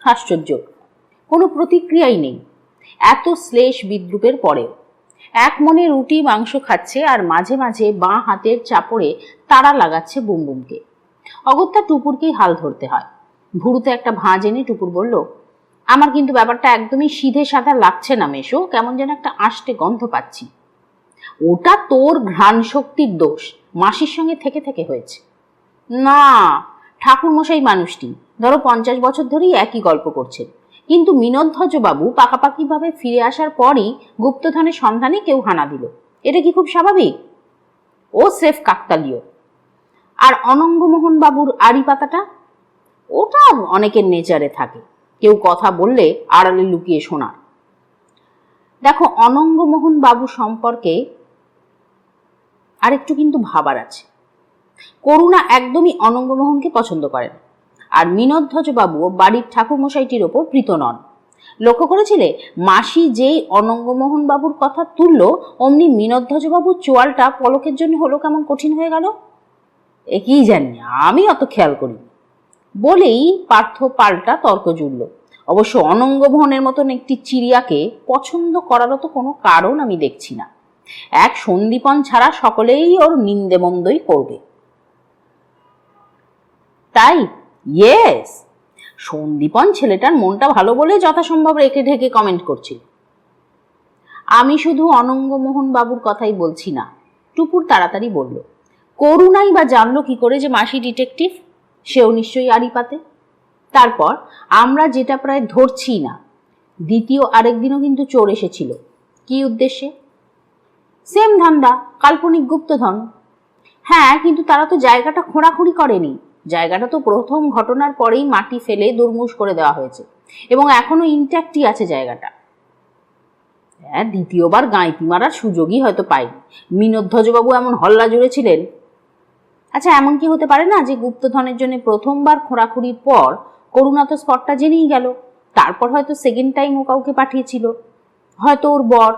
আশ্চর্য, কোনো প্রতিক্রিয়াই নেই এত শ্লেষ বিদ্রুপের পরেও। এক মনে রুটি মাংস খাচ্ছে আর মাঝে মাঝে বাঁ হাতের চাপড়ে তাড়া লাগাচ্ছে বুমবুমকে। অগত্যা টুকুরকেই হাল ধরতে হয়। ভুরুতে একটা ভাঁজ এনে টুকুর বলল, আমার কিন্তু ব্যাপারটা একদমই সিধে সাদা লাগছে না মেশো, কেমন যেন একটা আষ্টে গন্ধ পাচ্ছি। ওটা তোর ঘ্রাণ শক্তির দোষ, মাসির সঙ্গে থেকে থেকে হয়েছে। না, ঠাকুর মশাই মানুষটি ধরো 50 বছর ধরেই একই গল্প করছেন, কিন্তু মিনোধ্বজ বাবু পাকাপাকি ভাবে ফিরে আসার পরই গুপ্তধনের সন্ধানে কেউ হানা দিল। এটা কি খুব স্বাভাবিক? ও স্রেফ কাকতালীয়। আর অনঙ্গমোহন বাবুর আড়ি পাতাটা, ওটা অনেকের নেচারে থাকে, কেউ কথা বললে আড়ালে লুকিয়ে শোনার। দেখো, অনঙ্গমোহন বাবু সম্পর্কে আরেকটু কিন্তু ভাবার আছে। করুণা একদমই অনঙ্গমোহনকে পছন্দ করেন, আর মিনোধ্বজ বাবু বাড়ির ঠাকুরমশাইটির ওপর প্রীত নন। লক্ষ্য করেছিলে মাসি যেই অনঙ্গমোহন বাবুর কথা তুলল, অমনি মিনোধ্বজ বাবুর চোয়ালটা পলকের জন্য হলো কেমন কঠিন হয়ে গেল। এ কি জানি, আমি অত খেয়াল করি বলেই পার্থ পাল্টা তর্ক জুড়ল। অবশ্য অনঙ্গমোহনের মতন একটি চিড়িয়াকে পছন্দ করারও তো কোনো কারণ আমি দেখছি না। এক সন্দীপন ছাড়া সকলেই ওর নিন্দে মন্দই করবে। তাই? ইয়েস, সন্দীপন ছেলেটার মনটা ভালো বলে যথাসম্ভব রেখে ঢেকে কমেন্ট করছিল। আমি শুধু অনঙ্গমোহন বাবুর কথাই বলছি না, টুকুর তাড়াতাড়ি বলল। করুণাই বা জানলো কি করে যে মাসি ডিটেকটিভ? সেও নিশ্চয়ই আড়ি পাতে। তারপর আমরা যেটা প্রায় ধরছি না, দ্বিতীয় আরেকদিনও কিন্তু চোর এসেছিল। কি উদ্দেশ্যে? সেম ধান্দা, কাল্পনিক গুপ্তধন। হ্যাঁ, কিন্তু তারা তো জায়গাটা খোঁড়াখুঁড়ি করেনি। জায়গাটা তো প্রথম ঘটনার পরেই মাটি ফেলে দুর্মুষ করে দেওয়া হয়েছে এবং এখনো ইনট্যাক্টই আছে জায়গাটা। হ্যাঁ, দ্বিতীয়বার গাঁইতি মারার সুযোগই হয়তো পাইনি। মিনোধ্বজবাবু এমন হল্লা জুড়েছিলেন। আচ্ছা, এমন কি হতে পারে না যে গুপ্তধনের জন্য প্রথমবার খোঁড়াখুঁড়ির পর করুণা তো স্পটটা জেনেই গেল, তারপর হয়তো সেকেন্ড টাইম ও কাউকে পাঠিয়েছিল, হয়তো ওর বর,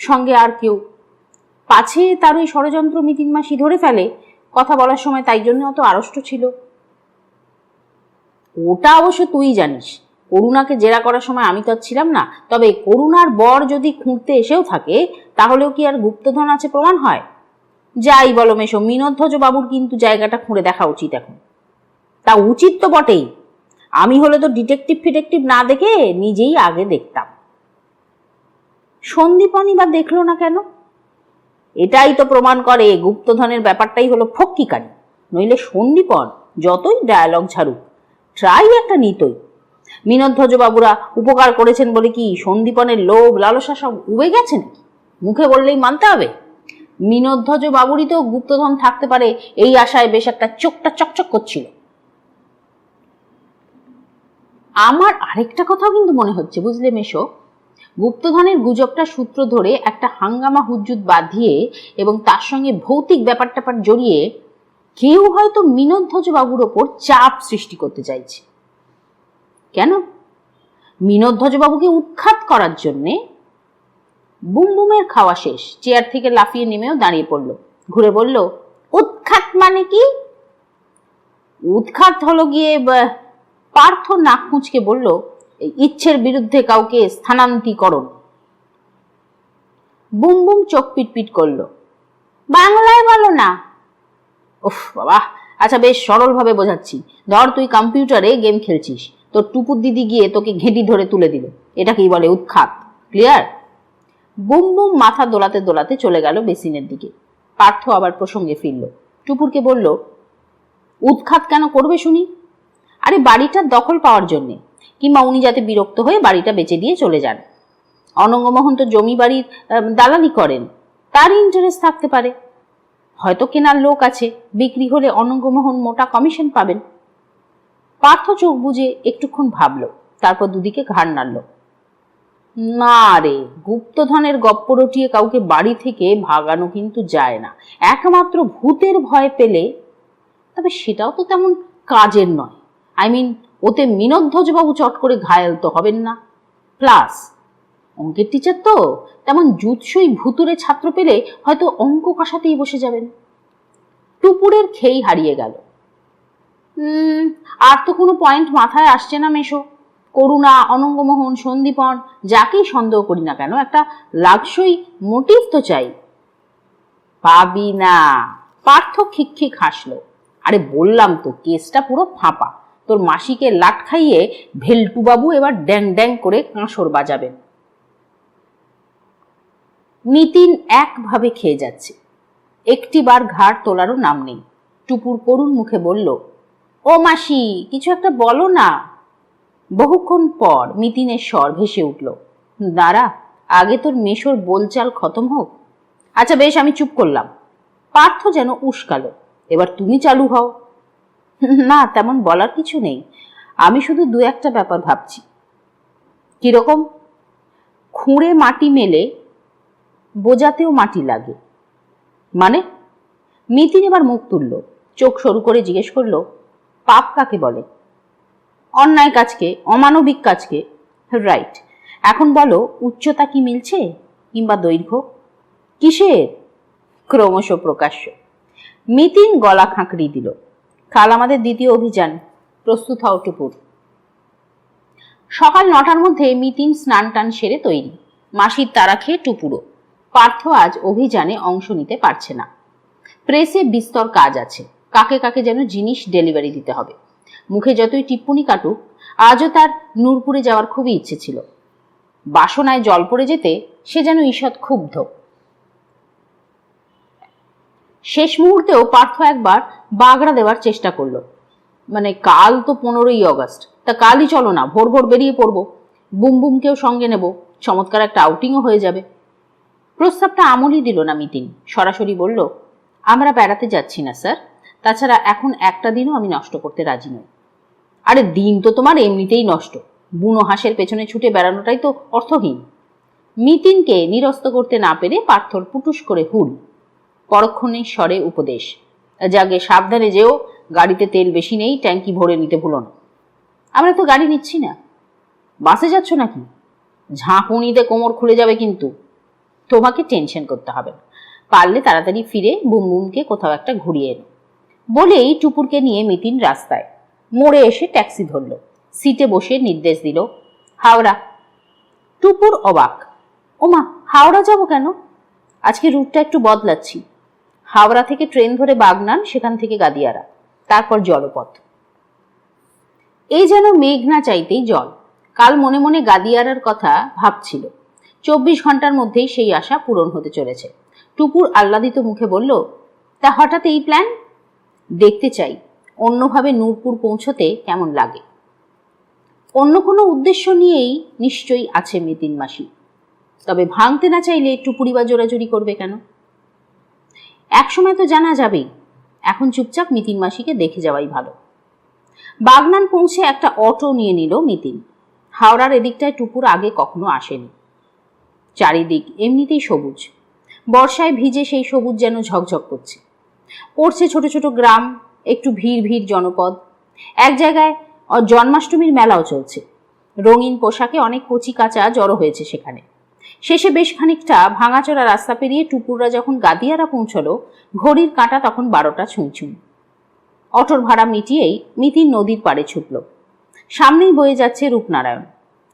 সঙ্গে আর কেউ, পাছে তার ওই ষড়যন্ত্র মিতিন মাসি ধরে ফেলে কথা বলার সময়, তাই জন্য অত আড়ষ্ট ছিল। ওটা অবশ্য তুই জানিস, করুণাকে জেরা করার সময় আমি তো ছিলাম না। তবে করুণার বর যদি খুঁড়তে এসেও থাকে, তাহলেও কি আর গুপ্তধন আছে প্রমাণ হয়? যাই বলো মেশো, মিনোধ্বজ বাবুর কিন্তু জায়গাটা খুঁড়ে দেখা উচিত এখন। তা উচিত তো বটেই, আমি হলে তো ডিটেকটিভ ফিটেকটিভ না দেখে নিজেই আগে দেখতাম। সন্দীপনই বা দেখলো না কেন? এটাই তো প্রমাণ করে গুপ্তধনের ব্যাপারটাই হলো ফক্কিকারি। নইলে সন্দীপন যতই ডায়ালগ ঝাড়ুক, ট্রাই একটা নিতই। মিনোধ্বজ বাবুরা উপকার করেছেন বলে কি সন্দীপনের লোভ লালসা সব উবে গেছে নাকি? মুখে বললেই মানতে হবে? মিনোধ্বজ বাবুরই তো গুপ্তধন থাকতে পারে এই আশায় বেশ একটা চোখটা চকচক করছিল। আমার আরেকটা কথাও কিন্তু মনে হচ্ছে, বুঝলে মেশো, গুপ্তধনের গুজবটা সূত্র ধরে একটা হাঙ্গামা হুজ্জুত বাঁধিয়ে এবং তার সঙ্গে ভৌতিক ব্যাপার ট্যাপার জড়িয়ে কেউ হয়তো মিনোধ্বজ বাবুর ওপর চাপ সৃষ্টি করতে চাইছে। কেন? মিনোধ্বজ বাবুকে উৎখাত করার জন্যে। বুমবুমের খাওয়া শেষ, চেয়ার থেকে লাফিয়ে নেমেও দাঁড়িয়ে পড়ল, ঘুরে বলল, উৎখাত মানে কি? উৎখাত হলো গিয়ে, পার্থ নাক মুচকে বলল, ইচ্ছের বিরুদ্ধে কাউকে স্থানান্তরিকরণ। বুমবুম চোখ পিটপিট করল, বাংলায় বলো না। উফ বাবা, আচ্ছা বেশ সরলভাবে বোঝাচ্ছি। ধর তুই কম্পিউটারে গেম খেলছিস, তোর টুপুর দিদি গিয়ে তোকে ঘেঁটি ধরে তুলে দিল, এটাকেই বলে উৎখাত। ক্লিয়ার? বুম বুম মাথা দোলাতে দোলাতে চলে গেল বেসিনের দিকে। পার্থ আবার প্রসঙ্গে ফিরল। টুপুরকে বলল, উৎখাত কেন করবে শুনি? আরে বাড়িটার দখল পাওয়ার জন্যে, কিংবা উনি যাতে বিরক্ত হয়ে বাড়িটা বেচে দিয়ে চলে যান। অনঙ্গমোহন তো জমি বাড়ির দালালি করেন, তার ইন্টারেস্ট থাকতে পারে। হয়তো কেনার লোক আছে, বিক্রি হলে অনঙ্গমোহন মোটা কমিশন পাবেন। পার্থ চোখ বুজে একটুক্ষণ ভাবল, তারপর দুদিকে ঘাড় নাড়ল। না রে, গুপ্তধনের গপ্প রটিয়ে কাউকে বাড়ি থেকে ভাগানো কিন্তু যায় না, একমাত্র ভূতের ভয় পেলে। তবে সেটাও তো তেমন কাজের নয়। ওতে মিনধ্বজবাবু চট করে ঘায়েল তো হবেন না। প্লাস অঙ্কের টিচার তো, তেমন জুৎসই ভুতুরে ছাত্র পেলে হয়তো অঙ্ক কষাতেই বসে যাবেন। টুপুরের খেই হারিয়ে গেল। আর তো কোনো পয়েন্ট মাথায় আসছে না মেশো। করুণা, অনঙ্গমোহন, সন্দীপন, যাকেই সন্দেহ করি না কেন, একটা লাগসই মোটিভ তো চাই। পাবি না। পার্থ খিকখিক হাসলো। আরে বললাম তো, কেসটা পুরো ফাঁপা। তোর মাসিকে লাট খাইয়ে ভেলটুবাবু এবার ড্যাং ড্যাং করে কাঁসর বাজাবেন। নিতিন একভাবে খেয়ে যাচ্ছে, একটিবার ঘাড় তোলারও নাম নেই। টুপুর করুণ মুখে বলল, ও মাসি, কিছু একটা বলো না। বহুক্ষণ পর নিতিনের স্বর ভেসে উঠল, দাঁড়া, আগে তোর মেশোর বোলচাল খতম হোক। আচ্ছা বেশ, আমি চুপ করলাম। পার্থ যেন উস্কালো, এবার তুমি চালু হও। না, তেমন বলার কিছু নেই, আমি শুধু দু একটা ব্যাপার ভাবছি। কিরকম? খুঁড়ে মাটি মেলে বোঝাতেও মাটি লাগে মানে? নিতিন এবার মুখ তুলল, চোখ সরু করে জিজ্ঞেস করলো, পাপ কাকে বলে? অন্যায় কাজকে, অমানবিক কাজকে। রাইট। এখন বলো, উচ্চতা কি মিলছে, কিংবা দৈর্ঘ্য? কিসের? ক্রমশ প্রকাশ্য। নিতিন গলা খাঁকড়ি দিল। কাল আমাদের দ্বিতীয় অভিযান, প্রস্তুত হও টুপুর। সকাল 9টার মধ্যে নিতিন স্নান টান সেরে তৈরি। মাসির তাড়া খেয়ে টুপুরও। পার্থ আজ অভিযানে অংশ নিতে পারছে না। প্রেসে বিস্তর কাজ আছে, কাকে কাকে যেন জিনিস ডেলিভারি দিতে হবে। মুখে যতই টিপ্পনি কাটুক, আজও তার নূরপুরে যাওয়ার খুবই ইচ্ছে ছিল। বাসনায় জল পড়ে যেতে সে যেন ঈষৎ ক্ষুব্ধ। শেষ মুহূর্তেও পার্থ একবার বাগড়া দেওয়ার চেষ্টা করলো, কাল তো 15ই অগস্ট, তা কালই চলো না, ভোর ভোর বেরিয়ে পড়বো। বুম বুমকেও সঙ্গে নেব, চমৎকার একটা আউটিংও হয়ে যাবে। প্রস্তাবটা আমলই দিল না নিতিন, সরাসরি বলল, আমরা বেড়াতে যাচ্ছি না স্যার, তাছাড়া এখন একটা দিনও আমি নষ্ট করতে রাজি নই। আরে দিন তো তোমার এমনিতেই নষ্ট, বুনো হাঁসের পেছনে ছুটে বেড়ানোটাই তো অর্থহীন। নিতিনকে নিরস্ত করতে না পেরে পার্থর পুটুস করে হুল। পরক্ষণে স্বরে উপদেশ, যাগে সাবধানে যেও, গাড়িতে তেল বেশি নেই, ট্যাঙ্কি ভরে নিতে ভুলো না। আমরা তো গাড়ি নিচ্ছি না। বাসে যাচ্ছ নাকি? ঝাঁকুনিতে কোমর খুলে যাবে কিন্তু। তোমাকে টেনশন করতে হবে না, পারলে তাড়াতাড়ি ফিরে বুম বুমকে কোথাও একটা ঘুরিয়ে এনো। বলেই টুপুরকে নিয়ে নিতিন রাস্তায় মোড়ে এসে ট্যাক্সি ধরল। সিটে বসে নির্দেশ দিল, হাওড়া। টুপুর অবাক, ওমা, হাওড়া যাব কেন? আজকে রুটটা একটু বদলাচ্ছি। হাওড়া থেকে ট্রেন ধরে বাগনান, সেখান থেকে গাদিয়ারা, তারপর জলপথ। এই যেন মেঘ না চাইতেই জল। কাল মনে মনে গাদিয়ারার কথা ভাবছিল। 24 ঘন্টার মধ্যেই সেই আশা পূরণ হতে চলেছে। টুপুর আহ্লাদিত মুখে বলল, তা হঠাৎ এই প্ল্যান? দেখতে চাই অন্যভাবে নূরপুর পৌঁছতে কেমন লাগে। অন্য কোনো উদ্দেশ্য নিয়েই নিশ্চয়ই আছে নিতিন মাসি, তবে ভাঙতে না চাইলে টুপুরি বা জোরাজুরি করবে কেন? একসময় তো জানা যাবেই, এখন চুপচাপ নিতিন মাসিকে দেখে যাওয়াই ভালো। বাগনান পৌঁছে একটা অটো নিয়ে নিল নিতিন। হাওড়ার এদিকটায় টুপুর আগে কখনো আসেনি। চারিদিক এমনিতেই সবুজ, বর্ষায় ভিজে সেই সবুজ যেন ঝকঝক করছে। পড়ছে ছোট ছোট গ্রাম, একটু ভিড় ভিড় জনপদ। এক জায়গায় জন্মাষ্টমীর মেলাও চলছে। রঙিন পোশাকে অনেক কচি কাঁচা জড়ো হয়েছে সেখানে। শেষে বেশ খানিকটা ভাঙাচোরা রাস্তা পেরিয়ে টুপুররা যখন গাদিয়ারা পৌঁছলো, ঘড়ির কাঁটা তখন 12টা ছুঁই। অটোর ভাড়া মিটিয়েই নিতিন নদীর পাড়ে ছুটল। সামনেই বয়ে যাচ্ছে রূপনারায়ণ,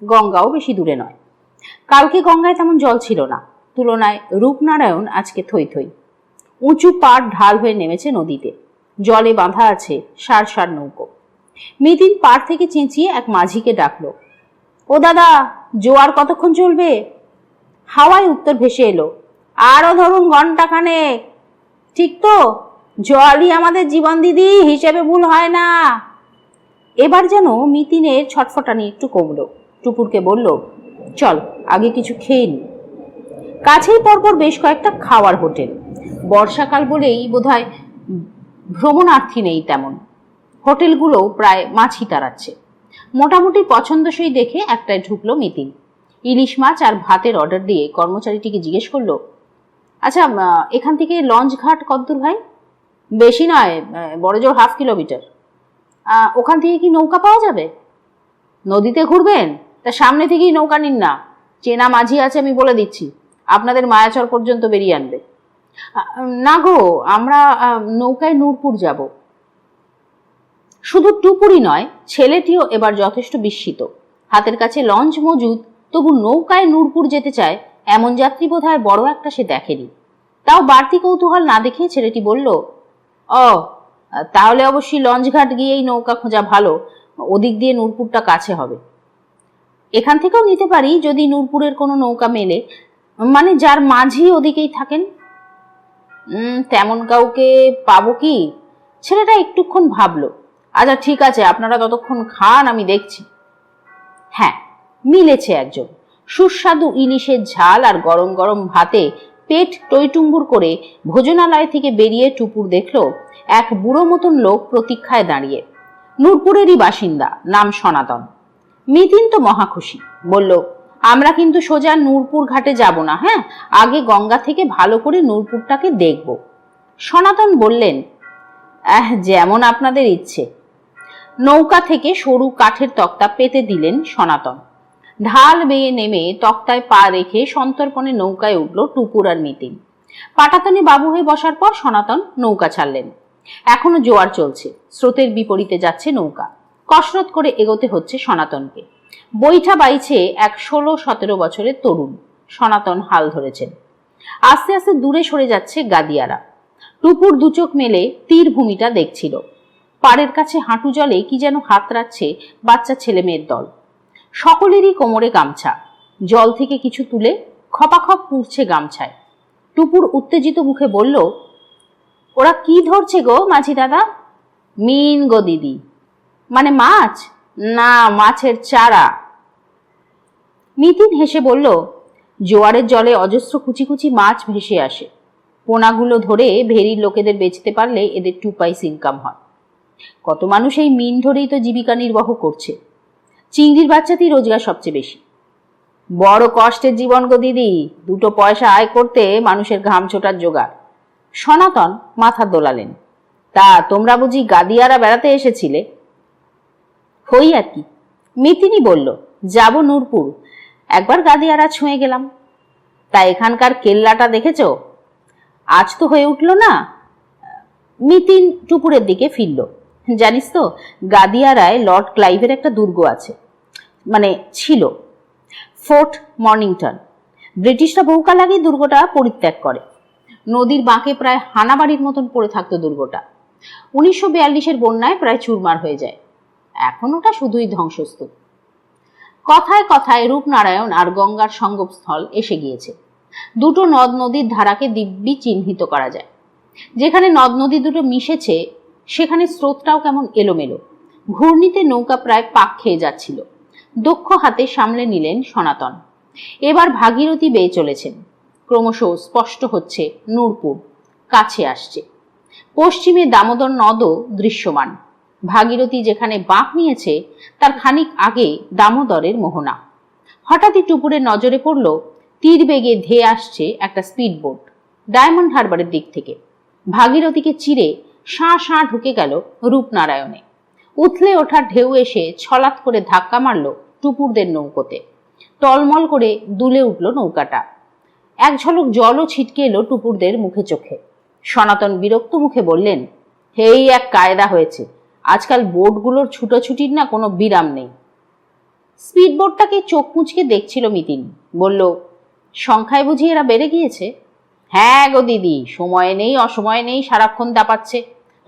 গঙ্গাও বেশি দূরে নয়। কালকে গঙ্গায় তেমন জল ছিল না, তুলনায় রূপনারায়ণ আজকে থই থই। উঁচু পাড় ঢাল হয়ে নেমেছে নদীতে, জলে বাঁধা আছে সার সার নৌকো। নিতিন পাড় থেকে চেঁচিয়ে এক মাঝিকে ডাকলো, ও দাদা, জোয়ার কতক্ষণ চলবে? হাওয়ায় উত্তর ভেসে এলো, আরো ধরুন ঘন্টাখানেক। ঠিক তো? জলই আমাদের জীবন দিদি, হিসেবে ভুল হয় না। এবার যেন মিতিনের ছটফটানি একটু কমলো। টুপুরকে বলল, চল আগে কিছু খেয়ে নি। কাছেই পরপর বেশ কয়েকটা খাওয়ার হোটেল। বর্ষাকাল বলেই বোধহয় ভ্রমণার্থী নেই তেমন। হোটেলগুলো প্রায় মাছি তাড়াচ্ছে। মোটামুটি পছন্দসই দেখে একটায় ঢুকলো মিতিন। ইলিশ মাছ আর ভাতের অর্ডার দিয়ে কর্মচারীটিকে জিজ্ঞেস করলো, আচ্ছা এখান থেকে লঞ্চ ঘাট কতদূর ভাই? বেশি নয়, বড় জোর 1/2 কিলোমিটার। ওখান থেকে কি নৌকা পাওয়া যাবে? নদীতে ঘুরবেন? তা সামনে থেকেই নৌকা নিন না, চেনা মাঝি আছে আমি বলে দিচ্ছি, আপনাদের মায়াচর পর্যন্ত বেরিয়ে আনবে। না গো, আমরা নৌকায় নূরপুর যাব। শুধু টুপুরই নয়, ছেলেটিও এবার যথেষ্ট বিস্মিত। হাতের কাছে লঞ্চ মজুদ, তবু নৌকায় নূরপুর যেতে চায় এমন যাত্রী বোধহয় বড় একটা সে দেখেনি। তাও বাড়তি কৌতূহল না দেখে ছেলেটি বলল, ও তাহলে অবশ্যই লঞ্চঘাট গিয়েই নৌকা খোঁজা ভালো, ওদিক দিয়ে নূরপুরটা কাছে হবে। এখান থেকেও নিতে পারি যদি নূরপুরের কোনো নৌকা মেলে, মানে যার মাঝি ওদিকেই থাকেন। তেমন কাউকে পাবো কি? ছেলেটা একটুক্ষণ ভাবলো। আচ্ছা ঠিক আছে, আপনারা ততক্ষণ খান, আমি দেখছি। হ্যাঁ, মিলেছে একজন। সুস্বাদু ইলিশের ঝাল আর গরম গরম ভাতে পেট টইটুম্বুর করে ভোজনালয় থেকে বেরিয়ে টুপুর দেখলো এক বুড়ো মতন লোক প্রতীক্ষায় দাঁড়িয়ে। নূরপুরেরই বাসিন্দা, নাম সনাতন। মিতিন তো মহা খুশি, বলল, আমরা কিন্তু সোজা নূরপুর ঘাটে যাব না, হ্যাঁ, আগে গঙ্গা থেকে ভালো করে নূরপুরটাকে দেখব। সনাতন বললেন, যেমন আপনাদের ইচ্ছে। নৌকা থেকে সরু কাঠের তক্তা পেতে দিলেন সনাতন। ঢাল বেয়ে নেমে তক্তায় পা রেখে সন্তর্পণে নৌকায় উঠল টুপুর আর মিতিন। পাটাতনে বাবু হয়ে বসার পর সনাতন নৌকা ছাড়লেন। এখনো জোয়ার চলছে, স্রোতের বিপরীতে যাচ্ছে নৌকা। কসরত করে এগোতে হচ্ছে সনাতনকে। বৈঠা বাইছে এক 16-17 বছরের তরুণ। সনাতন হাল ধরেছেন। আস্তে আস্তে দূরে সরে যাচ্ছে গাদিয়ারা। টুপুর দুচোখ মেলে তীর ভূমিটা দেখছিল। পাড়ের কাছে হাঁটু জলে কি যেন হাত রাখছে বাচ্চা ছেলে মেয়ের দল। সকলেরই কোমরে গামছা। জল থেকে কিছু তুলে খপাখপ পুড়ছে গামছায়। টুপুর উত্তেজিত মুখে বলল, ওরা কি ধরছে গো মাঝি দাদা? মিন গো দিদি। মানে মাছ? না, মাছের চারা। মিতিন হেসে বলল, জোয়ারের জলে অজস্র কুচি কুচি মাছ ভেসে আসে। পোনাগুলো ধরে ভেরির লোকেদের বেচতে পারলে এদের 2 পয়সা ইনকাম হয়। কত মানুষ এই মিন ধরেই তো জীবিকা নির্বাহ করছে। চিংড়ির বাচ্চাতেই রোজগার সবচেয়ে বেশি। বড় কষ্টের জীবন গো দিদি, 2 পয়সা আয় করতে মানুষের ঘাম ছোটার জোগাড়। সনাতন মাথা দোলালেন। তা তোমরা বুঝি গাদিয়ারা বেড়াতে এসেছিলে? হই আর কি। মিতিনই বলল, যাব নূরপুর, একবার গাদিয়ারা ছুঁয়ে গেলাম। তা এখানকার কেল্লাটা দেখেছ? আজ তো হয়ে উঠল না। মিতিন টুপুরের দিকে ফিরল। জানিস তো, গাদিয়ারায় লর্ড ক্লাইভের একটা দুর্গ আছে, মানে ছিল, ফোর্ট মর্নিংটন। ব্রিটিশরা বহুকাল আগে দুর্গটা পরিত্যাগ করে। নদীর বাঁকে প্রায় হানাবাড়ির মতন পড়ে থাকতো দুর্গটা। 1942-এর বন্যায় প্রায় চুরমার হয়ে যায়। এখন ওটা শুধুই ধ্বংসস্তূপ। কথায় কথায় রূপনারায়ণ আর গঙ্গার সঙ্গমস্থল এসে গিয়েছে। দুটো নদ নদীর ধারাকে দিব্যি চিহ্নিত করা যায়। যেখানে নদ নদী দুটো মিশেছে সেখানে স্রোতটাও কেমন এলোমেলো। ঘূর্ণিতে নৌকা প্রায় পাক খেয়ে যাচ্ছিল। দক্ষ হাতে সামলে নিলেন সনাতন। এবার ভাগীরথী বেয়ে চলেছেন। ক্রমশ স্পষ্ট হচ্ছে নূরপুর কাছে আসছে। পশ্চিমে দামোদর নদও দৃশ্যমান। ভাগীরথী যেখানে বাঁক নিয়েছে তার খানিক আগে দামোদরের মোহনা। হঠাৎই টুপুরের নজরে পড়ল তীর বেগে ধেয়ে আসছে একটা স্পিড বোট ডায়মন্ড হারবারের দিক থেকে। ভাগীরথীকে চিরে শাঁ শাঁ ঢুকে গেল রূপনারায়ণে। উথলে ওঠা ঢেউ এসে ছলাৎ করে ধাক্কা মারল টুপুরদের নৌকোতে। টলমল করে দুলে উঠল নৌকাটা। এক ঝলক জলও ছিটকে এলো টুপুরদের মুখে চোখে। সনাতন বিরক্ত মুখে বললেন, হেই এক কায়দা হয়েছে, আজকাল বোটগুলোর ছুটোছুটির না কোনো বিরাম নেই। স্পিড বোটটাকে চোখ মুচকে দেখছিল মিতিন। বলল, সংখ্যায় বুঝি এরা বেড়ে গিয়েছে? হ্যাঁ গো দিদি, সময় নেই অসময় নেই, সারাক্ষণ দাপাচ্ছে,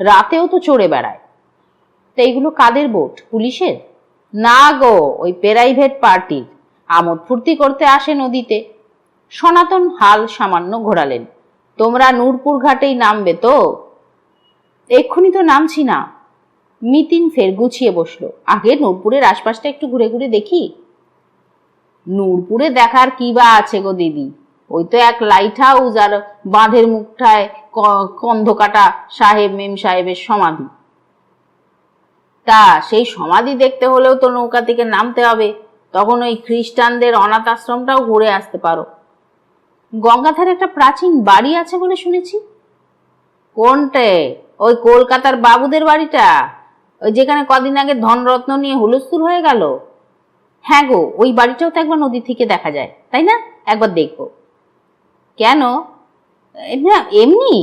রাতেও তো চড়ে বেড়ায়। তো এইগুলো কাদের বোট? পুলিশের? না গো, ওই প্রাইভেট পার্টির। আমোদ ফুর্তি করতে আসে নদীতে। সনাতন হাল সামান্য ঘোরালেন। তোমরা নূরপুর ঘাটেই নামবে তো? এক্ষুনি তো নামছি না। মিতিন ফের গুছিয়ে বসলো। আগে নূরপুরের আশপাশটা একটু ঘুরে ঘুরে দেখি। নূরপুরে দেখার কি বা আছে গো দিদি? ওই তো এক লাইট হাউস আর বাঁধের মুখটায় কন্ধকাটা সাহেব মেম সাহেবের সমাধি। তা সেই সমাধি দেখতে হলেও তো নৌকা থেকে নামতে হবে। তখন ওই খ্রিস্টানদের অনাথ আশ্রমটাও ঘুরে আসতে পারো। গঙ্গাধারে একটা প্রাচীন বাড়ি আছে বলে শুনেছি। কোনটে? ওই কলকাতার বাবুদের বাড়িটা, ওই যেখানে কদিন আগে ধনরত্ন নিয়ে হুলস্থুল হয়ে গেল? হ্যাঁ গো, ওই বাড়িটাও তো একবার নদী থেকে দেখা যায়, তাই না? একবার দেখবো। কেন? এমনি।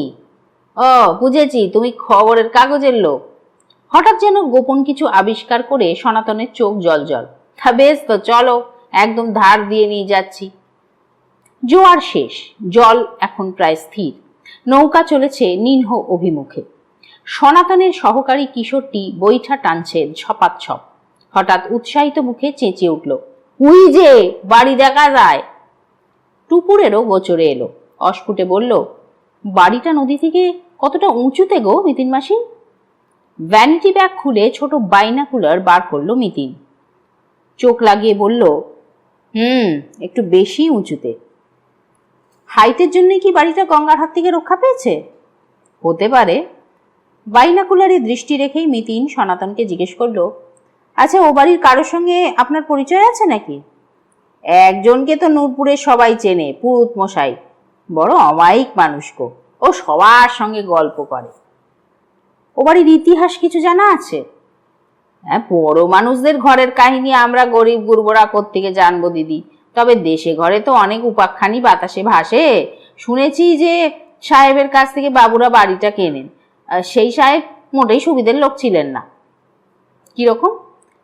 ও বুঝেছি, তুমি খবরের কাগজের লোক। হঠাৎ যেন গোপন কিছু আবিষ্কার করে সনাতনের চোখ জলজল। তা বেশ তো, চলো, একদম ধার দিয়ে নিয়ে যাচ্ছি। জোয়ার শেষ, জল এখন প্রায় স্থির। নৌকা চলেছে নিম্ন অভিমুখে। সনাতনের সহকারী কিশোরটি বৈঠা টানছে ছপাচ্ছপ। হঠাৎ উৎসাহিত মুখে চেঁচিয়ে উঠল, উই যে, বাড়ি দেখা যায়। টুপুরেরও গোচরে এলো। অস্ফুটে বলল, বাড়িটা নদী থেকে কতটা উঁচুতে গো মিতিন মাসি? ভ্যানিটি ব্যাগ খুলে ছোট বাইনাকুলার বার করলো মিতিন। চোখ লাগিয়ে বলল, একটু বেশি উঁচুতে। হাইটের জন্য কি বাড়িটা গঙ্গার হাত থেকে রক্ষা পেয়েছে? হতে পারে। বাইনাকুলারে দৃষ্টি রেখেই মিতিন সনাতনকে জিজ্ঞেস করলো, আচ্ছা, ও বাড়ির কারোর সঙ্গে আপনার পরিচয় আছে নাকি? একজনকে তো নূরপুরে সবাই চেনে, পুরুত মশাই। বড় অমায়িক মানুষ গো, ও সবার সঙ্গে গল্প করে। ও বাড়ির ইতিহাস কিছু জানা আছে? হ্যাঁ, বড় মানুষদের ঘরের কাহিনী আমরা গরিব গুরবরা কোত্থেকে জানবো দিদি? তবে দেশে ঘরে তো অনেক উপাখ্যানই বাতাসে ভাসে। শুনেছি যে সাহেবের কাছ থেকে বাবুরা বাড়িটা কেনেন। সেই সাহেব মোটেই সুবিধের লোক ছিলেন না। কিরকম?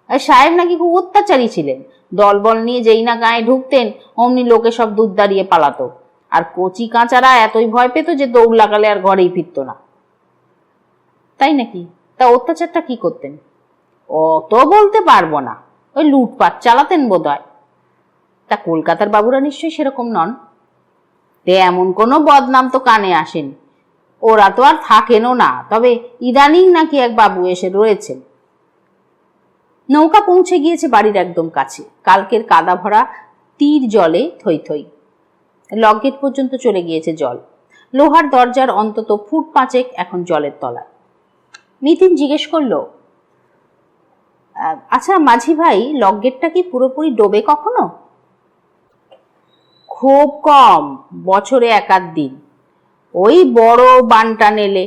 সাহেব নাকি খুব অত্যাচারী ছিলেন। দলবল নিয়ে যেই না গায়ে ঢুকতেন, অমনি লোকে সব দুধ দাঁড়িয়ে পালাতো। আর কচি কাঁচারা এতই ভয় পেত যে দৌড় লাগালে আর ঘরেই ফিরত না। তাই নাকি? তা অত্যাচারটা কি করতেন? অত বলতে পারবো না, ওই লুটপাট চালাতেন বোধহয়। তা কলকাতার বাবুরা নিশ্চয়ই সেরকম নন। এমন কোনো বদনাম তো কানে আসেনি। ওরা তো আর থাকেনও না, তবে ইদানিং নাকি এক বাবু এসে রয়েছেন। নৌকা পৌঁছে গিয়েছে বাড়ির একদম কাছে। কালকের কাদা ভরা তীর জলে থই থই। লকগেট পর্যন্ত চলে গিয়েছে জল। লোহার দরজার অন্তত ফুট 5 এখন জলের তলায়। মিতিন জিজ্ঞেস করলো, আচ্ছা মাঝি ভাই, লকগেটটা কি পুরোপুরি ডোবে কখনো? খুব কম, বছরে 1-8 দিন। ওই বড় বানটা নেলে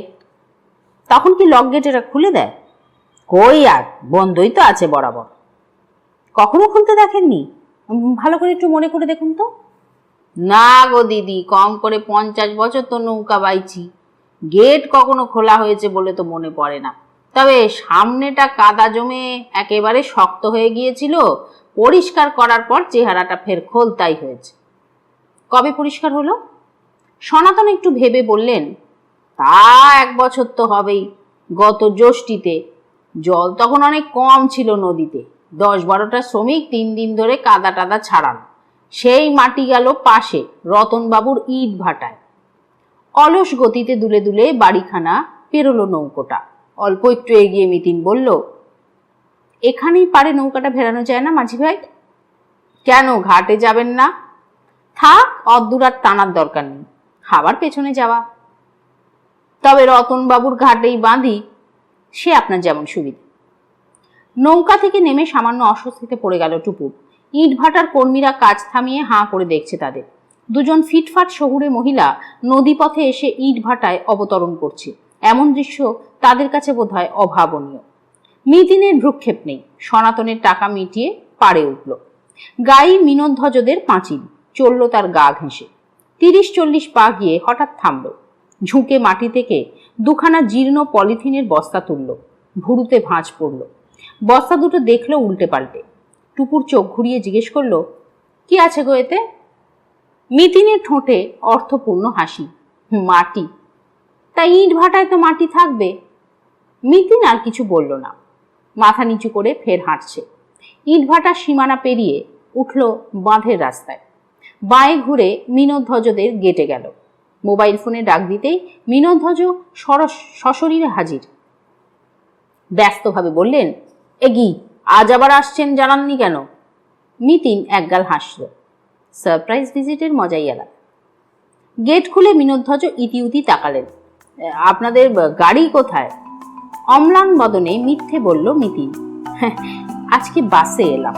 তখন কি লকগেট এটা খুলে দেয়? কই আর, বন্ধই তো আছে বরাবর। কখনো খুলতে দেখেননি? ভালো করে একটু মনে করে দেখুন তো। না গো দিদি, কম করে 50 বছর তো নৌকা বাইছি, গেট কখনো খোলা হয়েছে বলে তো মনে পড়ে না। তবে সামনেটা কাদা জমে একেবারে শক্ত হয়ে গিয়েছিল, পরিষ্কার করার পর চেহারাটা ফের খোলতাই হয়েছে। কবে পরিষ্কার হলো? সনাতন একটু ভেবে বললেন, তা 1 বছর তো হবেই। গত জ্যৈষ্ঠীতে। জল তখন অনেক কম ছিল নদীতে। 10-12টা শ্রমিক 3 দিন ধরে কাদা টাদা ছাড়ান। সেই মাটি গেল পাশে রতনবাবুর ইট ভাটায়। অলস গতিতে দুলে দুলে বাড়িখানা পেরোলো নৌকোটা। অল্প একটু এগিয়ে মিতিন বলল, এখানেই পারে নৌকাটা ভেড়ানো যায় না মাঝি ভাই? কেন, ঘাটে যাবেন না? থাক, অদ্দূর আর টানার দরকার নেই, আবার পেছনে যাওয়া। তবে রতনবাবুর ঘাটেই বাঁধি, সে আপনার যেমন সুবিধা। নৌকা থেকে নেমে সামান্য অস্বস্তিতে পড়ে গেল টুপুর। ইট ভাটার কর্মীরা কাজ থামিয়ে হাঁ করে দেখছে তাদের। দুজন ফিটফাট শহুরে মহিলা নদীপথে এসে ইট ভাটায় অবতরণ করছে। এমন দৃশ্য তাদের কাছে বোধহয় অভাবনীয়। মিতিনের ভ্রুক্ষেপ নেই। সনাতনের টাকা মিটিয়ে পাড়ে উঠল। গাই মিনোধ্বজদের পাঁচিল চলল তার গা ঘেঁষে। 30-40 পা গিয়ে হঠাৎ থামল। ঝুঁকে মাটি থেকে 2খানা জীর্ণ পলিথিনের বস্তা তুলল। ভুরুতে ভাঁজ পড়ল। বস্তা দুটো দেখলো উল্টে পাল্টে। টুপুর চোখ ঘুরিয়ে জিজ্ঞেস করলো, কি আছে গো এতে? মিতিনের ঠোঁটে অর্থপূর্ণ হাসি। মাটি। তাই ইট ভাটায় তো মাটি থাকবে। মিতিন আর কিছু বলল না, মাথা নিচু করে ফের হাঁটছে। ইট ভাটার সীমানা পেরিয়ে উঠল বাঁধের রাস্তায়। বাঁয়ে ঘুরে মিনধ্বজদের গেটে গেল। মোবাইল ফোনে ডাক দিতেই মিনধ্বজ সশরীরে হাজির। ব্যস্তভাবে বললেন, এগি আজ আবার আসছেন জানাননি কেন? মিতিন একগাল হাসল। সারপ্রাইজ ভিজিটের মজাই আলাদা। গেট খুলে মিনধ্বজ ইতিউতি তাকালেন। আপনাদের গাড়ি কোথায়? অম্লান বদনে মিথ্যে বলল মিতিন, আজকে বাসে এলাম।